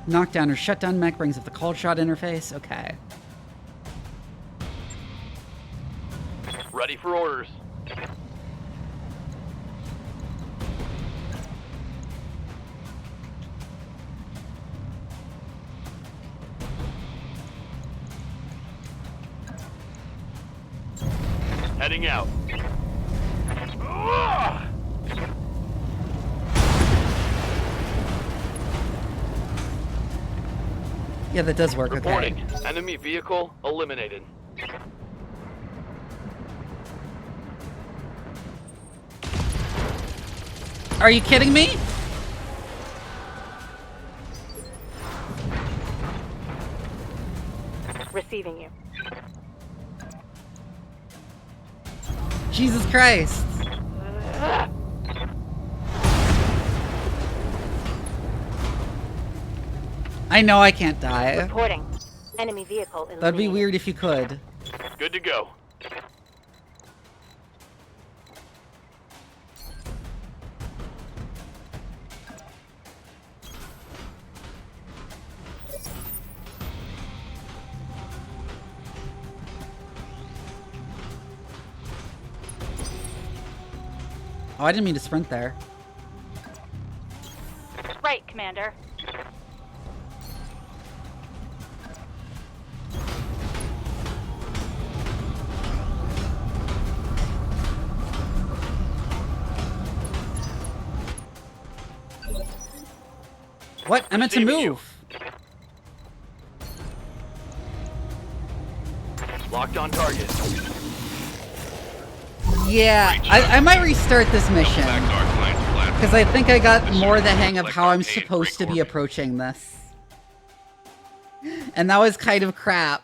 Knockdown or shutdown mech brings up the called shot interface. Okay. Ready for orders. Heading out. Yeah, that does work. Reporting. Okay. Enemy vehicle eliminated. Are you kidding me? Receiving you. Jesus Christ. I know I can't die. Reporting. Enemy vehicle eliminated. That'd be weird if you could. Good to go. Oh, I didn't mean to sprint there. Right, Commander. What? I meant to move. Locked on target. Yeah, I might restart this mission. Because I think I got more the hang of how I'm supposed to be approaching this. And that was kind of crap.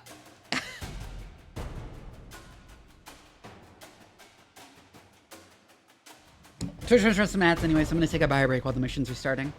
Twitch some ads anyway, so I'm going to take a bio break while the mission's restarting.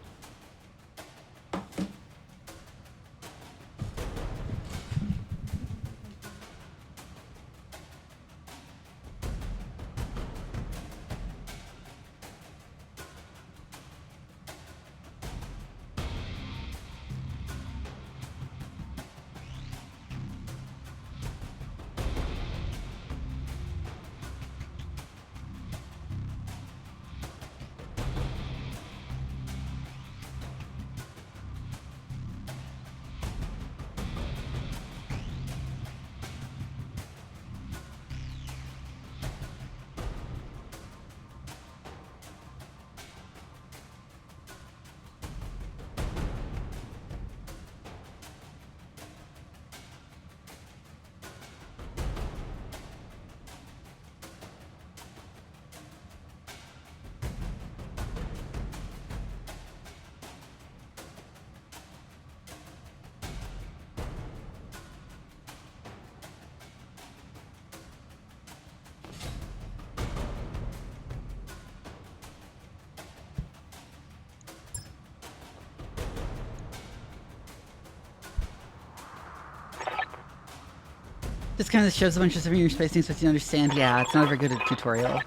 This kind of shows a bunch of severe spacing so you understand. Yeah, it's not a very good tutorial.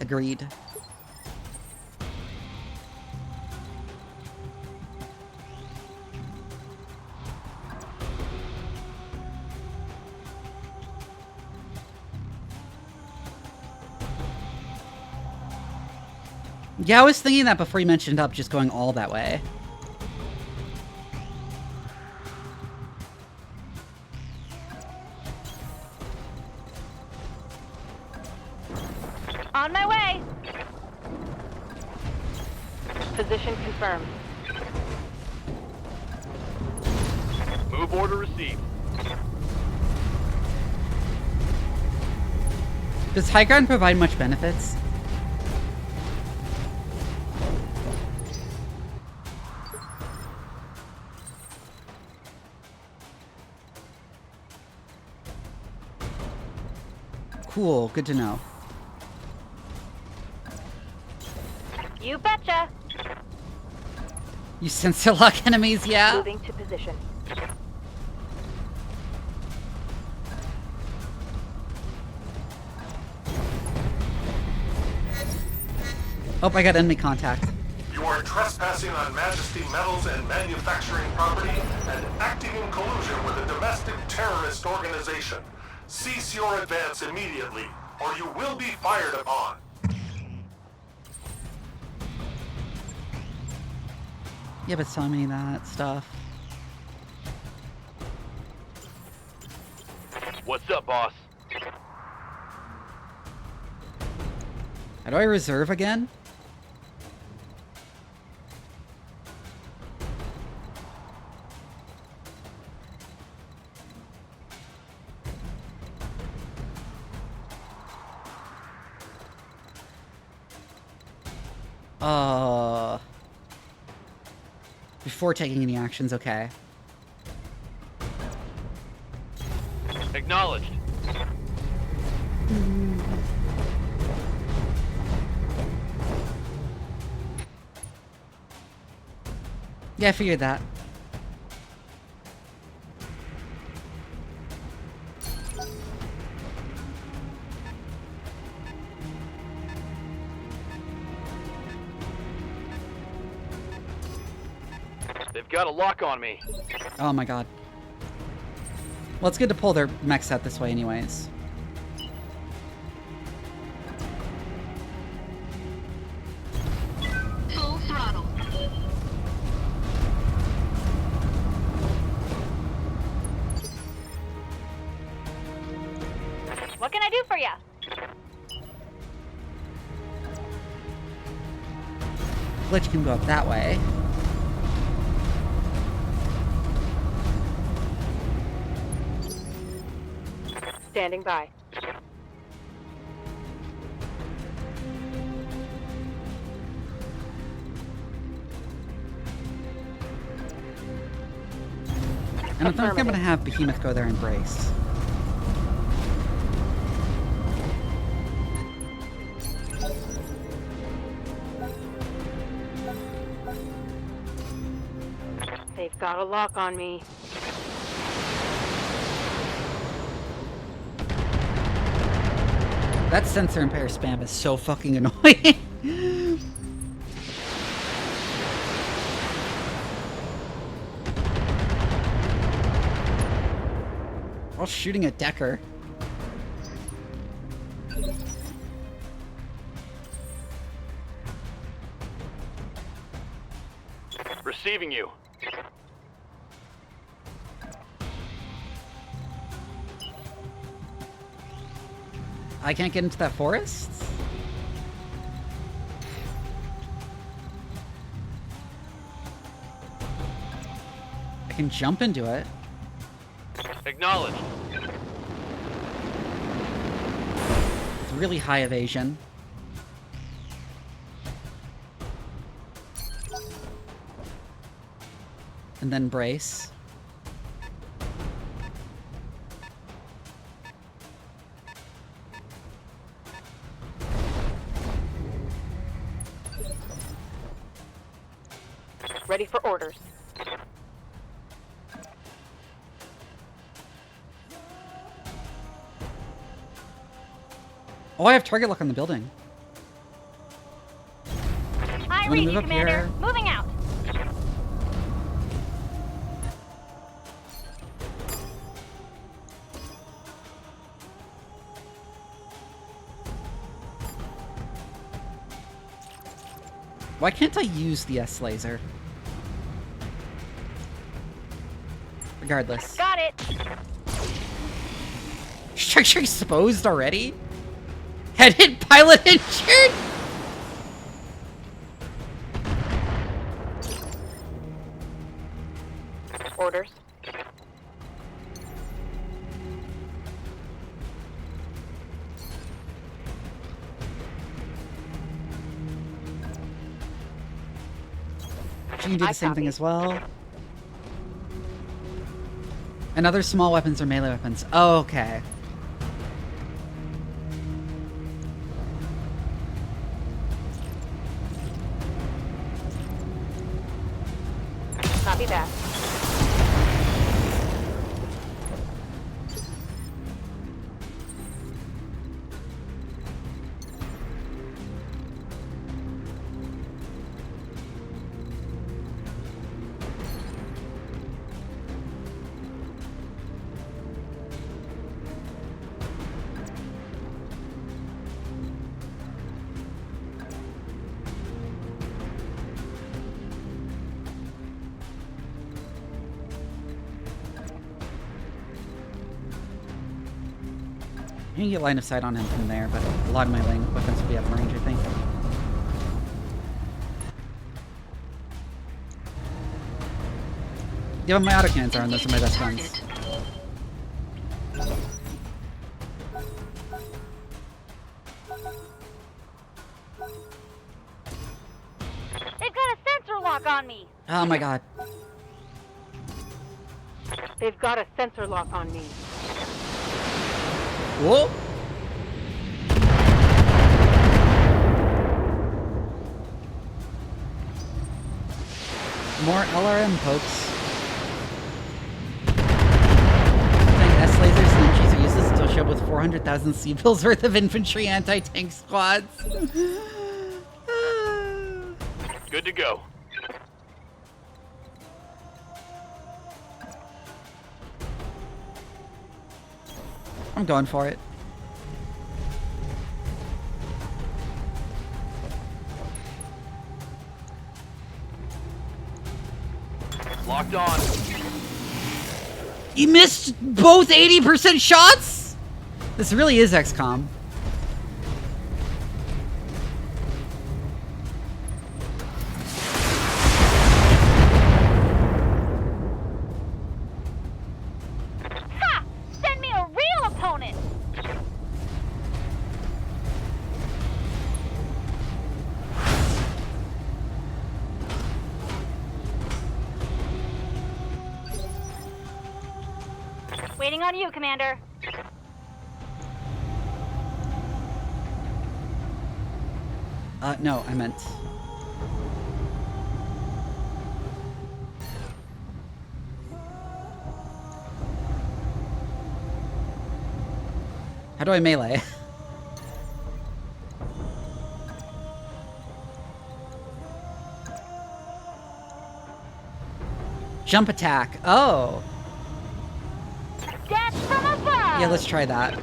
Agreed. Yeah, I was thinking that before you mentioned up just going all that way. On my way. Position confirmed. Move order received. Does high ground provide much benefits? Cool, good to know. You betcha. You sensor lock enemies, yeah? Moving to position. Oh, I got enemy contact. You are trespassing on Majesty metals and manufacturing property and acting in collusion with a domestic terrorist organization. Cease your advance immediately, or you will be fired upon. Yeah, but tell me that stuff. What's up, boss? How do I reserve again? Before taking any actions, okay. Acknowledged. Yeah, I figured that. They've got a lock on me. Oh my god. Well, it's good to pull their mechs out this way anyways. Full throttle. What can I do for you? Glitch can go up that way. Standing by. And I think I'm gonna have Behemoth go there and brace. They've got a lock on me. That sensor impair spam is so fucking annoying. While shooting at Decker. Receiving you. I can't get into that forest? I can jump into it. Acknowledged. It's really high evasion. And then brace. Ready for orders. Oh, I have target lock on the building. I Wanna read move you, up Commander. here? Moving out. Why can't I use the S laser? Regardless. Got it. Structure exposed already? Headed pilot injured? Orders. She can do the same thing as well. And other small weapons are melee weapons. Oh, okay. Copy that. You can get line of sight on him from there, but a lot of my lane weapons will be out of range, I think. Yeah, but my autocannons are, and those are my best guns. lock on me. Oh my god. They've got a sensor lock on me. Whoa. More LRM pokes. S lasers and entries are useless until show up with 400,000 C-bills worth of infantry anti-tank squads. Good to go. I'm going for it. Locked on. You missed both 80% shots? This really is XCOM. Ha! Send me a real opponent! Waiting on you, Commander. No, I meant... How do I melee? Jump attack. Oh. Death from above! Yeah, let's try that.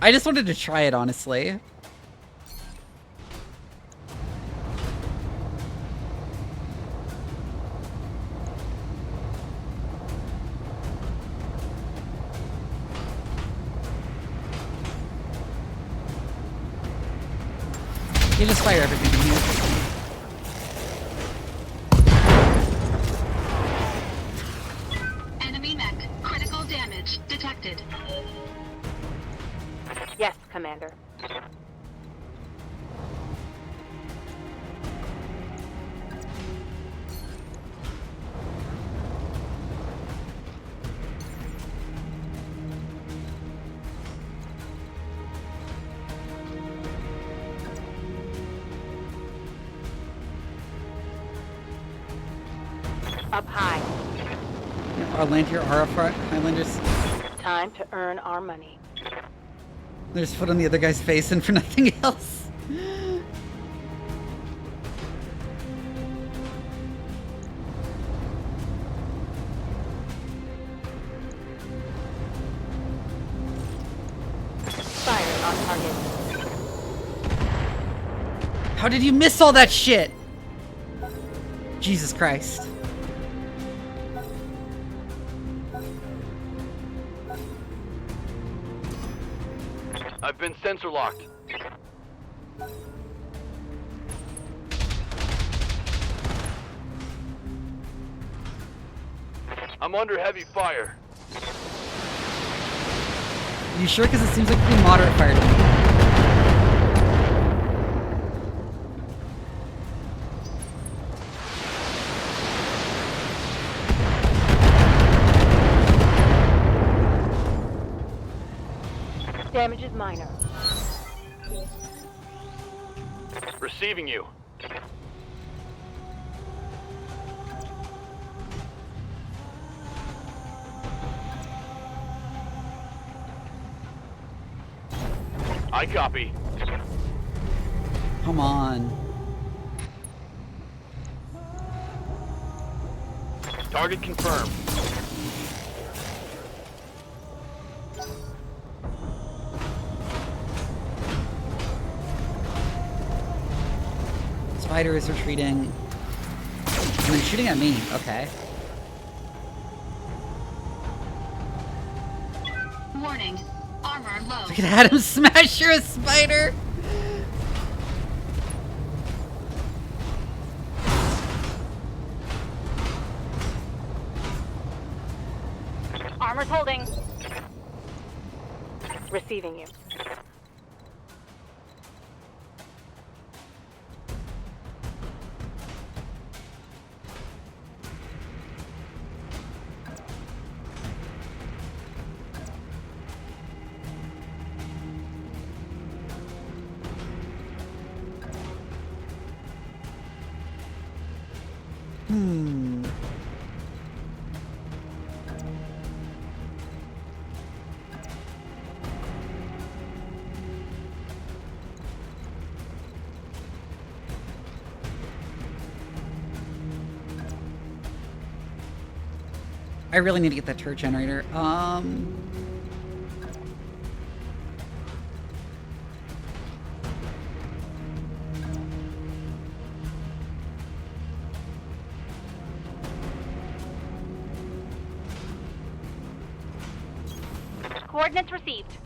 I just wanted to try it, honestly. You just fire everything in here. Enemy mech. Critical damage detected. Yes, Commander. Up high. I'll land here, Highlanders. Time to earn our money. There's foot on the other guy's face and for nothing else. Fire on target. How did you miss all that shit? Jesus Christ. I've been sensor locked. I'm under heavy fire. You sure? Because it seems like pretty moderate fire to me. Damage is minor. Receiving you. I copy. Come on. Target confirmed. Spider is retreating. And then shooting at me. Okay. Warning. Armor low. Look at Adam Smasher, a spider! Armor's holding. Receiving you. I really need to get that turret generator. Coordinates received.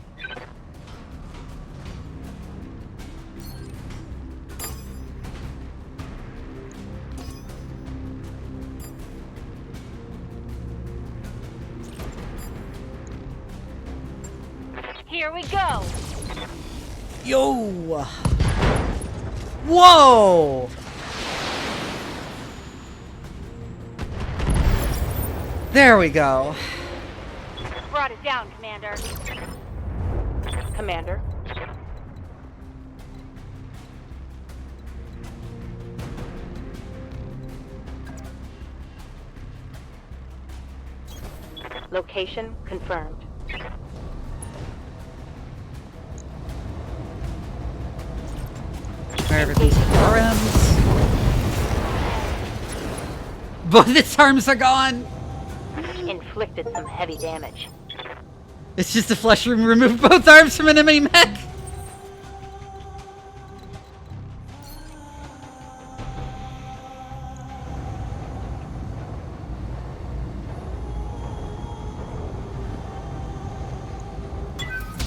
Here we go. Yo! Whoa! There we go. Brought it down, Commander. Commander. Location confirmed. Everything's arms. Both its arms are gone. Inflicted some heavy damage. It's just a flesh room. Remove both arms from an enemy mech.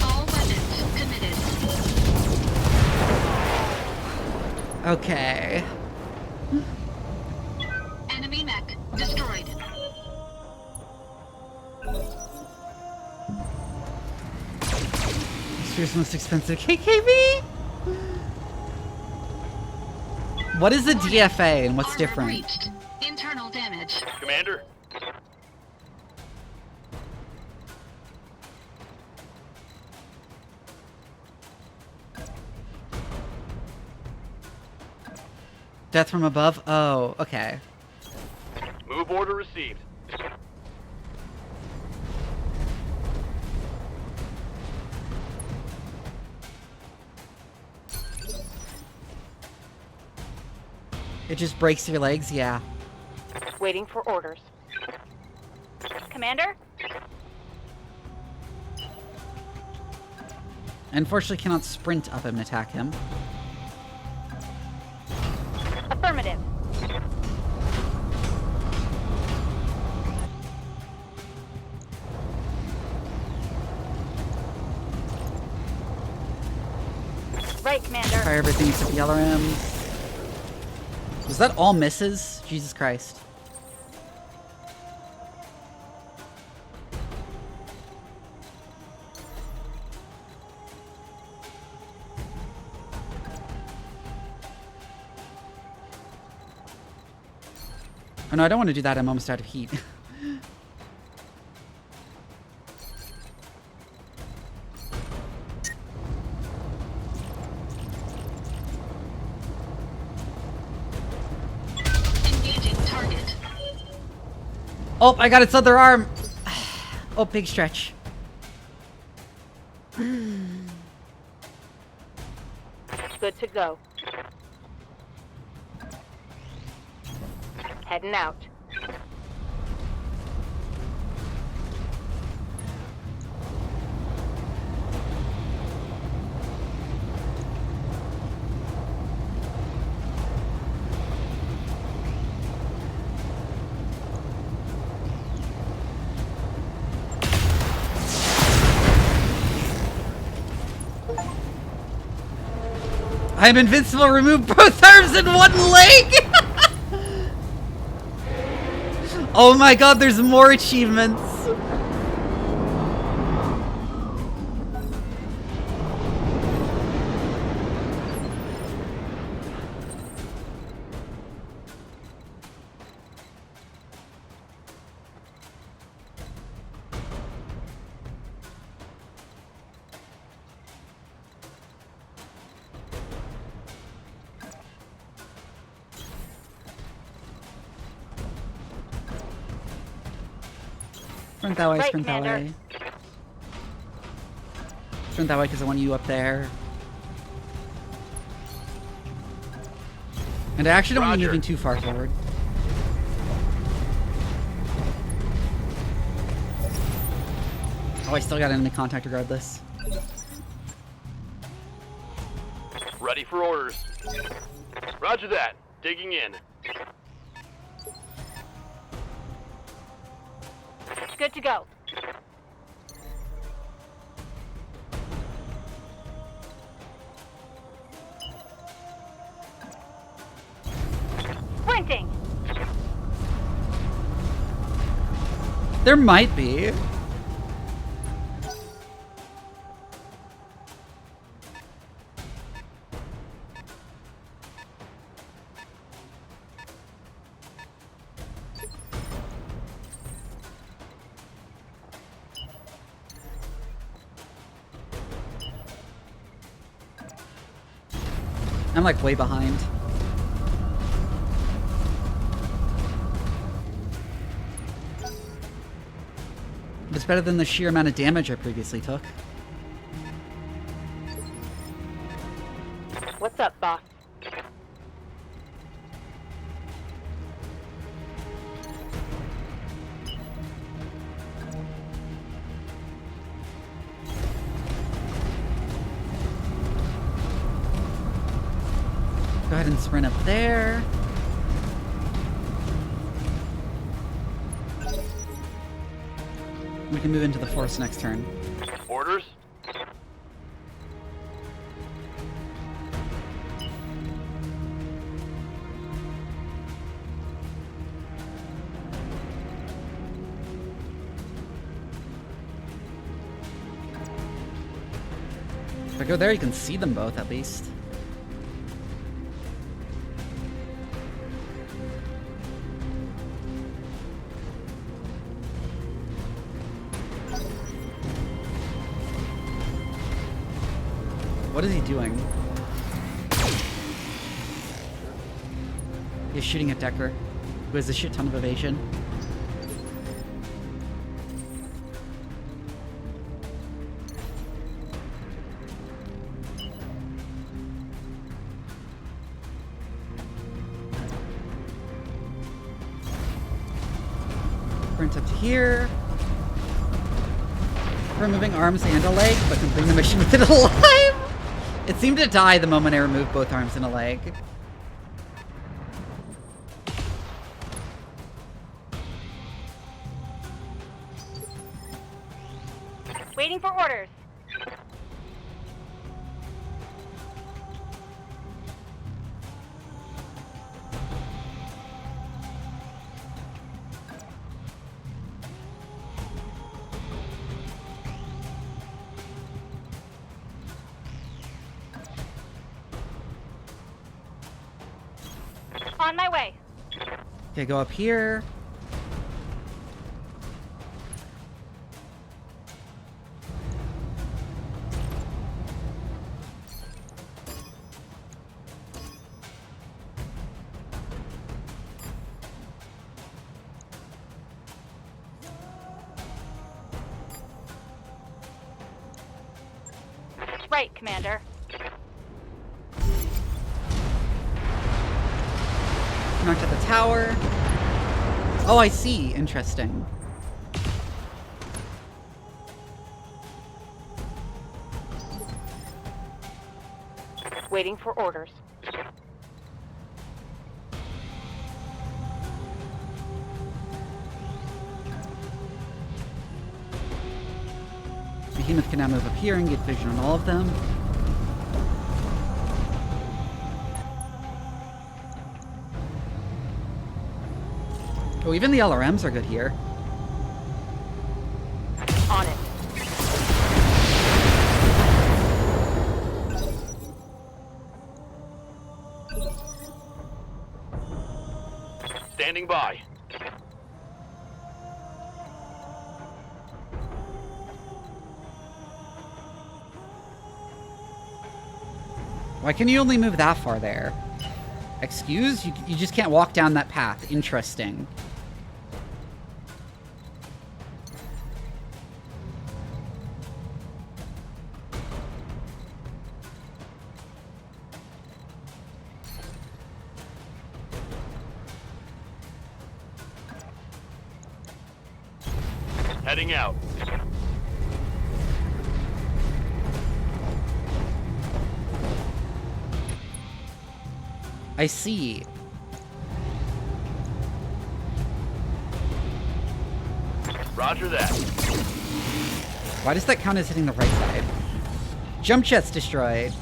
All weapons committed. Okay. Enemy mech destroyed. Here's the most expensive KKV. What is a DFA and what's Armor different? breached. Internal damage. Commander? Death from above? Oh, okay. Move order received. It just breaks your legs? Yeah. Waiting for orders. Commander? Unfortunately, cannot sprint up and attack him. Affirmative. Right, Commander. Fire everything except the yellow rims. Was that all misses? Jesus Christ. Oh no, I don't want to do that. I'm almost out of heat. Engaging target. Oh, I got its other arm. Oh, big stretch. Good to go. Heading out. I'm invincible. Remove both arms and one leg. Oh my god, there's more achievements. Sprint that way, Right, sprint that Commander. way. Sprint that way because I want you up there. And I actually don't want you Roger. moving too far forward. Oh, I still got enemy contact regardless. Ready for orders. Roger that. Digging in. Good to go. Sprinting. There might be. I'm like way behind. But it's better than the sheer amount of damage I previously took. What's up, boss? Go ahead and sprint up there. We can move into the force next turn. Orders. If I go there, you can see them both at least. What is he doing? He's shooting at Decker, who has a shit ton of evasion. Sprint up to here. Removing arms and a leg, but completing the mission with it alive! It seemed to die the moment I removed both arms and a leg. Waiting for orders. On my way. Okay, go up here. Right, Commander. Knocked at the tower. Oh, I see. Interesting. Waiting for orders. Behemoth can now move up here and get vision on all of them. Oh, even the LRMs are good here. On it. Standing by. Why can you only move that far there? Excuse? You just can't walk down that path. Interesting. Heading out. I see. Roger that. Why does that count as hitting the right side? Jump jet's destroyed.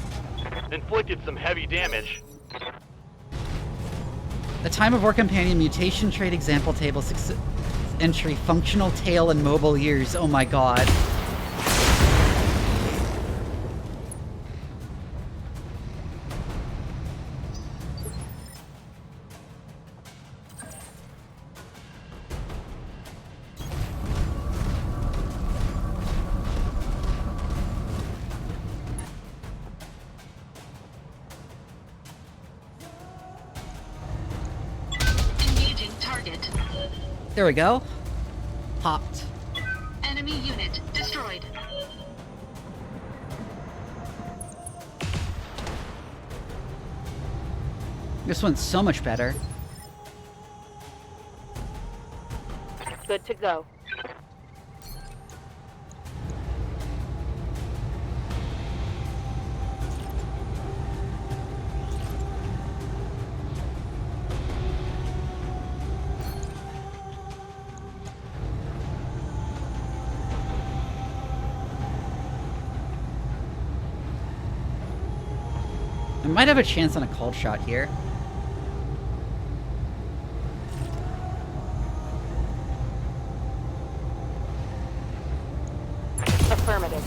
Inflicted some heavy damage. The time of war companion mutation trait example table 6 entry functional tail and mobile ears. Oh my god. There we go. Popped. Enemy unit destroyed. This one's so much better. Good to go. I might have a chance on a cold shot here. Affirmative.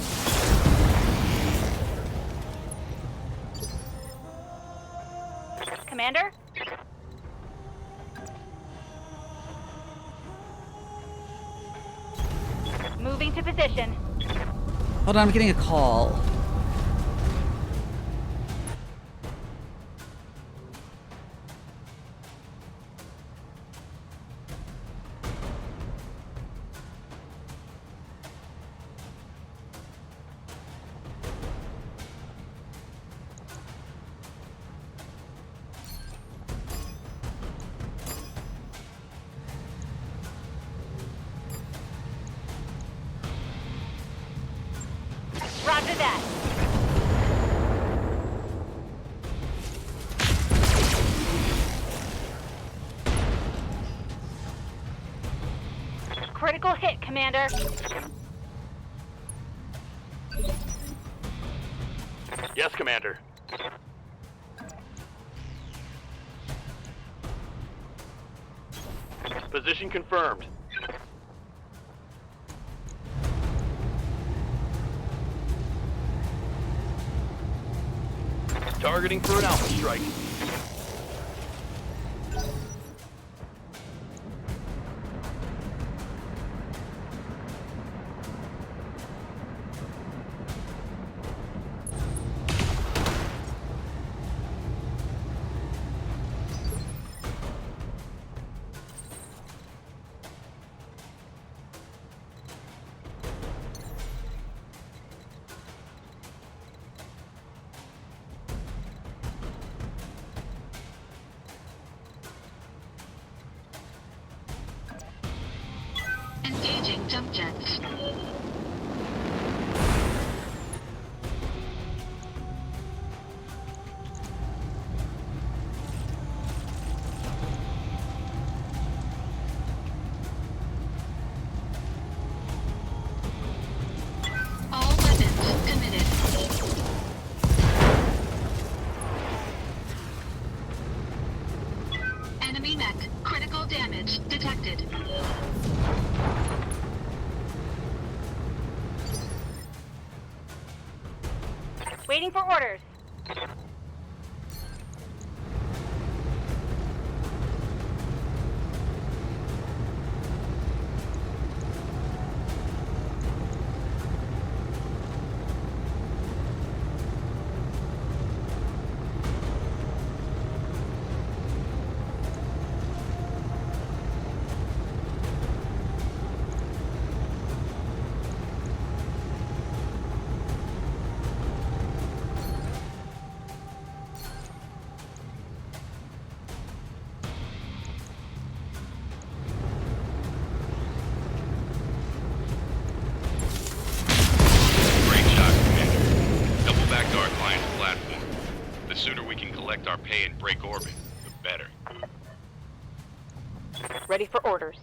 Commander? Moving to position. Hold on, I'm getting a call. Roger that. Critical hit, Commander. Yes, Commander. Position confirmed. Targeting for an alpha strike. Engaging jump jets. All weapons committed. Enemy mech. Critical damage detected. Waiting for orders. decay and break orbit, the better. Ready for orders.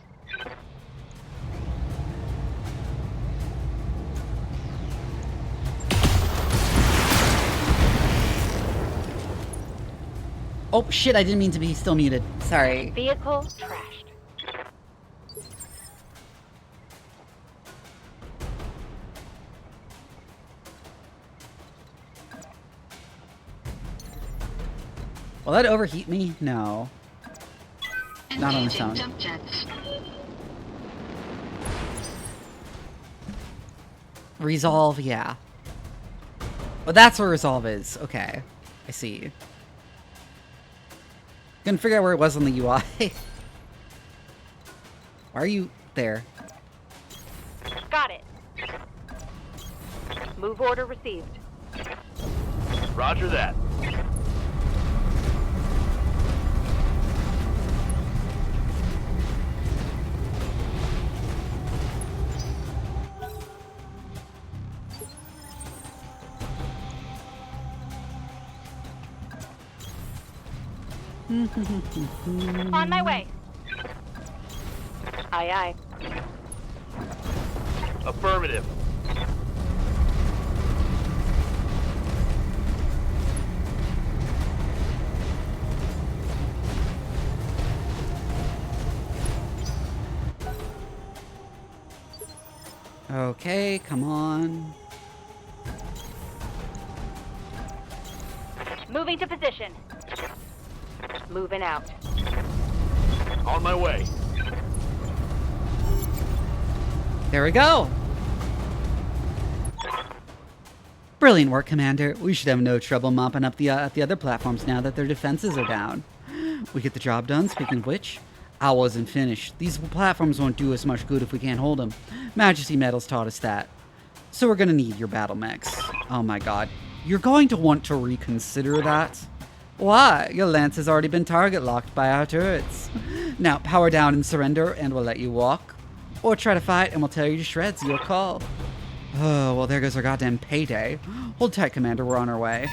Oh shit, I didn't mean to be still muted. Sorry. Vehicle trashed. Will that overheat me? No. Not on its own. Jump jets. Resolve, yeah. Oh, that's where resolve is. Okay. I see. Couldn't figure out where it was on the UI. Why are you there? Got it. Move order received. Roger that. On my way. Aye, aye. Affirmative. Okay, come on. Moving to position. Moving out. On my way. There we go. Brilliant work, Commander. We should have no trouble mopping up the other platforms now that their defenses are down. We get the job done. Speaking of which, I wasn't finished. These platforms won't do us much good if we can't hold them. Majesty Metals taught us that. So we're gonna need your battle mechs. Oh my god. You're going to want to reconsider that. Why? Your lance has already been target locked by our turrets. Now power down and surrender and we'll let you walk. Or try to fight and we'll tear you to shreds. Your call. Oh, well there goes our goddamn payday. Hold tight, Commander. We're on our way.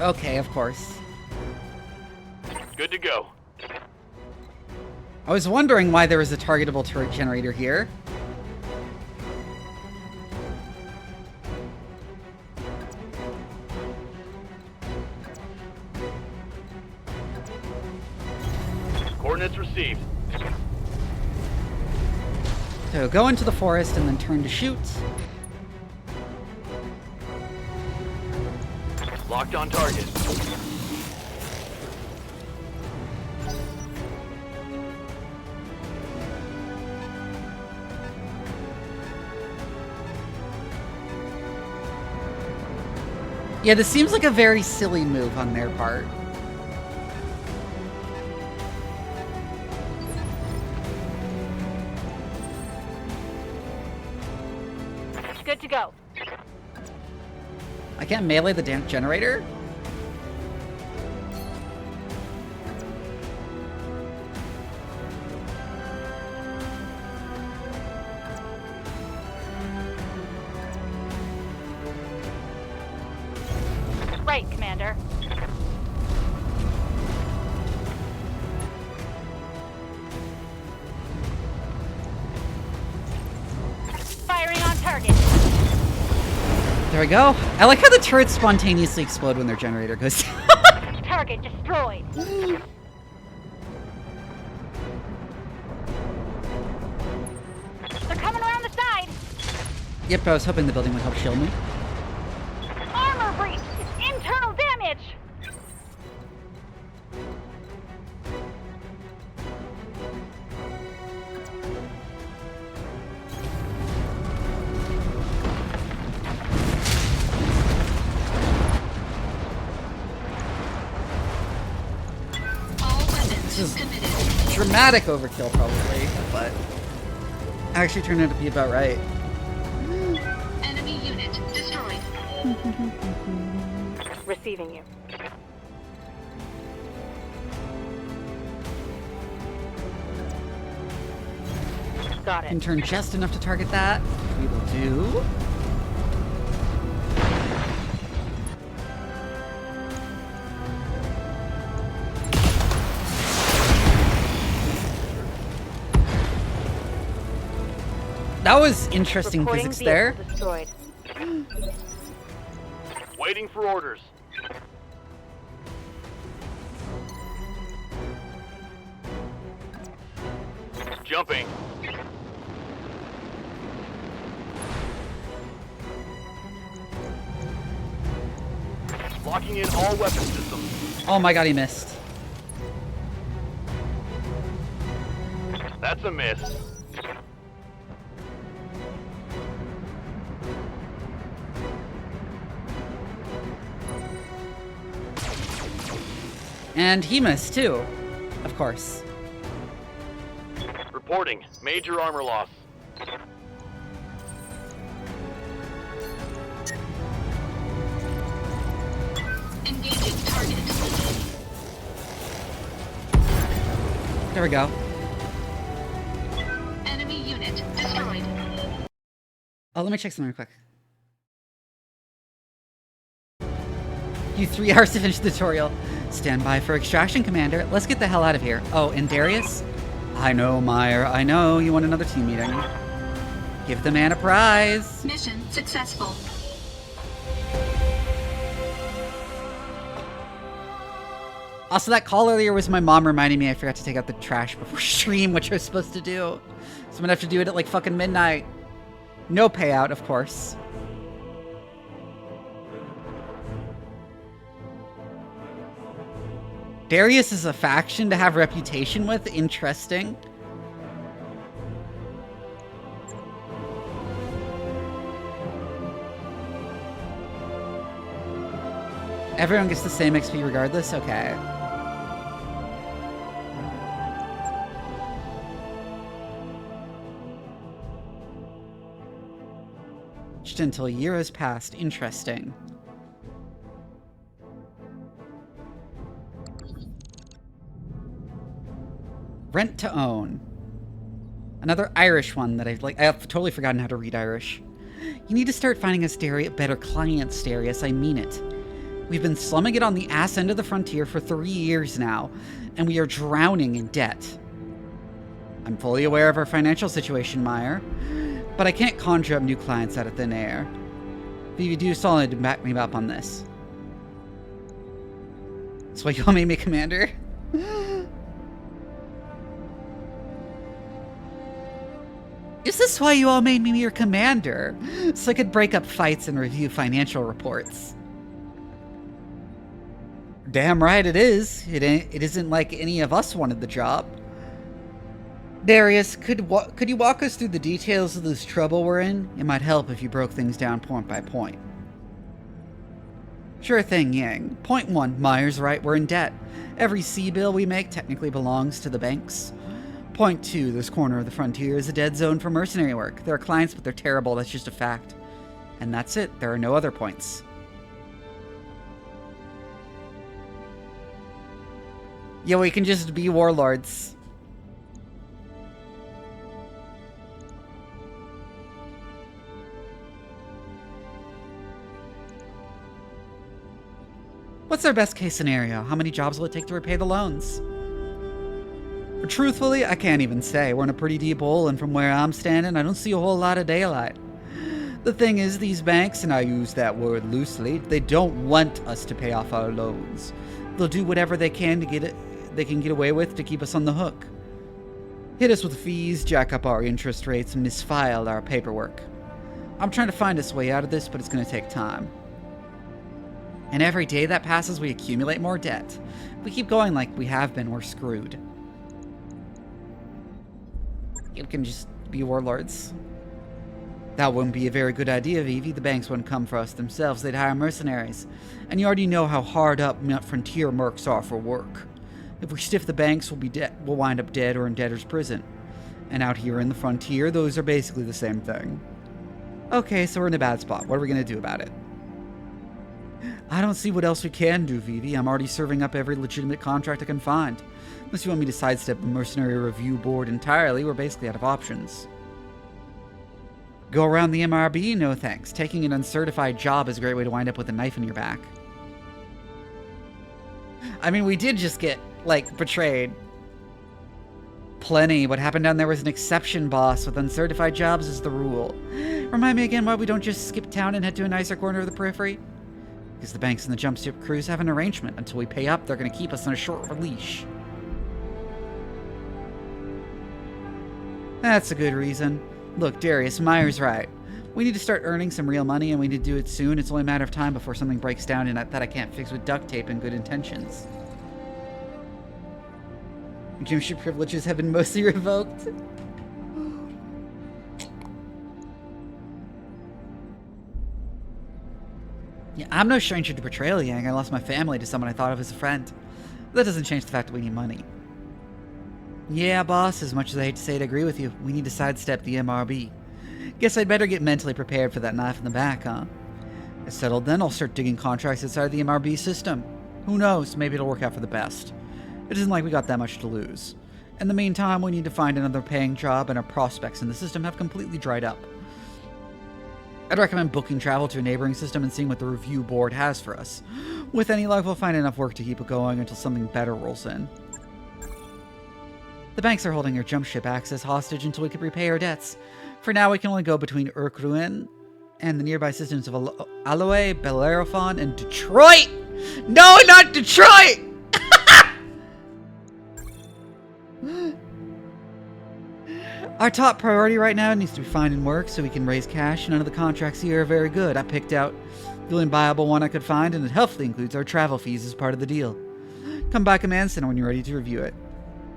Okay, of course. Good to go. I was wondering why there was a targetable turret generator here. Coordinates received. So go into the forest and then turn to shoot. Locked on target. Yeah, this seems like a very silly move on their part. Good to go. I can't melee the generator? Right, Commander. Firing on target. There we go. I like how the turrets spontaneously explode when their generator goes down. Target destroyed. They're coming around the side. Yep, I was hoping the building would help shield me. Armor breach. Internal damage. All weapons This is committed. dramatic overkill, probably, but actually turned out to be about right. Enemy unit destroyed. Receiving you. Got Can it. turn just enough to target that. We will do. That was interesting Reporting physics there. vehicle destroyed. Waiting for orders. Jumping. Locking in all weapon systems. Oh my god, he missed. That's a miss. And he missed too, of course. Reporting. Major armor loss. Engaging target. There we go. Enemy unit destroyed. Oh, let me check something real quick. You 3 hours to finish the tutorial. Stand by for extraction, Commander. Let's get the hell out of here. Oh, and Darius? I know, Meyer. I know. You want another team meeting. Give the man a prize. Mission successful. Also, that call earlier was my mom reminding me I forgot to take out the trash before stream, which I was supposed to do. So I'm gonna have to do it at like fucking midnight. No payout, of course. Darius is a faction to have reputation with. Interesting. Everyone gets the same XP regardless? Okay. Just until a year has passed. Interesting. Rent to own. Another Irish one that I've totally forgotten how to read Irish. You need to start finding us better clients, Darius. I mean it. We've been slumming it on the ass end of the frontier for 3 years now, and we are drowning in debt. I'm fully aware of our financial situation, Meyer, but I can't conjure up new clients out of thin air. Vivi, do solid to back me up on this. That's why you all made me commander? Is this why you all made me your commander? So I could break up fights and review financial reports. Damn right it is. It isn't like any of us wanted the job. Darius, could you walk us through the details of this trouble we're in? It might help if you broke things down point by point. Sure thing, Yang. Point 1, Meyer's right, we're in debt. Every C-bill we make technically belongs to the banks. Point 2, this corner of the frontier is a dead zone for mercenary work. There are clients, but they're terrible, that's just a fact. And that's it, there are no other points. Yeah, we can just be warlords. What's our best case scenario? How many jobs will it take to repay the loans? Truthfully, I can't even say. We're in a pretty deep hole, and from where I'm standing, I don't see a whole lot of daylight. The thing is, these banks, and I use that word loosely, they don't want us to pay off our loans. They'll do whatever they can to get away with to keep us on the hook. Hit us with fees, jack up our interest rates, and misfile our paperwork. I'm trying to find us a way out of this, but it's going to take time. And every day that passes, we accumulate more debt. If we keep going like we have been, we're screwed. You can just be warlords. That wouldn't be a very good idea, Vivi. The banks wouldn't come for us themselves. They'd hire mercenaries. And you already know how hard up frontier mercs are for work. If we stiff the banks, we'll wind up dead or in debtor's prison. And out here in the frontier, those are basically the same thing. Okay, so we're in a bad spot. What are we going to do about it? I don't see what else we can do, Vivi. I'm already serving up every legitimate contract I can find. Unless you want me to sidestep the Mercenary Review Board entirely, we're basically out of options. Go around the MRB? No thanks. Taking an uncertified job is a great way to wind up with a knife in your back. I mean, we did just get, like, betrayed. Plenty. What happened down there was an exception, boss. With uncertified jobs is the rule. Remind me again why we don't just skip town and head to a nicer corner of the periphery? Because the banks and the jumpsuit crews have an arrangement. Until we pay up, they're going to keep us on a short leash. That's a good reason. Look, Darius, Meyer's right. We need to start earning some real money, and we need to do it soon. It's only a matter of time before something breaks down and that I can't fix with duct tape and good intentions. Gymship privileges have been mostly revoked. Yeah, I'm no stranger to betrayal, Yang. I lost my family to someone I thought of as a friend. But that doesn't change the fact that we need money. Yeah, boss, as much as I hate to say it, I agree with you. We need to sidestep the MRB. Guess I'd better get mentally prepared for that knife in the back, huh? It's settled then, I'll start digging contracts outside of the MRB system. Who knows, maybe it'll work out for the best. It isn't like we got that much to lose. In the meantime, we need to find another paying job, and our prospects in the system have completely dried up. I'd recommend booking travel to a neighboring system and seeing what the review board has for us. With any luck, we'll find enough work to keep it going until something better rolls in. The banks are holding our jump ship access hostage until we can repay our debts. For now, we can only go between Urkruen and the nearby systems of Aloe, Bellerophon, and Detroit! No, not Detroit! Our top priority right now needs to be finding work so we can raise cash. None of the contracts here are very good. I picked out the only viable one I could find, and it healthily includes our travel fees as part of the deal. Come by Command Center when you're ready to review it.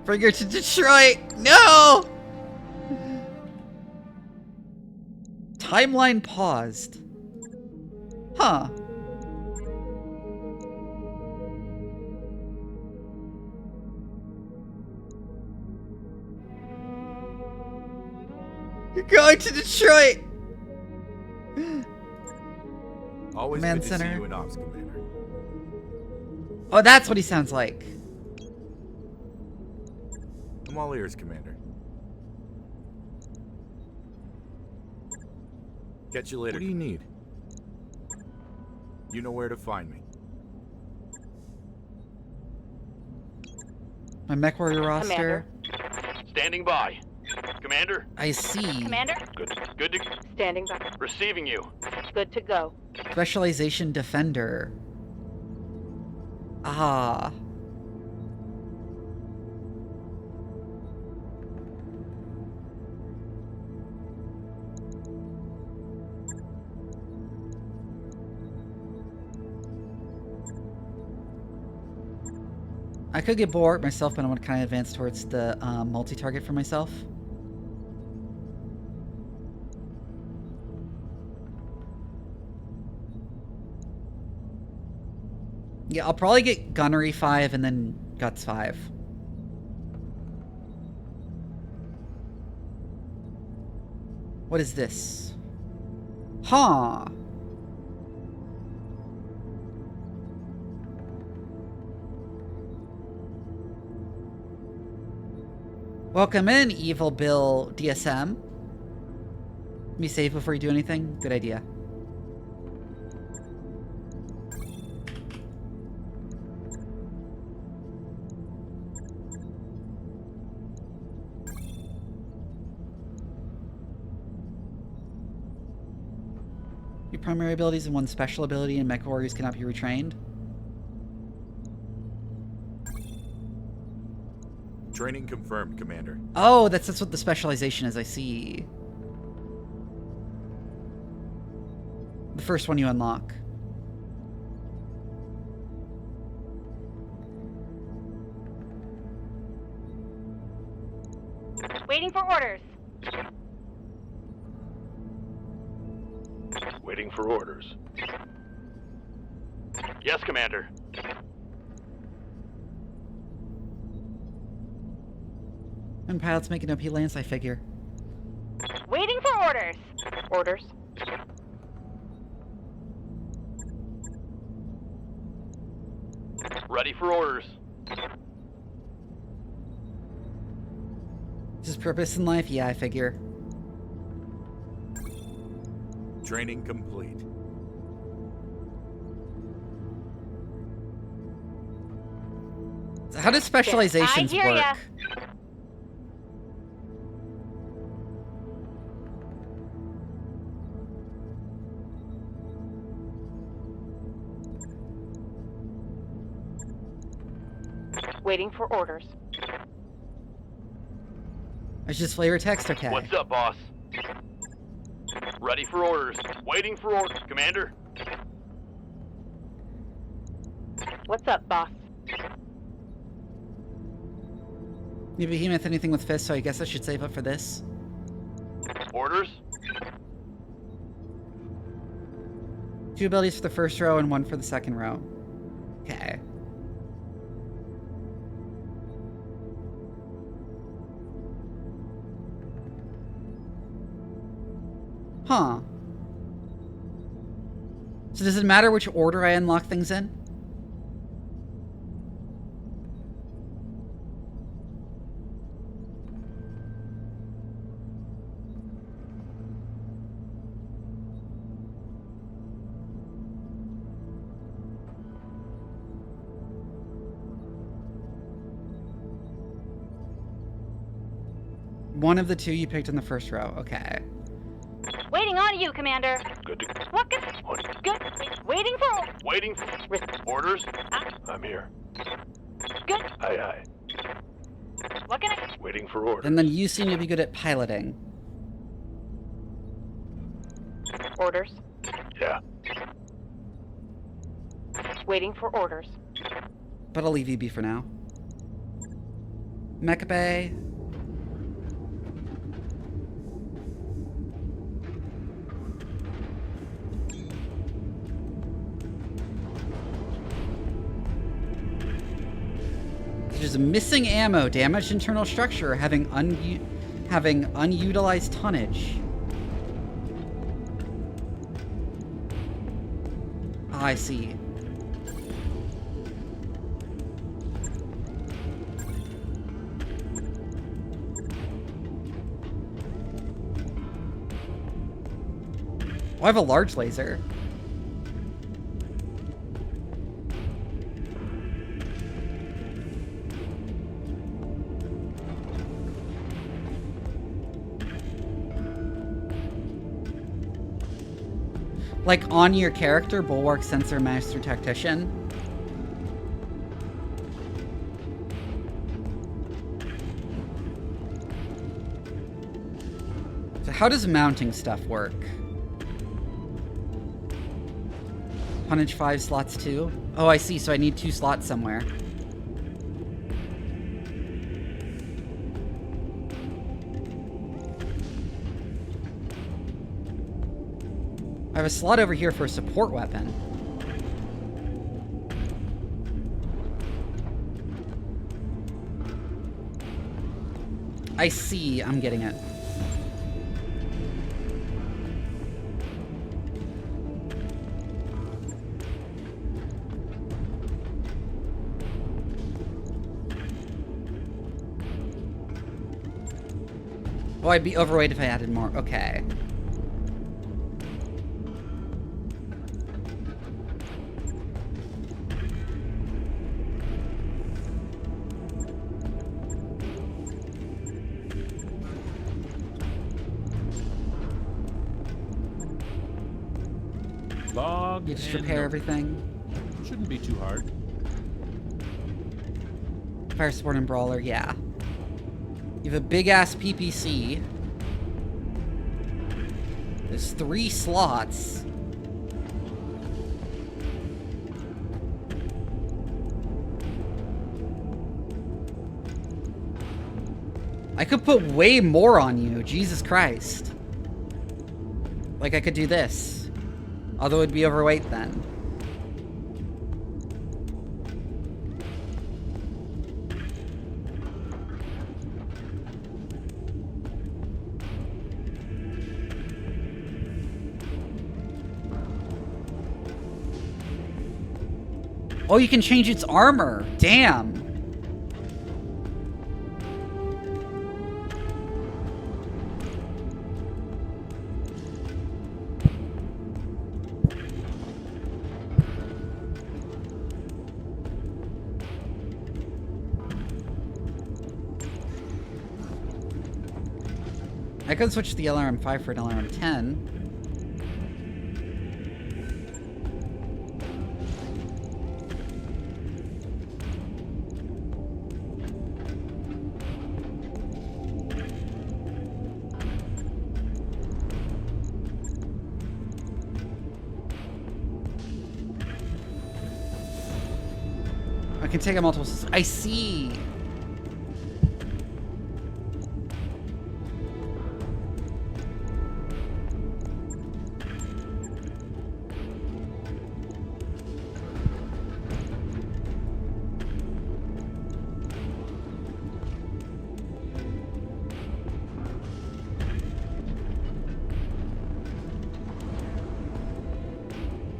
Bring her to Detroit! No! Timeline paused. Huh. You're going to Detroit! Always Command good to see Center. you in Ops, Commander. Oh, that's what he sounds like. I'm all ears, Commander. Catch you later. What do you need? You know where to find me. My mech warrior roster. Standing by. Commander? I see. Commander? Good to... Standing by. Receiving you. Good to go. Specialization defender. Ah. I could get bored myself, but I want to kind of advance towards the multi-target for myself. Yeah, I'll probably get Gunnery 5 and then Guts 5. What is this? Huh. Welcome in, Evil Bill DSM. Be safe before you do anything. Good idea. Your primary abilities and one special ability, and mech warriors cannot be retrained. Training confirmed, Commander. Oh, that's what the specialization is, I see. The first one you unlock. Waiting for orders. Waiting for orders. Yes, Commander. And pilots making OP Lance, I figure. Waiting for orders. Orders. Ready for orders. Is his purpose in life? Yeah, I figure. Training complete. So how does specializations I hear work? ya. Waiting for orders. I should just flavor text, okay. What's up, boss? Ready for orders. Waiting for orders, Commander. What's up, boss? You behemoth anything with fists, so I guess I should save up for this. Orders? 2 abilities for the first row and 1 for the second row. Okay. Huh. So does it matter which order I unlock things in? One of the 2 you picked in the first row. Okay. Waiting on you, Commander. Good to What? Good. Waiting for. Waiting for orders. I'm here. Good. Aye, aye. What can I? Waiting for orders. And then you seem to be good at piloting. Orders. Yeah. Waiting for orders. But I'll leave you be for now. Mecha Bay. There's missing ammo, damaged internal structure, having unutilized tonnage. Ah, I see. Oh, I have a large laser. Like on your character, Bulwark, Sensor, Master, Tactician. So how does mounting stuff work? Tonnage 5 slots 2? Oh, I see, so I need 2 slots somewhere. I have a slot over here for a support weapon. I see, I'm getting it. Oh, I'd be overweight if I added more. Okay. Log You just and repair note. everything. Shouldn't be too hard. Fire Sport and Brawler, yeah. You have a big-ass PPC. There's 3 slots. I could put way more on you, Jesus Christ. Like I could do this. Although it'd be overweight then. Oh, you can change its armor. Damn. I could switch the LRM-5 for an LRM-10. I can take out multiple... I see!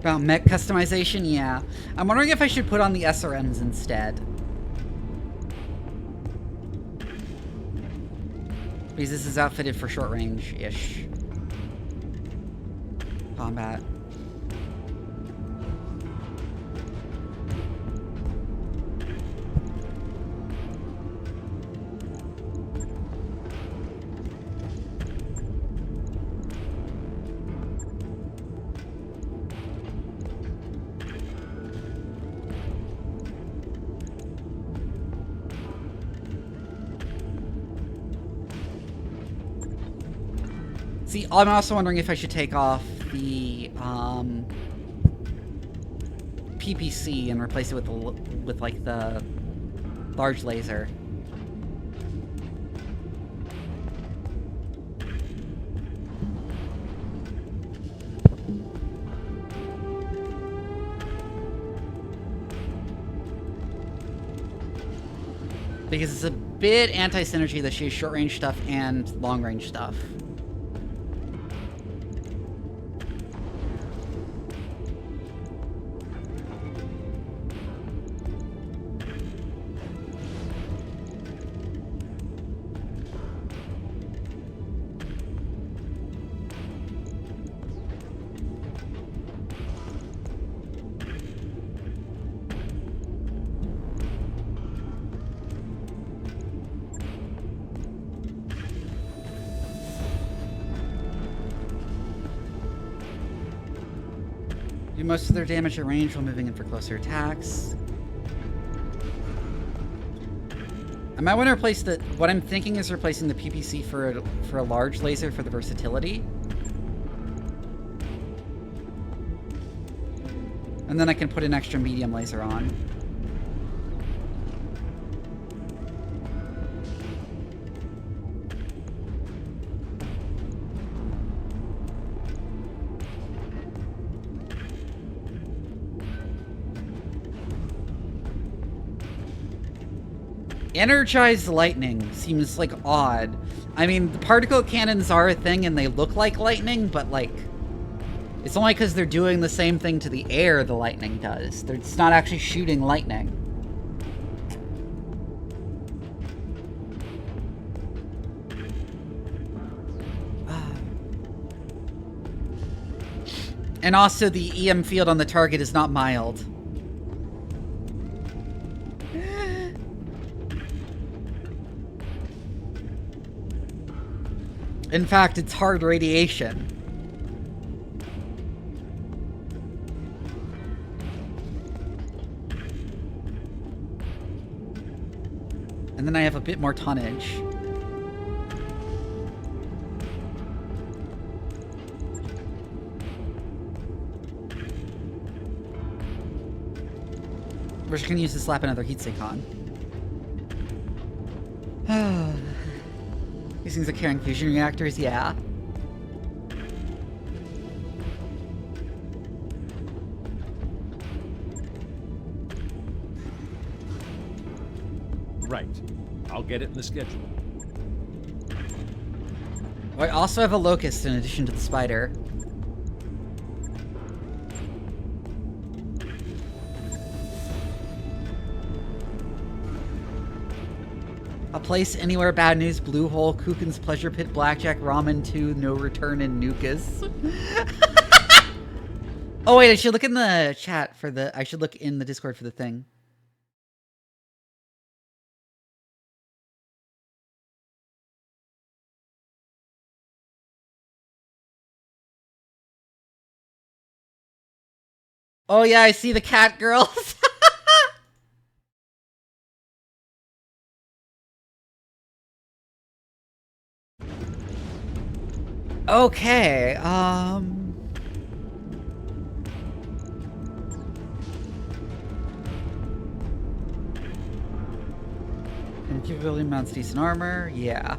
About mech customization? Yeah. I'm wondering if I should put on the SRMs instead. Because this is outfitted for short range-ish combat. See, I'm also wondering if I should take off the PPC and replace it with like the large laser. Because it's a bit anti-synergy that she has short-range stuff and long-range stuff. Do most of their damage at range while moving in for closer attacks. I might want to replace the... What I'm thinking is replacing the PPC for a large laser for the versatility. And then I can put an extra medium laser on. Energized lightning seems, like, odd. I mean, the particle cannons are a thing and they look like lightning, but, like, it's only because they're doing the same thing to the air the lightning does. It's not actually shooting lightning. And also, the EM field on the target is not mild. In fact, it's hard radiation. And then I have a bit more tonnage. We're just gonna use to slap another heatsink on. These things are carrying fusion reactors, yeah. Right. I'll get it in the schedule. I also have a locust in addition to the spider. A place anywhere, bad news, blue hole, Kukin's pleasure pit, blackjack, ramen 2, no return, and Nukas. Oh wait, I should look in the chat for the, I should look in the Discord for the thing. Oh yeah, I see the cat girls. Okay, Capability mounts decent armor. Yeah.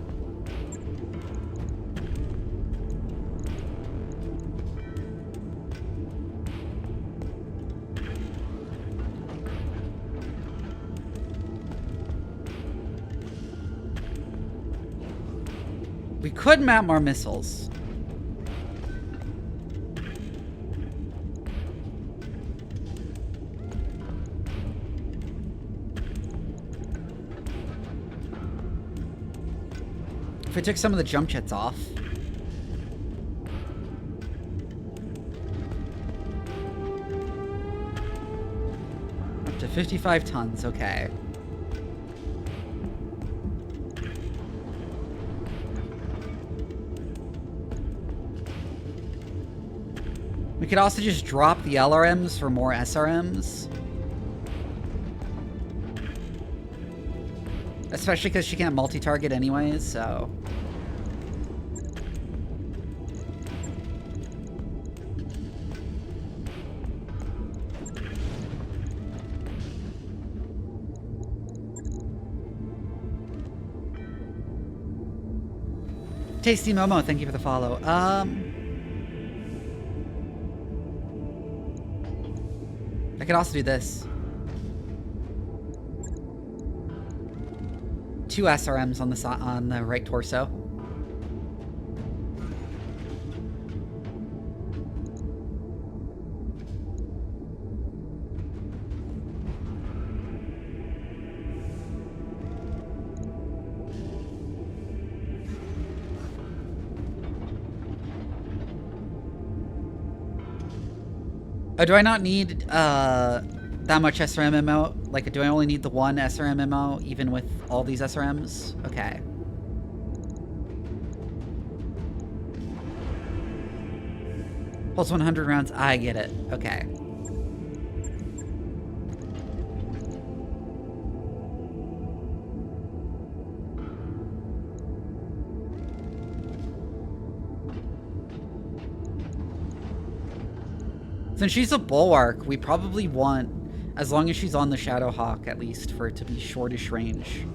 We could mount more missiles. If we took some of the jump jets off. Up to 55 tons, okay. We could also just drop the LRMs for more SRMs. Especially because she can't multi-target anyways, so... Tasty Momo, thank you for the follow. I could also do this. 2 SRMs on the right torso. Oh, do I not need that much SRM ammo? Like, do I only need the 1 SRM ammo, even with all these SRMs? Okay. Holds 100 rounds. I get it. Okay. Since she's a bulwark, we probably want, as long as she's on the Shadowhawk, at least, for it to be shortish range.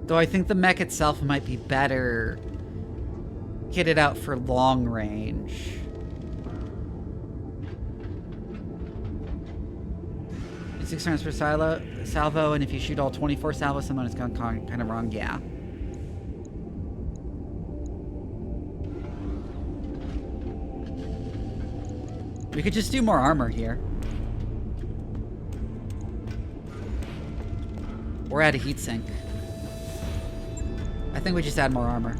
Though I think the mech itself might be better kitted out for long range. It's 6 rounds per salvo, and if you shoot all 24 salvos, someone is kind of wrong. Yeah. We could just do more armor here. Or add a heatsink. I think we just add more armor.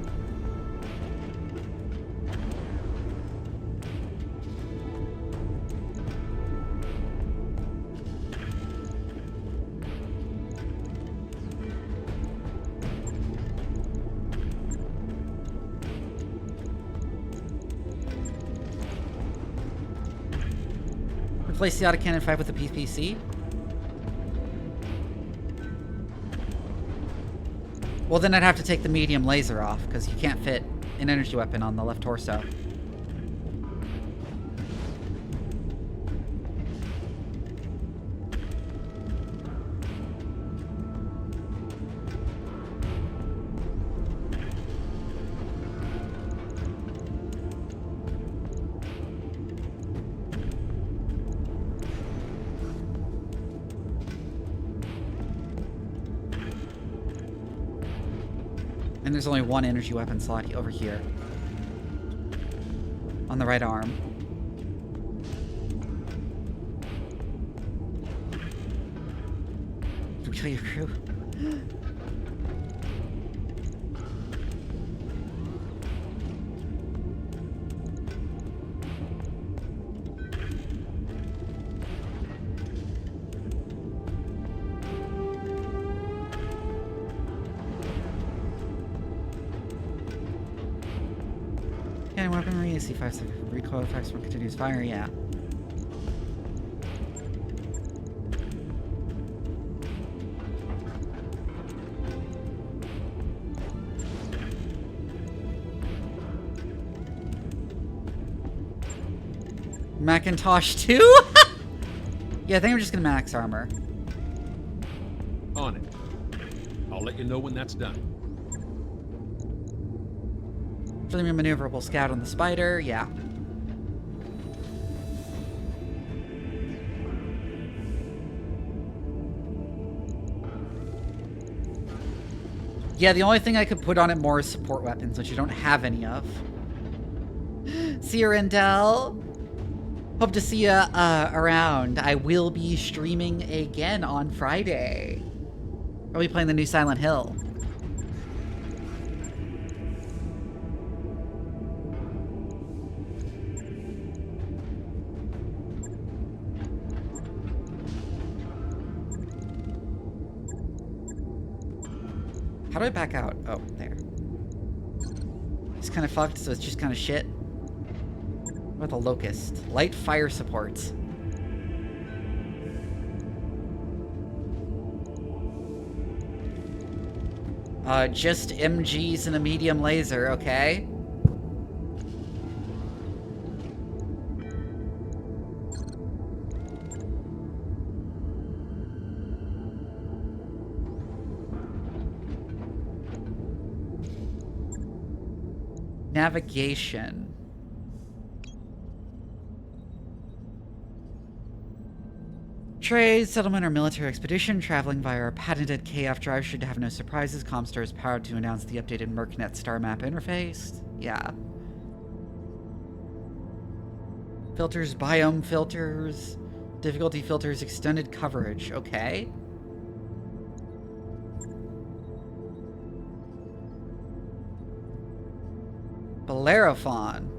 Replace the autocannon 5 with a PPC. Well, then I'd have to take the medium laser off, because you can't fit an energy weapon on the left torso. And there's only 1 energy weapon slot over here. On the right arm. Did we kill your crew? Containing weaponry, C5 recoil effects from continuous fire, yeah. Macintosh 2? Yeah, I think I'm just gonna max armor. On it. I'll let you know when that's done. Fully maneuverable scout on the spider, yeah. Yeah, the only thing I could put on it more is support weapons, which you don't have any of. See you, Rendell. Hope to see you around. I will be streaming again on Friday. I'll be playing the new Silent Hill. How do I back out? Oh, there. It's kind of fucked, so it's just kind of shit. What about the locust? Light fire supports. Just MGs and a medium laser, okay. Navigation. Trade, settlement, or military expedition traveling via our patented KF drive should have no surprises. Comstar is powered to announce the updated MercNet star map interface. Yeah. Filters, biome filters, difficulty filters, extended coverage. Okay. Bellerophon.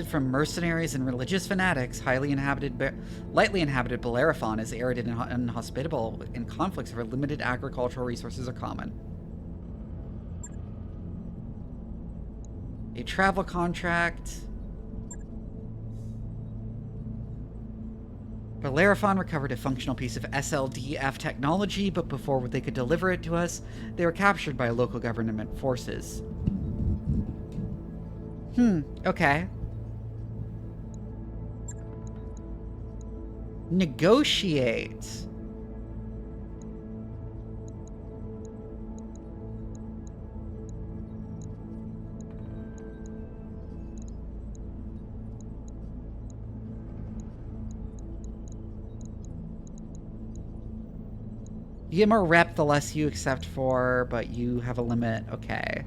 From mercenaries and religious fanatics, lightly inhabited Bellerophon is arid and inhospitable, and conflicts over limited agricultural resources are common. A travel contract. Bellerophon recovered a functional piece of SLDF technology, but before they could deliver it to us, they were captured by local government forces. Okay. Negotiate. You get more rep the less you accept for, but you have a limit. Okay.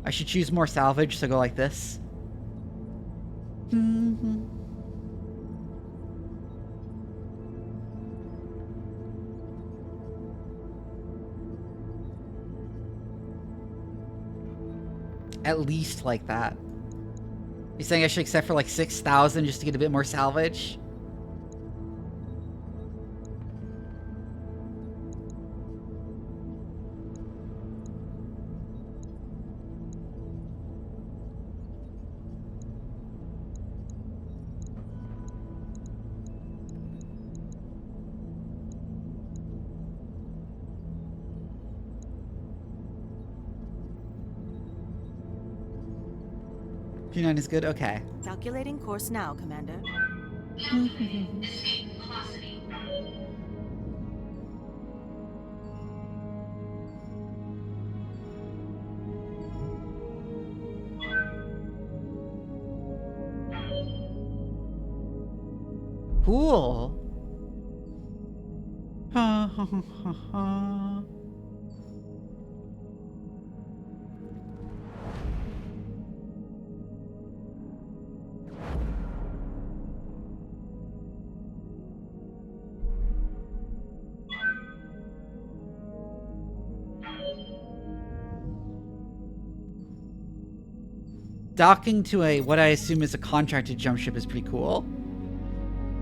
I should choose more salvage, so go like this. At least like that. You're saying I should accept for like 6,000 just to get a bit more salvage? P9 is good? Okay. Calculating course now, Commander. Escape velocity. Cool. Docking to what I assume is a contracted jump ship is pretty cool.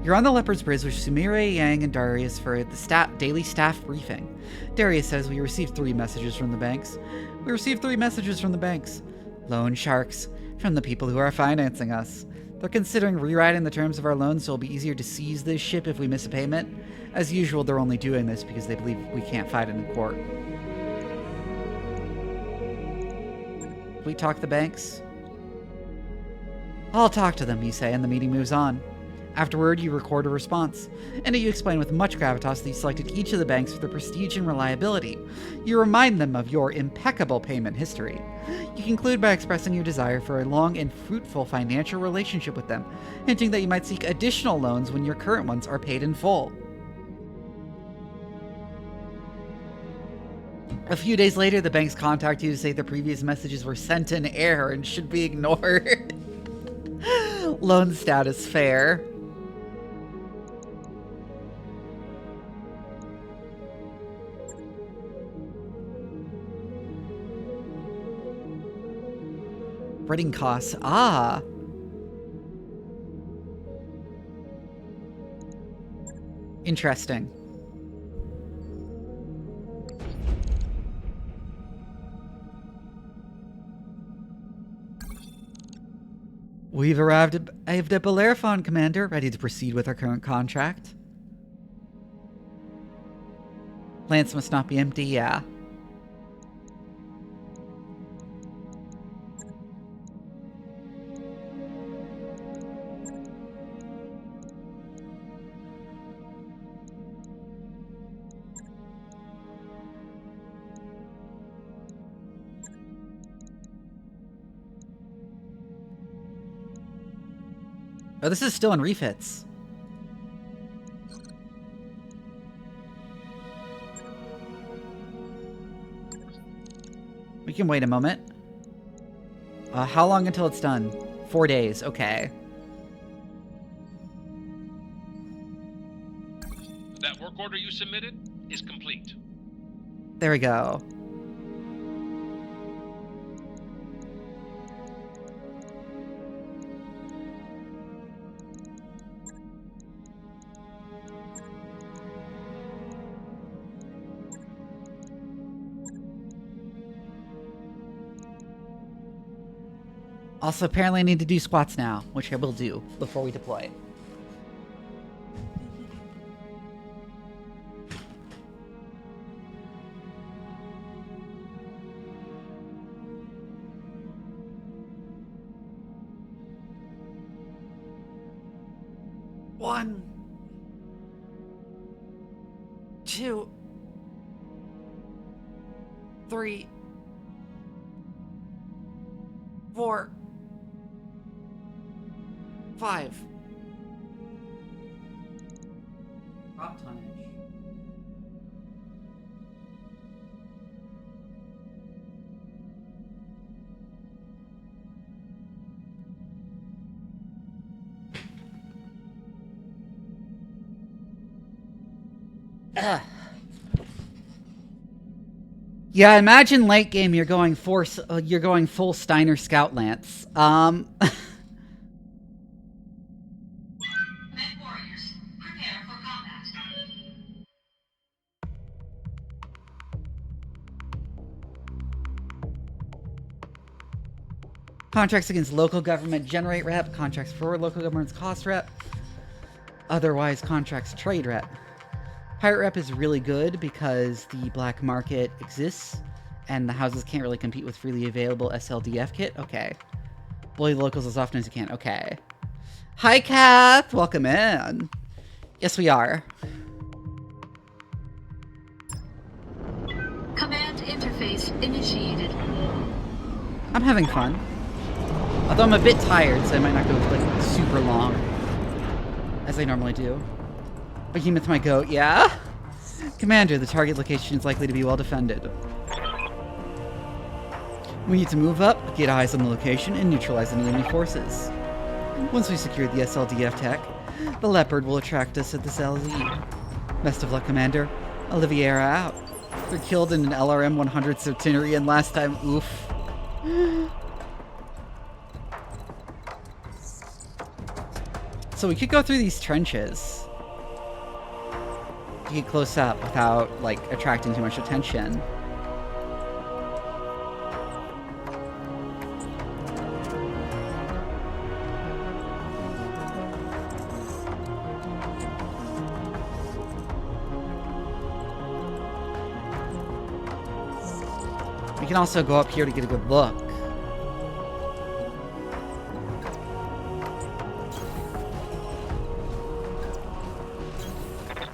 You're on the Leopard's Bridge with Sumire, Yang, and Darius for the daily staff briefing. Darius says we received 3 messages from the banks. We received 3 messages from the banks. Loan sharks. From the people who are financing us. They're considering rewriting the terms of our loan so it'll be easier to seize this ship if we miss a payment. As usual, they're only doing this because they believe we can't fight it in court. We talk to the banks? I'll talk to them, you say, and the meeting moves on. Afterward, you record a response, and you explain with much gravitas that you selected each of the banks for their prestige and reliability. You remind them of your impeccable payment history. You conclude by expressing your desire for a long and fruitful financial relationship with them, hinting that you might seek additional loans when your current ones are paid in full. A few days later, the banks contact you to say the previous messages were sent in error and should be ignored. Loan status fair. Printing costs. Ah. Interesting. We've arrived at Bellerophon, Commander, ready to proceed with our current contract. Lance must not be empty, yeah. Oh, this is still in refits. We can wait a moment. How long until it's done? 4 days, okay. That work order you submitted is complete. There we go. Also, apparently I need to do squats now, which I will do before we deploy. One, 2, 3, 4, 5. Drop tonnage. Yeah, imagine late game you're going full Steiner Scout Lance. Contracts against local government generate rep. Contracts for local government's cost rep. Otherwise, contracts trade rep. Pirate rep is really good because the black market exists and the houses can't really compete with freely available SLDF kit. Okay. Bully the locals as often as you can. Okay. Hi, Kath. Welcome in. Yes, we are. Command interface initiated. I'm having fun. Although I'm a bit tired, so I might not go like super long, as I normally do. Behemoth, my goat, yeah? Commander, the target location is likely to be well defended. We need to move up, get eyes on the location, and neutralize any enemy forces. Once we secure the SLDF tech, the Leopard will attract us at this LZ. Best of luck, Commander. Oliviera out. They're killed in an LRM 100 Centenarian last time, oof. So we could go through these trenches to get close up without, like, attracting too much attention. We can also go up here to get a good look.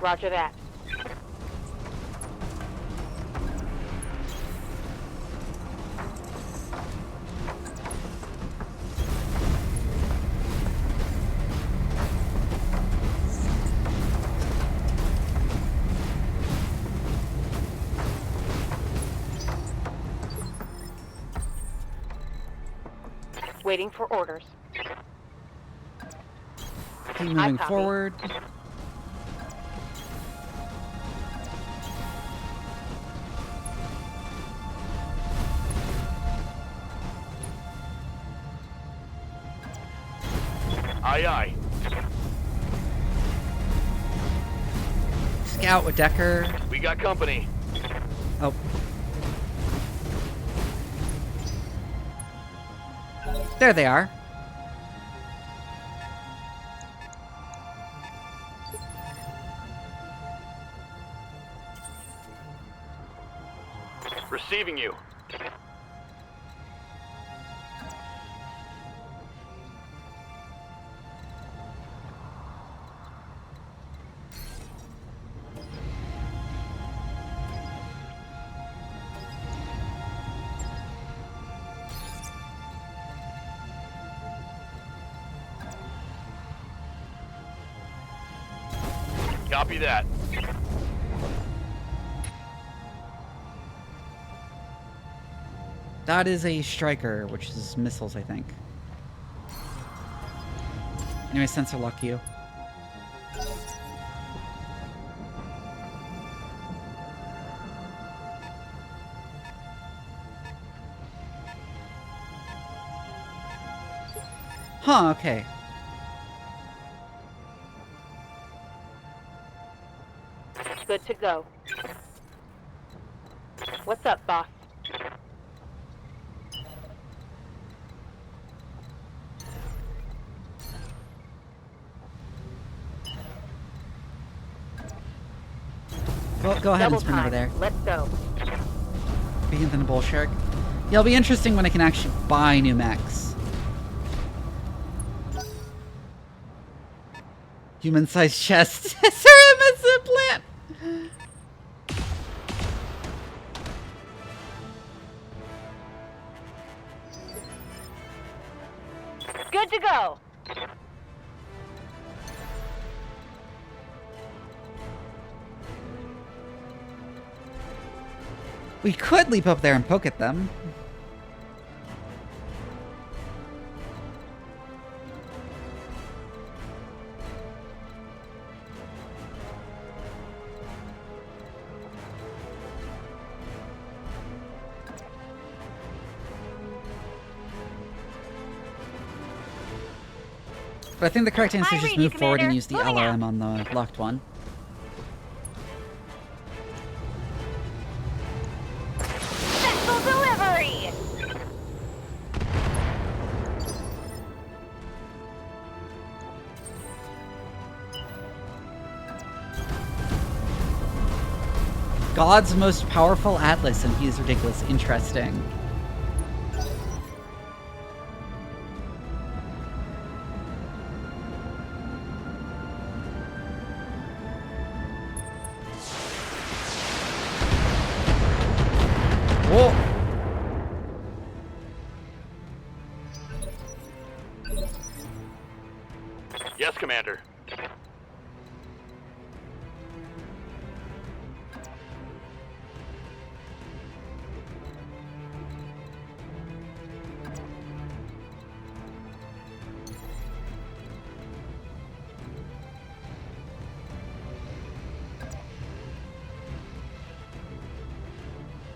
Roger that. Waiting for orders. Keep moving forward. Aye, aye. Scout with Decker. We got company. Oh. There they are. Receiving you. Copy that. That is a striker, which is missiles, I think. Anyway, sensor lock you. Huh, okay. Good to go. What's up, boss? Well, go ahead and sprint over there. Let's go. Begin than a bull shark. Yeah, it'll be interesting when I can actually buy new mechs. Human-sized chest. Ceramics implant. Good to go. We could leap up there and poke at them. But I think the correct answer is just move forward and use the LRM on the locked one. Special delivery! God's most powerful atlas, and he's ridiculous. Interesting. Whoa! Yes, Commander.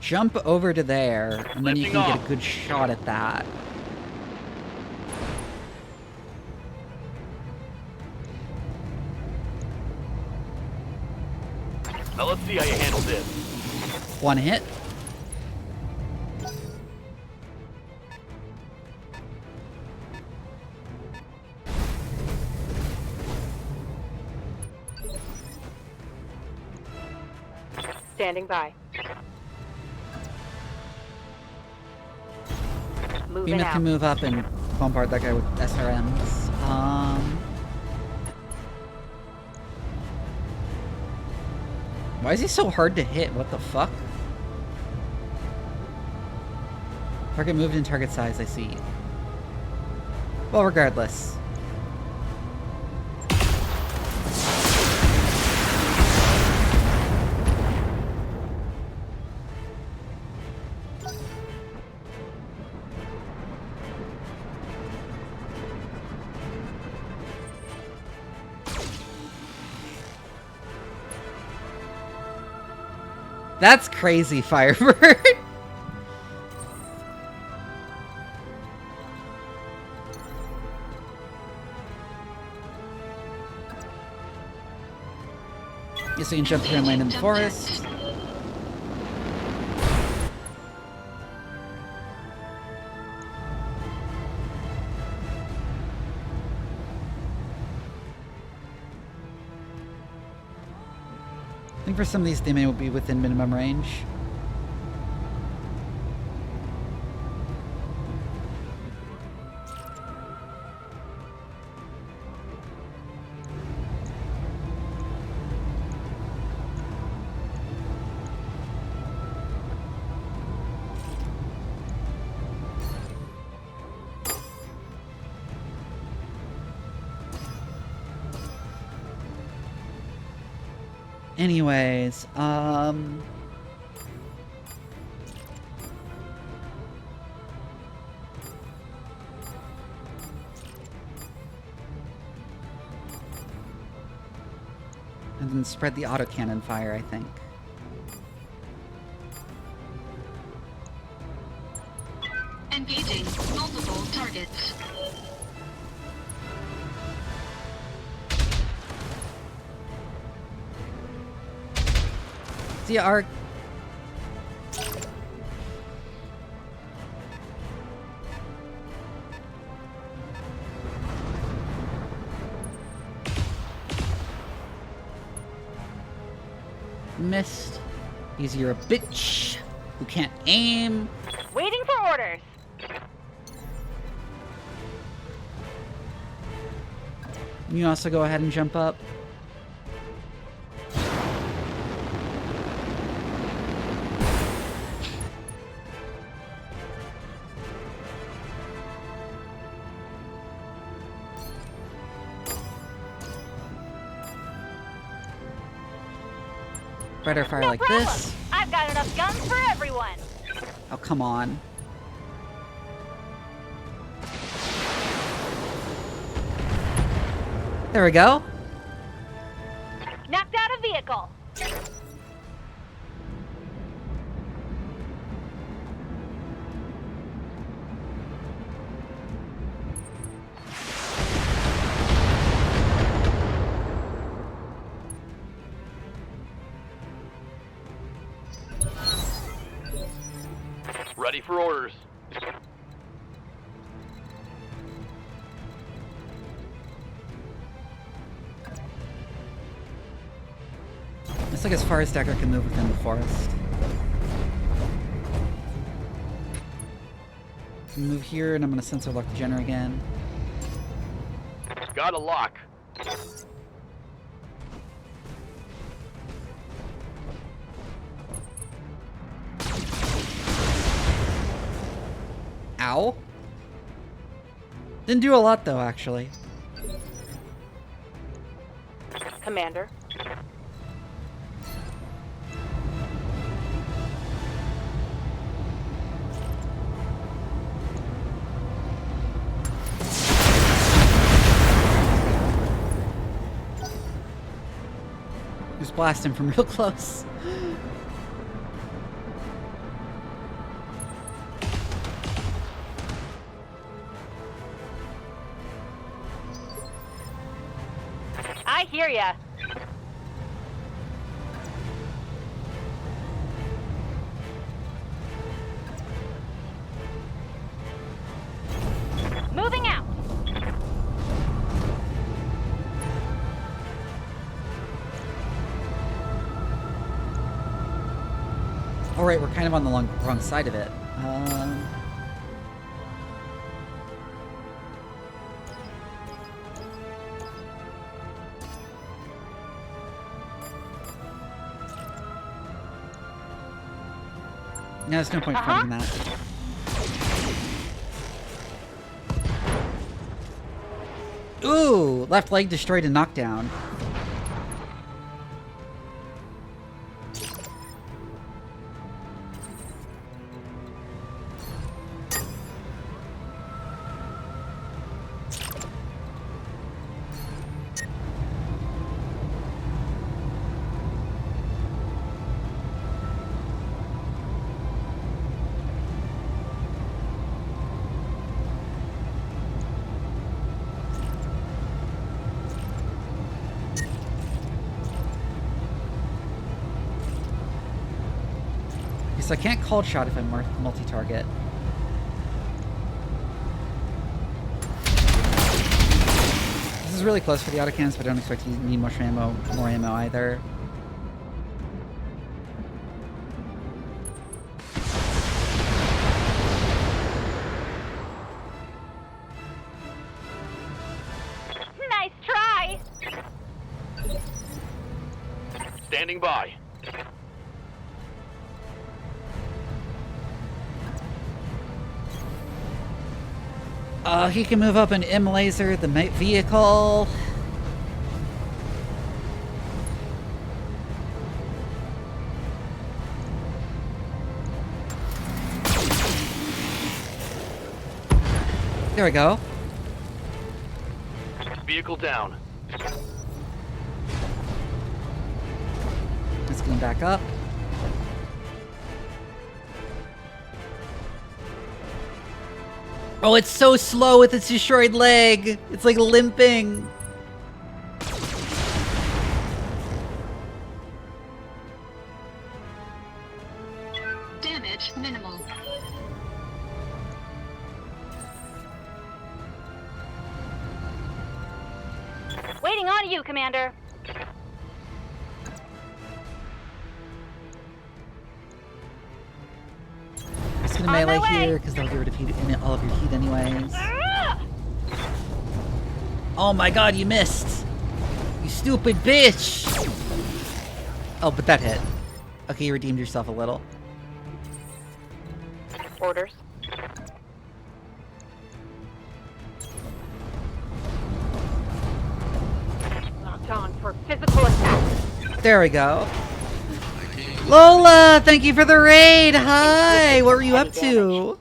Jump over to there, and then you can get a good shot at that. Now let's see how you handle this. One hit. Standing by. Moving Behemoth out. can move up and bombard that guy with SRMs. Why is he so hard to hit? What the fuck? Target moved in target size, I see. Well, regardless. That's crazy, Firebird. Yes, we can jump here and land in the forest. I think for some of these they may be within minimum range. Anyways, and then spread the autocannon fire, I think. Engaging multiple targets. See, our... Missed. Because you're a bitch who can't aim. Waiting for orders. You also go ahead and jump up. Spreader fire No like problem. this. I've got enough guns for everyone. Oh, come on. There we go. Knocked out a vehicle. Ready for orders. Looks like as far as Decker can move within the forest. Move here, and I'm gonna sensor lock the Jenner again. Got a lock. Ow. Didn't do a lot though, actually. Commander. He was blasting from real close. I hear ya. Oh, right, we're kind of on the wrong side of it. No, there's no point fighting that. Ooh! Left leg destroyed and knocked down. So I can't cold shot if I'm multi-target. This is really close for the autocannons, but I don't expect to need more ammo either. Nice try! Standing by. He can move up an M laser, the vehicle. There we go. Vehicle down. Let's get him back up. Oh, it's so slow with its destroyed leg. It's like limping. Damage minimal. Waiting on you, Commander. Just gonna melee here because they'll get rid of heat, all of your heat anyways. Oh my god, you missed! You stupid bitch! Oh, but that hit. Okay, you redeemed yourself a little. Orders. Locked on for physical attack. There we go. Lola, thank you for the raid! Hi! What were you up to?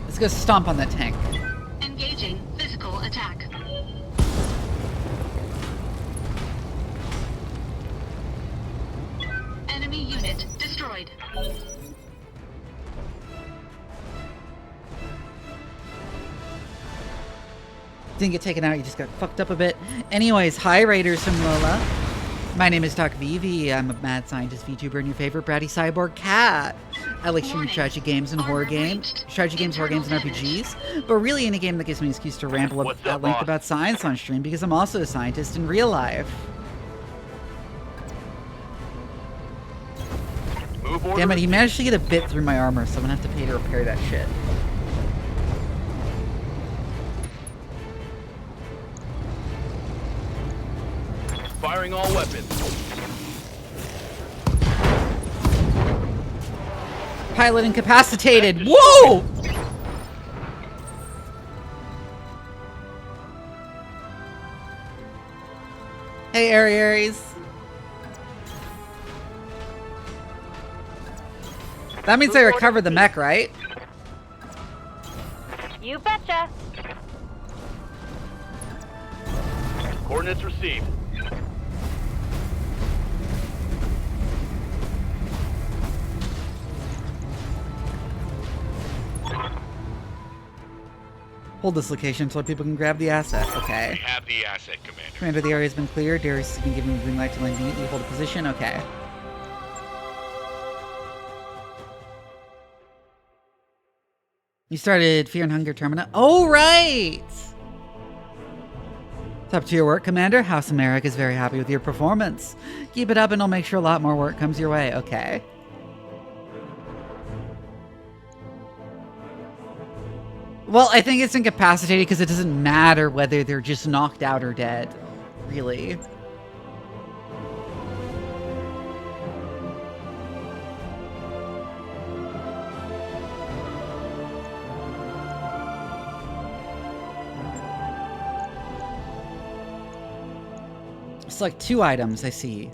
Let's go stomp on that tank. Engaging physical attack. Enemy unit destroyed. Didn't get taken out, you just got fucked up a bit. Anyways, hi Raiders from Lola. My name is Doc Vivi. I'm a mad scientist VTuber and your favorite bratty cyborg cat. I like streaming strategy games and horror games. Strategy games, horror games, and RPGs. But really any game that gives me an excuse to ramble at length about science on stream because I'm also a scientist in real life. Damn it, he managed to get a bit through my armor, so I'm gonna have to pay to repair that shit. Firing all weapons. Pilot incapacitated. Whoa! Hey, Aries. That means I recovered the mech, right? You betcha. Coordinates received. Hold this location so people can grab the asset. Okay. We have the asset, Commander. Commander, the area has been cleared. Darius has been given the green light to land immediately. Hold a position. Okay. You started Fear and Hunger Terminal. Oh, right! It's up to your work, Commander. House America is very happy with your performance. Keep it up and I'll make sure a lot more work comes your way. Okay. Well, I think it's incapacitated because it doesn't matter whether they're just knocked out or dead. Really. Select 2 items, I see.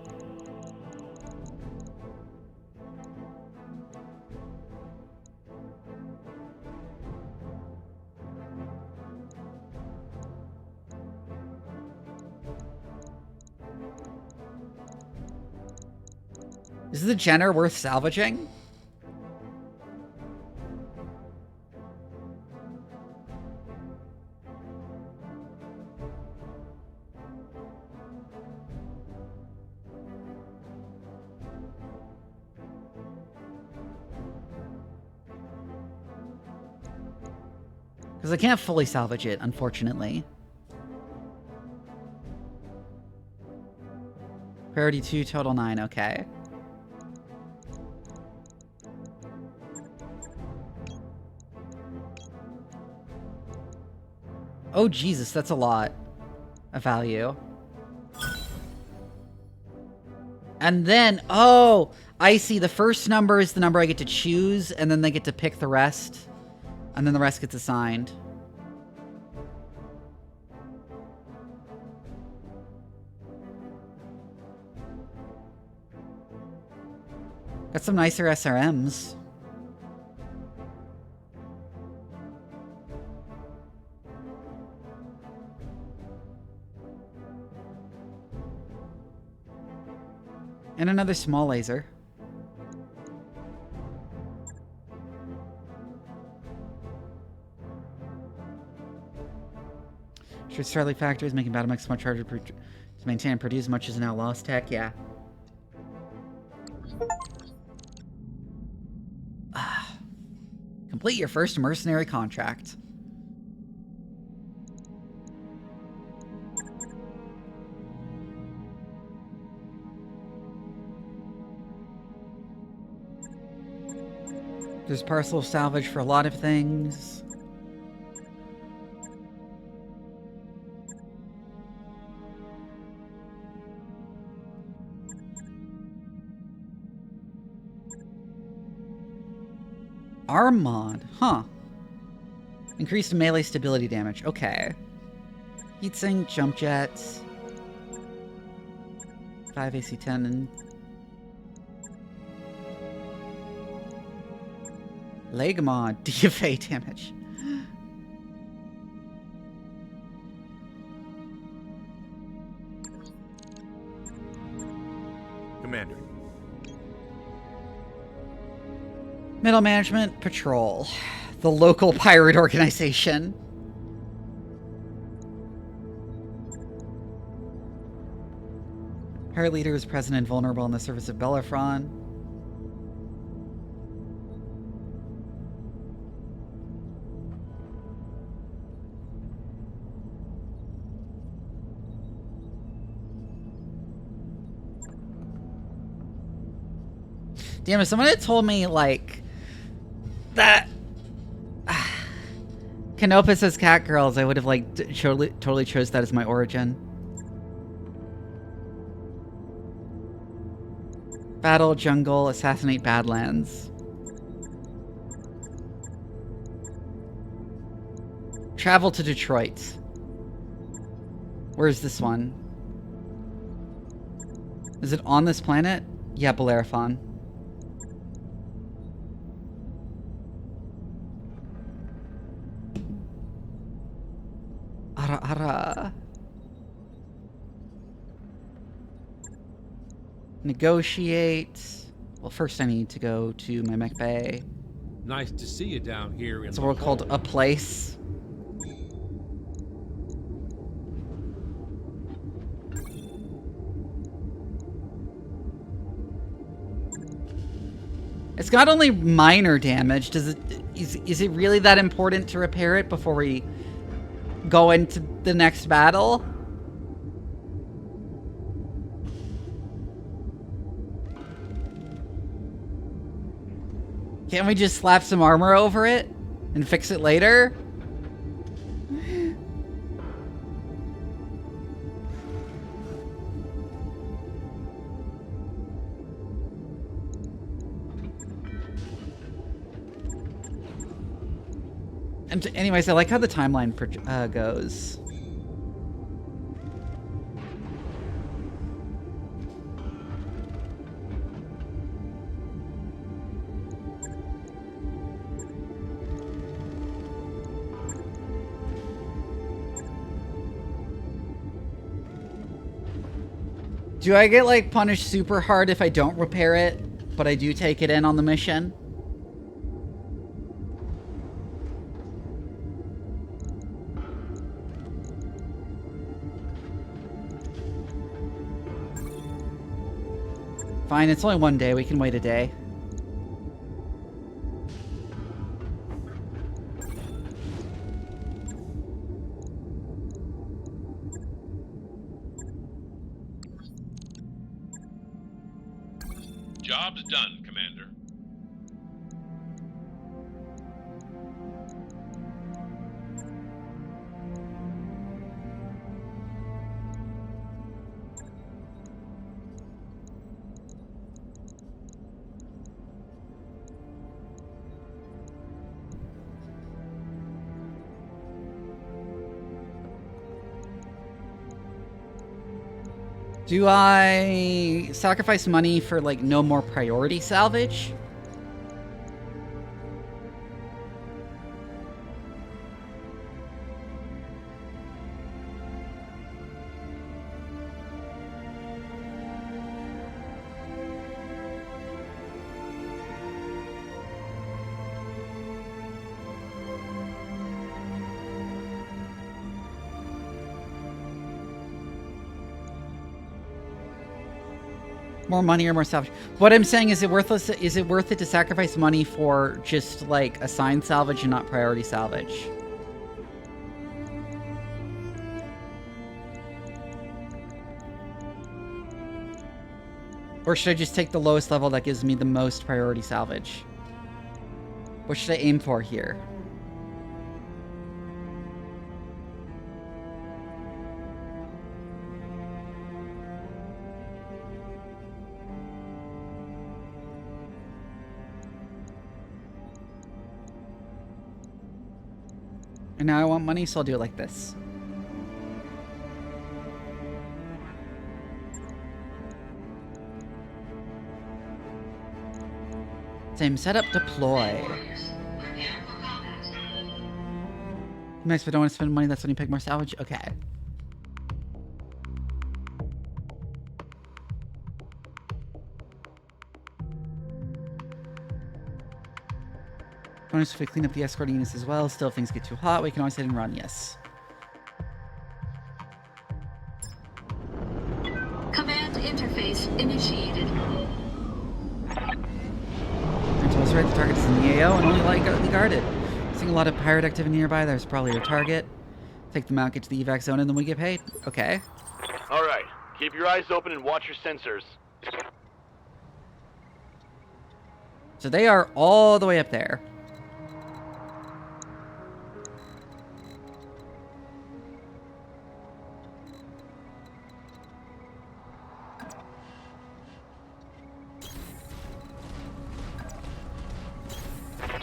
Is the Jenner worth salvaging? Because I can't fully salvage it, unfortunately. Priority 2, total 9, okay. Oh, Jesus, that's a lot of value. And then, oh, I see. The first number is the number I get to choose, and then they get to pick the rest. And then the rest gets assigned. Got some nicer SRMs. And another small laser. Starlight factories making battle mechs much harder to maintain and produce, much as now lost tech. Yeah. Complete your first mercenary contract. There's parcel salvage for a lot of things. Armod, huh. Increased melee stability damage, okay. Heatsink, jump jets. 5 AC-10 and... Leg mod, DFA damage. Commander. Middle Management Patrol. The local pirate organization. Pirate leader is present and vulnerable in the service of Bellerophon. Damn, if someone had told me, like, that Canopus as catgirls, I would have, like, totally chose that as my origin. Battle, jungle, assassinate Badlands. Travel to Detroit. Where's this one? Is it on this planet? Yeah, Bellerophon. Ara. Negotiate. Well, first I need to go to my mech bay. Nice to see you down here in it's a world called A Place. It's got only minor damage. Does it? Is it really that important to repair it before we go into the next battle? Can't we just slap some armor over it and fix it later? And anyways, I like how the timeline goes. Do I get, like, punished super hard if I don't repair it, but I do take it in on the mission? Fine, it's only one day. We can wait a day. Job's done, Commander. Do I sacrifice money for, like, no more priority salvage? More money or more salvage? What I'm saying is, it worthless? Is it worth it to sacrifice money for just like assigned salvage and not priority salvage? Or should I just take the lowest level that gives me the most priority salvage? What should I aim for here? And now I want money, so I'll do it like this. Same setup, deploy. Nice, but I don't want to spend money. That's when you pick more salvage. Okay. Bonus if we clean up the escort units as well. Still, if things get too hot, we can always hit and run. Yes. Command interface initiated. Until it's right, the target is in the AO and only lightly guarded. Seeing a lot of pirate activity nearby. There's probably your target. Take them out, get to the evac zone, and then we get paid. Okay. All right. Keep your eyes open and watch your sensors. So they are all the way up there.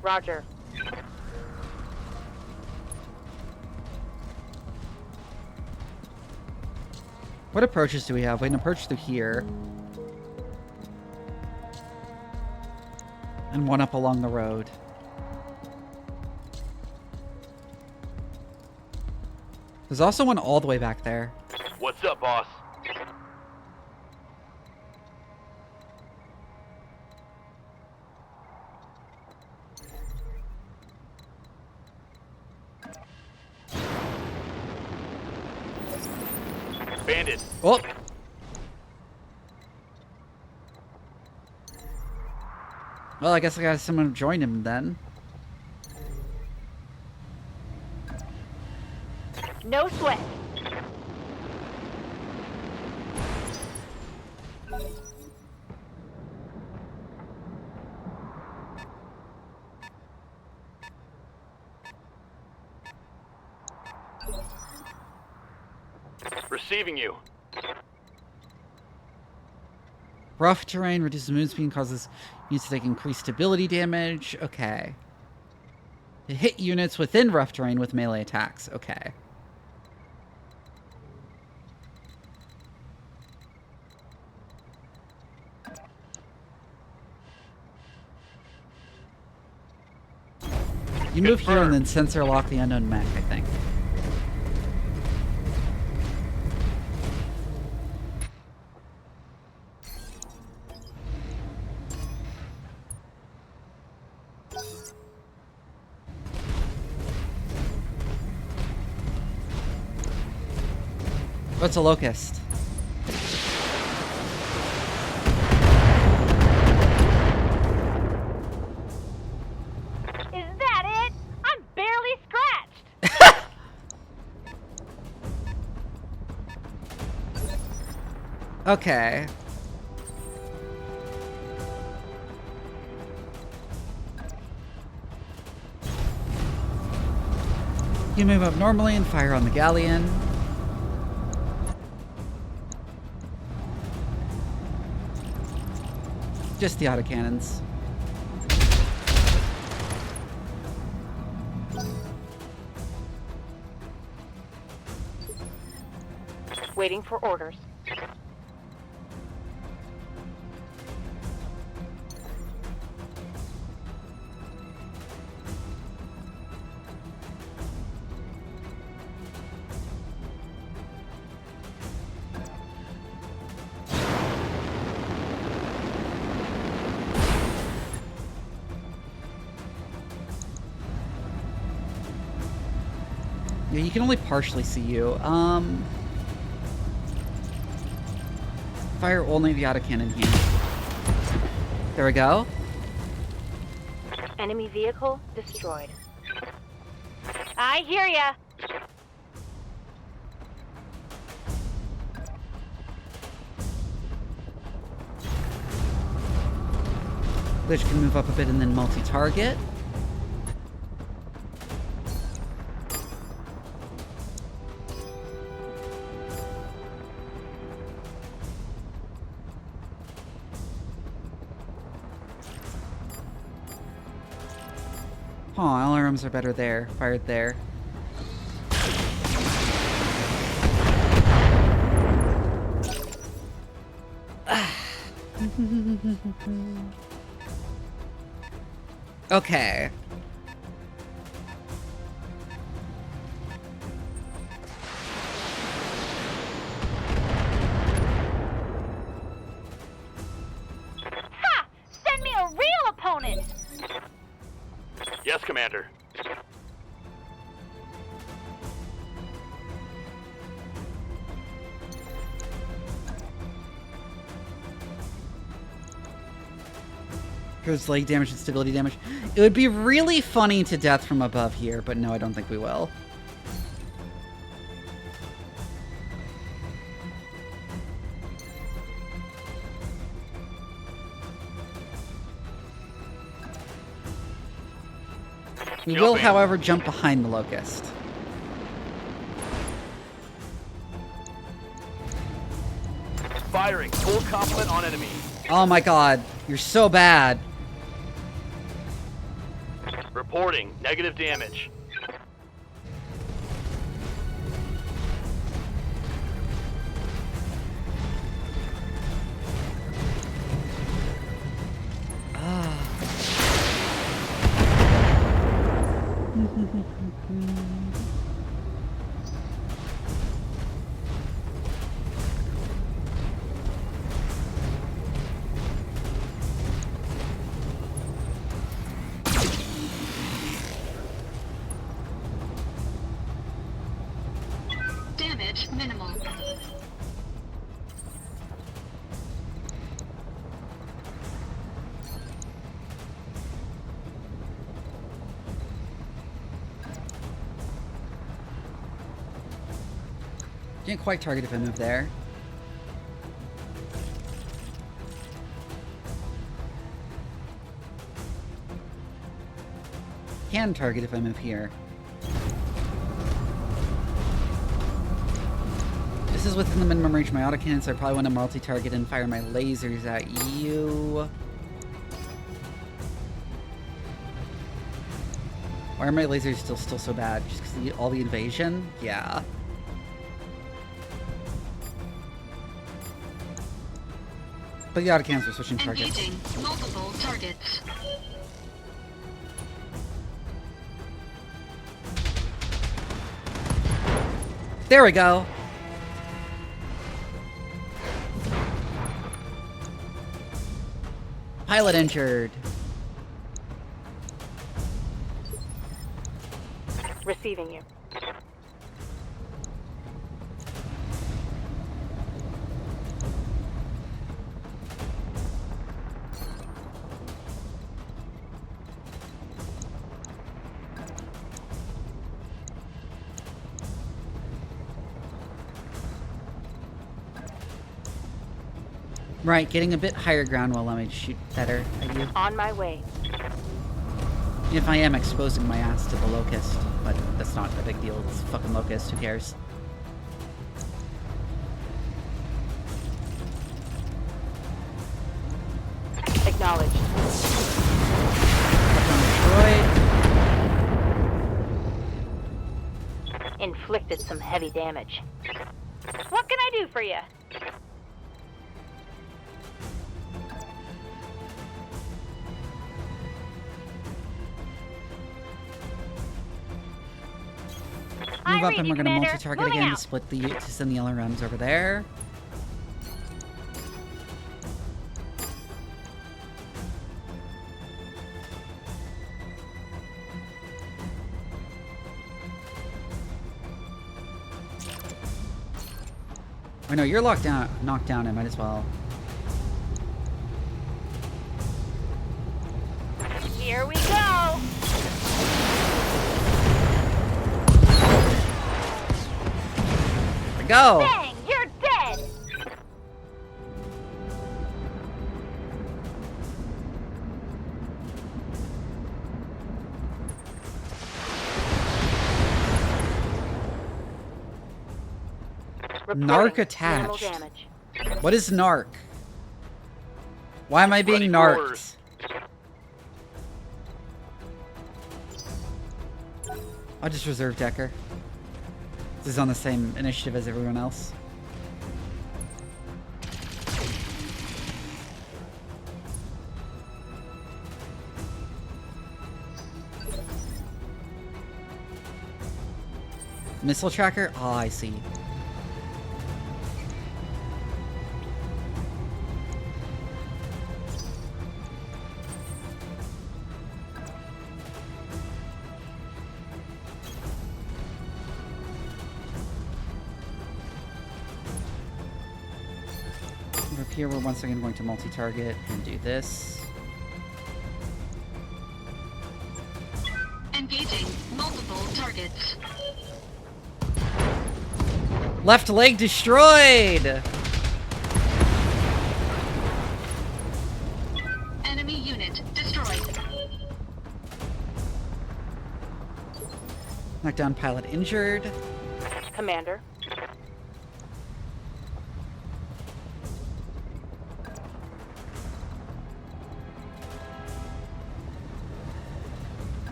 Roger. What approaches do we have? We can approach through here. And one up along the road. There's also one all the way back there. What's up, boss? Bandit. Oh. Well, I guess I got someone to join him then. No sweat. Receiving you. Rough terrain reduces move speed and causes units to take increased stability damage. Okay. To hit units within rough terrain with melee attacks. Okay. You move here and then sensor lock the unknown mech, I think. What's a locust? Is that it? I'm barely scratched. Okay. You move up normally and fire on the galleon. Just the autocannons. Waiting for orders. Yeah, you can only partially see you. Fire only the autocannon here. There we go. Enemy vehicle destroyed. I hear ya. Lich can move up a bit and then multi-target. Oh, all arms are better there. Fired there. Okay. Ha! Send me a real opponent! Yes, Commander. Here's leg damage and stability damage. It would be really funny to death from above here, but no, I don't think we will. We will, however, jump behind the locust. Firing full complement on enemy. Oh my god, you're so bad. Reporting negative damage. Damage minimal. Can't quite target if I move there. Can target if I move here. is within the minimum range of my autocannon, so I probably want to multi-target and fire my lasers at you. Why are my lasers still so bad? Just because all the invasion? Yeah. But the autocannons are switching targets. Engaging multiple targets. There we go. Pilot injured. Receiving you. Right, getting a bit higher ground will allow me to shoot better at you. On my way. If I am exposing my ass to the locust, but that's not a big deal. It's a fucking locust, who cares? Acknowledged. Inflicted some heavy damage. What can I do for you? Move up and we're gonna multi-target again to split the to send the LRMs over there. I know you're locked down, knocked down. I might as well. Here we go. Go! Bang! You're dead! Narc attached. What is narc? Why am I being narked? I'll just reserve Decker. This is on the same initiative as everyone else. Missile tracker? Oh, I see. Here we're once again going to multi-target and do this. Engaging multiple targets. Left leg destroyed! Enemy unit destroyed. Knockdown pilot injured. Commander.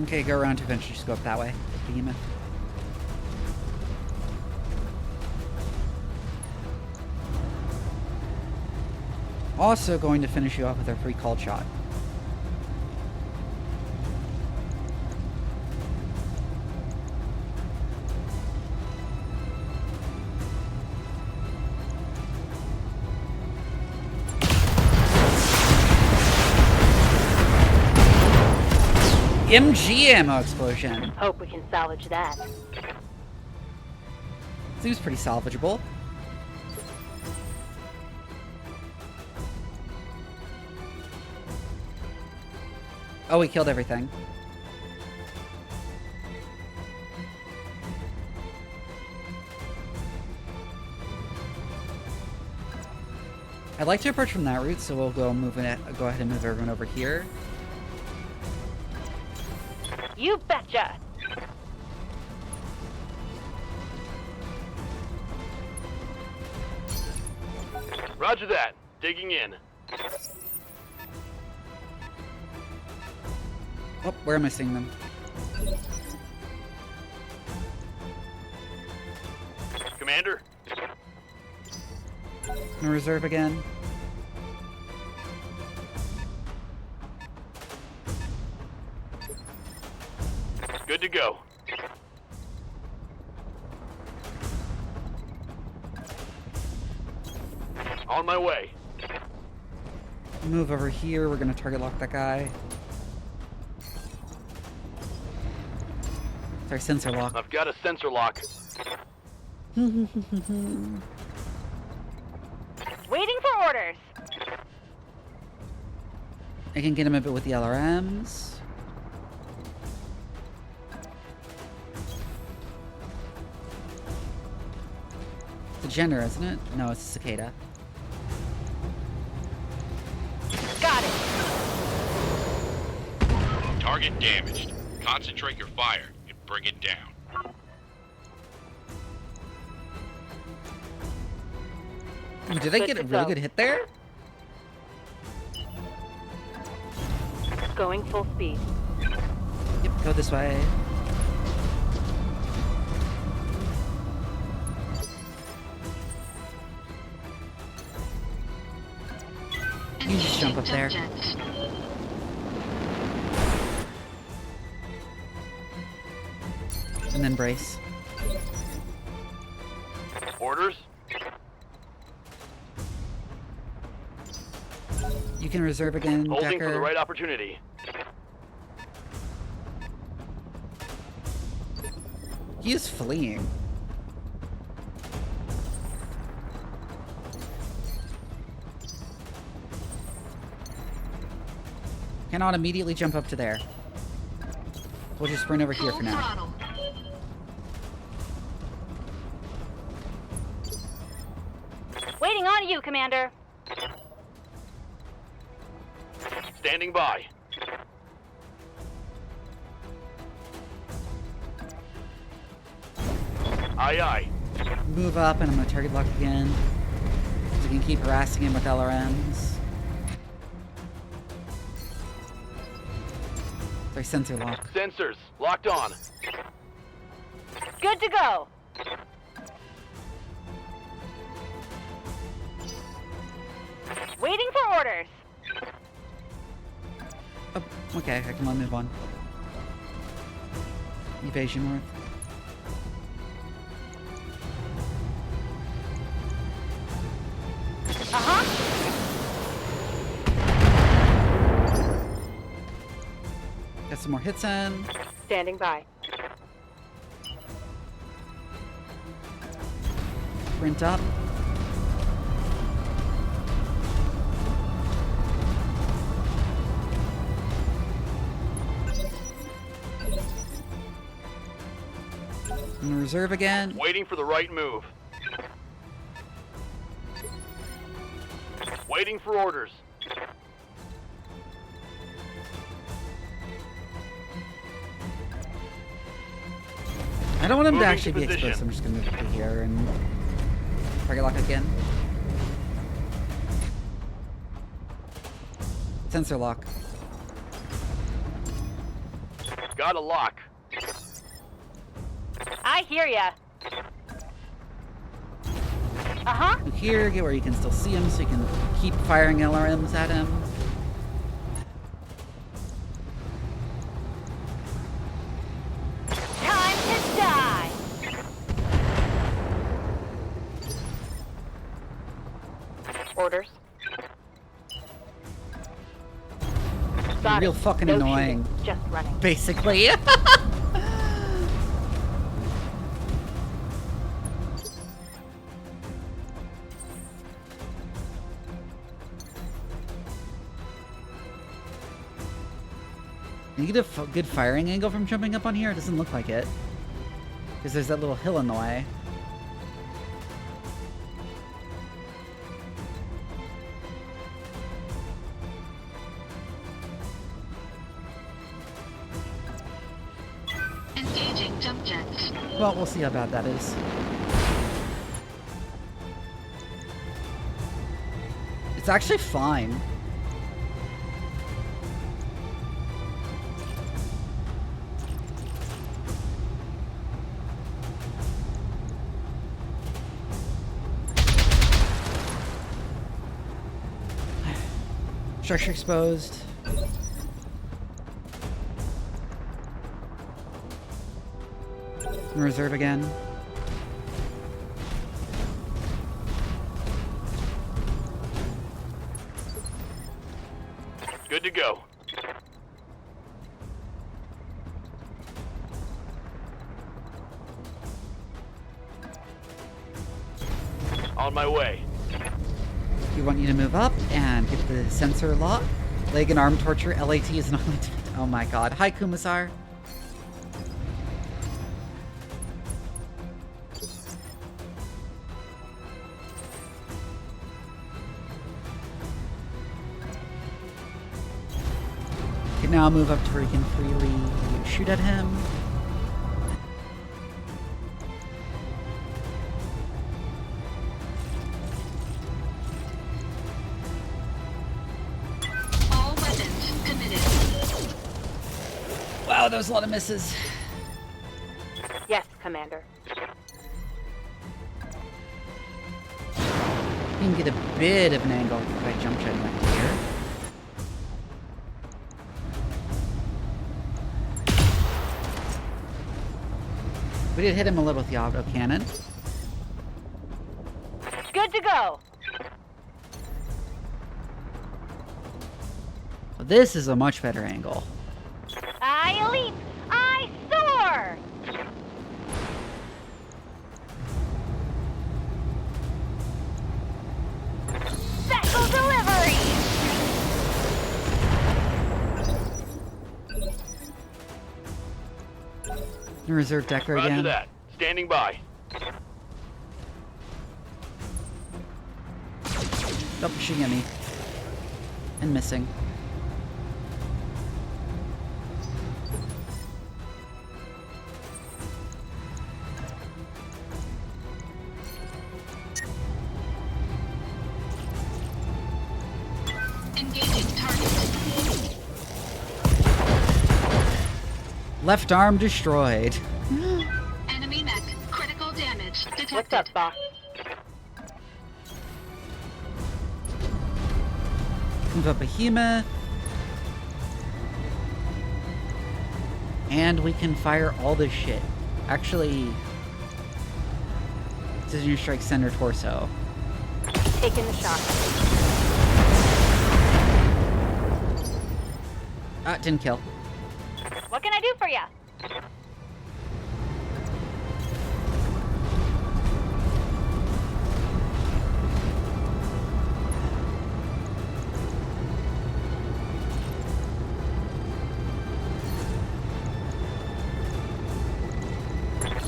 Okay, go around to eventually just go up that way. Behemoth. Also going to finish you off with our free called shot. MG ammo explosion. Hope we can salvage that. Seems pretty salvageable. Oh, we killed everything. I'd like to approach from that route, so we'll go ahead and move everyone over here. You betcha! Roger that. Digging in. Oh, where am I seeing them? Commander? In reserve again. Good to go. On my way. Move over here. We're gonna target lock that guy. Sorry, sensor lock. I've got a sensor lock. Waiting for orders. I can get him a bit with the LRMs. It's a gender, isn't it? No, it's a cicada. Got it. Target damaged. Concentrate your fire and bring it down. Did I get a really good hit there? Going full speed. Yep, go this way. You can just jump up there. And then brace. Orders? You can reserve again, Holding Decker. for the right opportunity. He is fleeing. Cannot immediately jump up to there. We'll just sprint over here for now. Waiting on you, Commander. Standing by. Aye, aye. Move up, and I'm gonna target lock again. So we can keep harassing him with LRMs. Sorry, sensor lock. Sensors locked on. Good to go. Waiting for orders. Oh, okay, I can let move on. Evasion north. Got some more hits in. Standing by. Sprint up. In reserve again. Waiting for the right move. Waiting for orders. I don't want him to Moving actually to be exposed, so I'm just gonna move up to here and target lock again. Sensor lock. Got a lock. I hear ya. Uh-huh. Here, get where you can still see him, so you can keep firing LRMs at him. Time to die. Orders. You're real fucking No annoying. shooting, just running. Basically. You get a good firing angle from jumping up on here? It doesn't look like it. Because there's that little hill in the way. Engaging jump jets. Well, we'll see how bad that is. It's actually fine. Structure exposed. In reserve again. Good to go. On my way. We want you to move up and get the sensor lock. Leg and arm torture. LAT is not. Oh my god. Hi, Kumasar. Can now move up to where you can freely shoot at him. All weapons committed. Wow, that was a lot of misses. Yes, Commander. You can get a bit of an angle if I jump jet right here. We did hit him a little with the auto cannon. Good to go. Well, this is a much better angle. I leap. I soar. Special delivery. Reserve decker Roger again. that. Standing by. Oh, shooting at me. And missing. Engaging target. Left arm destroyed. Enemy mech. Critical damage detected. What's up, boss? Move up Behemoth. And we can fire all this shit. Actually, Decision Strike center torso. Taking the shot. Ah, didn't kill. What can I do for you?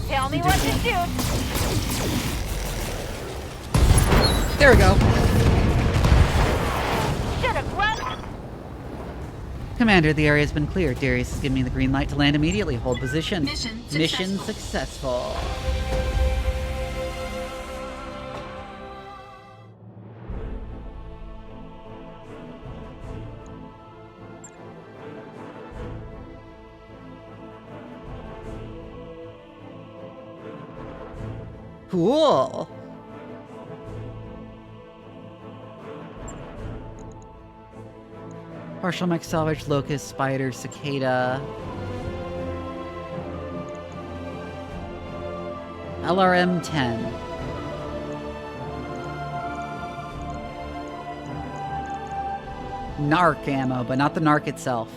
Tell me what to shoot. There we go. Should have run. Commander, the area has been cleared. Darius has given me the green light to land immediately. Hold position. Mission successful. Cool. Partial mech salvage, locust, spider, cicada. LRM-10. Narc ammo, but not the narc itself.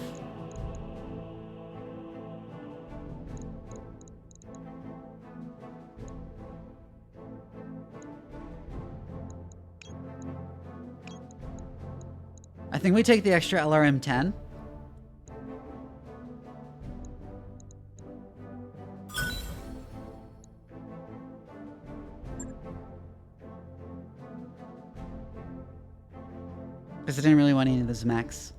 I think we take the extra LRM-10. Because I didn't really want any of those mechs.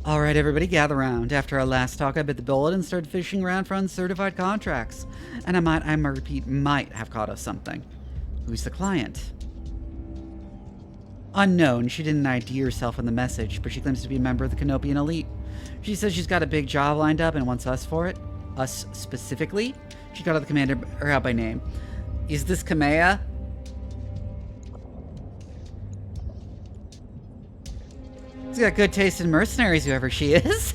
Alright, everybody, gather round. After our last talk, I bit the bullet and started fishing around for uncertified contracts. And I repeat, might have caught us something. Who's the client? Unknown. She didn't ID herself in the message, but she claims to be a member of the Canopian elite. She says she's got a big job lined up and wants us for it. Us specifically? She got out the commander out by name. Is this Kamea? She's got good taste in mercenaries, whoever she is.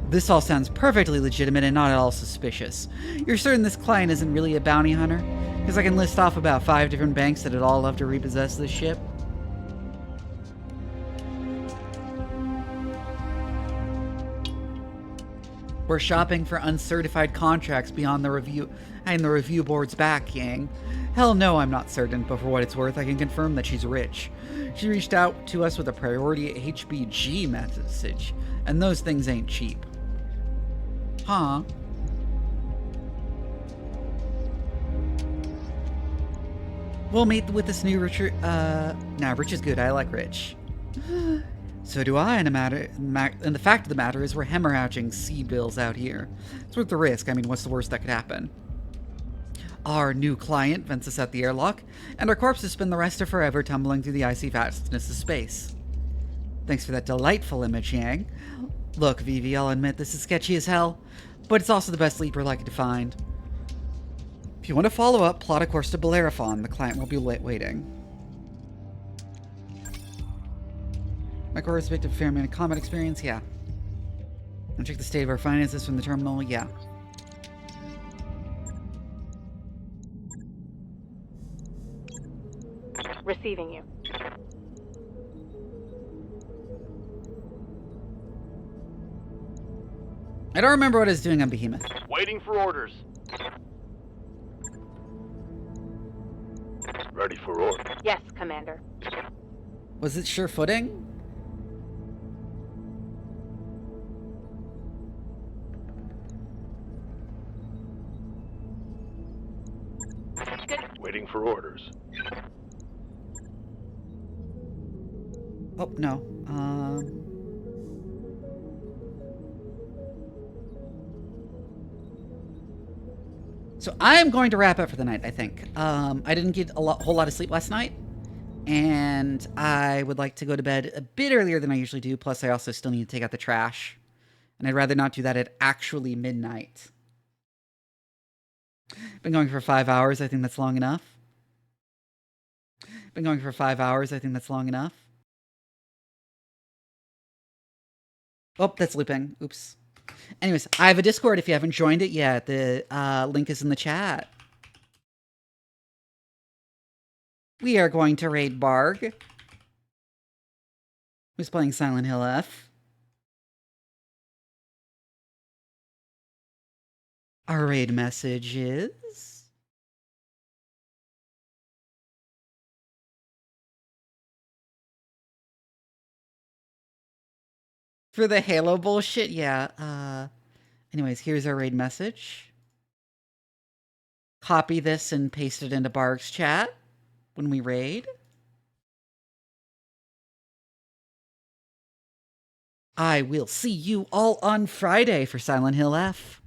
This all sounds perfectly legitimate and not at all suspicious. You're certain this client isn't really a bounty hunter? Because I can list off about 5 different banks that'd all love to repossess this ship. We're shopping for uncertified contracts beyond the review and the review board's back, Yang. Hell no, I'm not certain, but for what it's worth, I can confirm that she's rich. She reached out to us with a priority HBG message, and those things ain't cheap. Huh? We'll meet with this new Richard. Nah, Rich is good. I like Rich. So do I, and the fact of the matter is we're hemorrhaging sea bills out here. It's worth the risk. I mean, what's the worst that could happen? Our new client vents us at the airlock, and our corpses spend the rest of forever tumbling through the icy vastness of space. Thanks for that delightful image, Yang. Look, Vivi, I'll admit this is sketchy as hell, but it's also the best lead we're likely to find. If you want to follow up, plot a course to Bellerophon. The client will be waiting. My core is a victim of fair amount of combat experience, yeah. And check the state of our finances from the terminal, yeah. Receiving you. I don't remember what I was doing on Behemoth. Waiting for orders. Ready for orders. Yes, Commander. Was it sure footing? Waiting for orders. Oh, no. So I'm going to wrap up for the night, I think. I didn't get a whole lot of sleep last night, and I would like to go to bed a bit earlier than I usually do, plus I also still need to take out the trash, and I'd rather not do that at actually midnight. Been going for 5 hours, I think that's long enough. Been going for 5 hours, I think that's long enough. Oh, that's looping. Oops. Anyways, I have a Discord if you haven't joined it yet. The link is in the chat. We are going to raid Barg, who's playing Silent Hill F. Our raid message is... For the Halo bullshit? Yeah. Anyways, here's our raid message. Copy this and paste it into Barg's chat when we raid. I will see you all on Friday for Silent Hill F.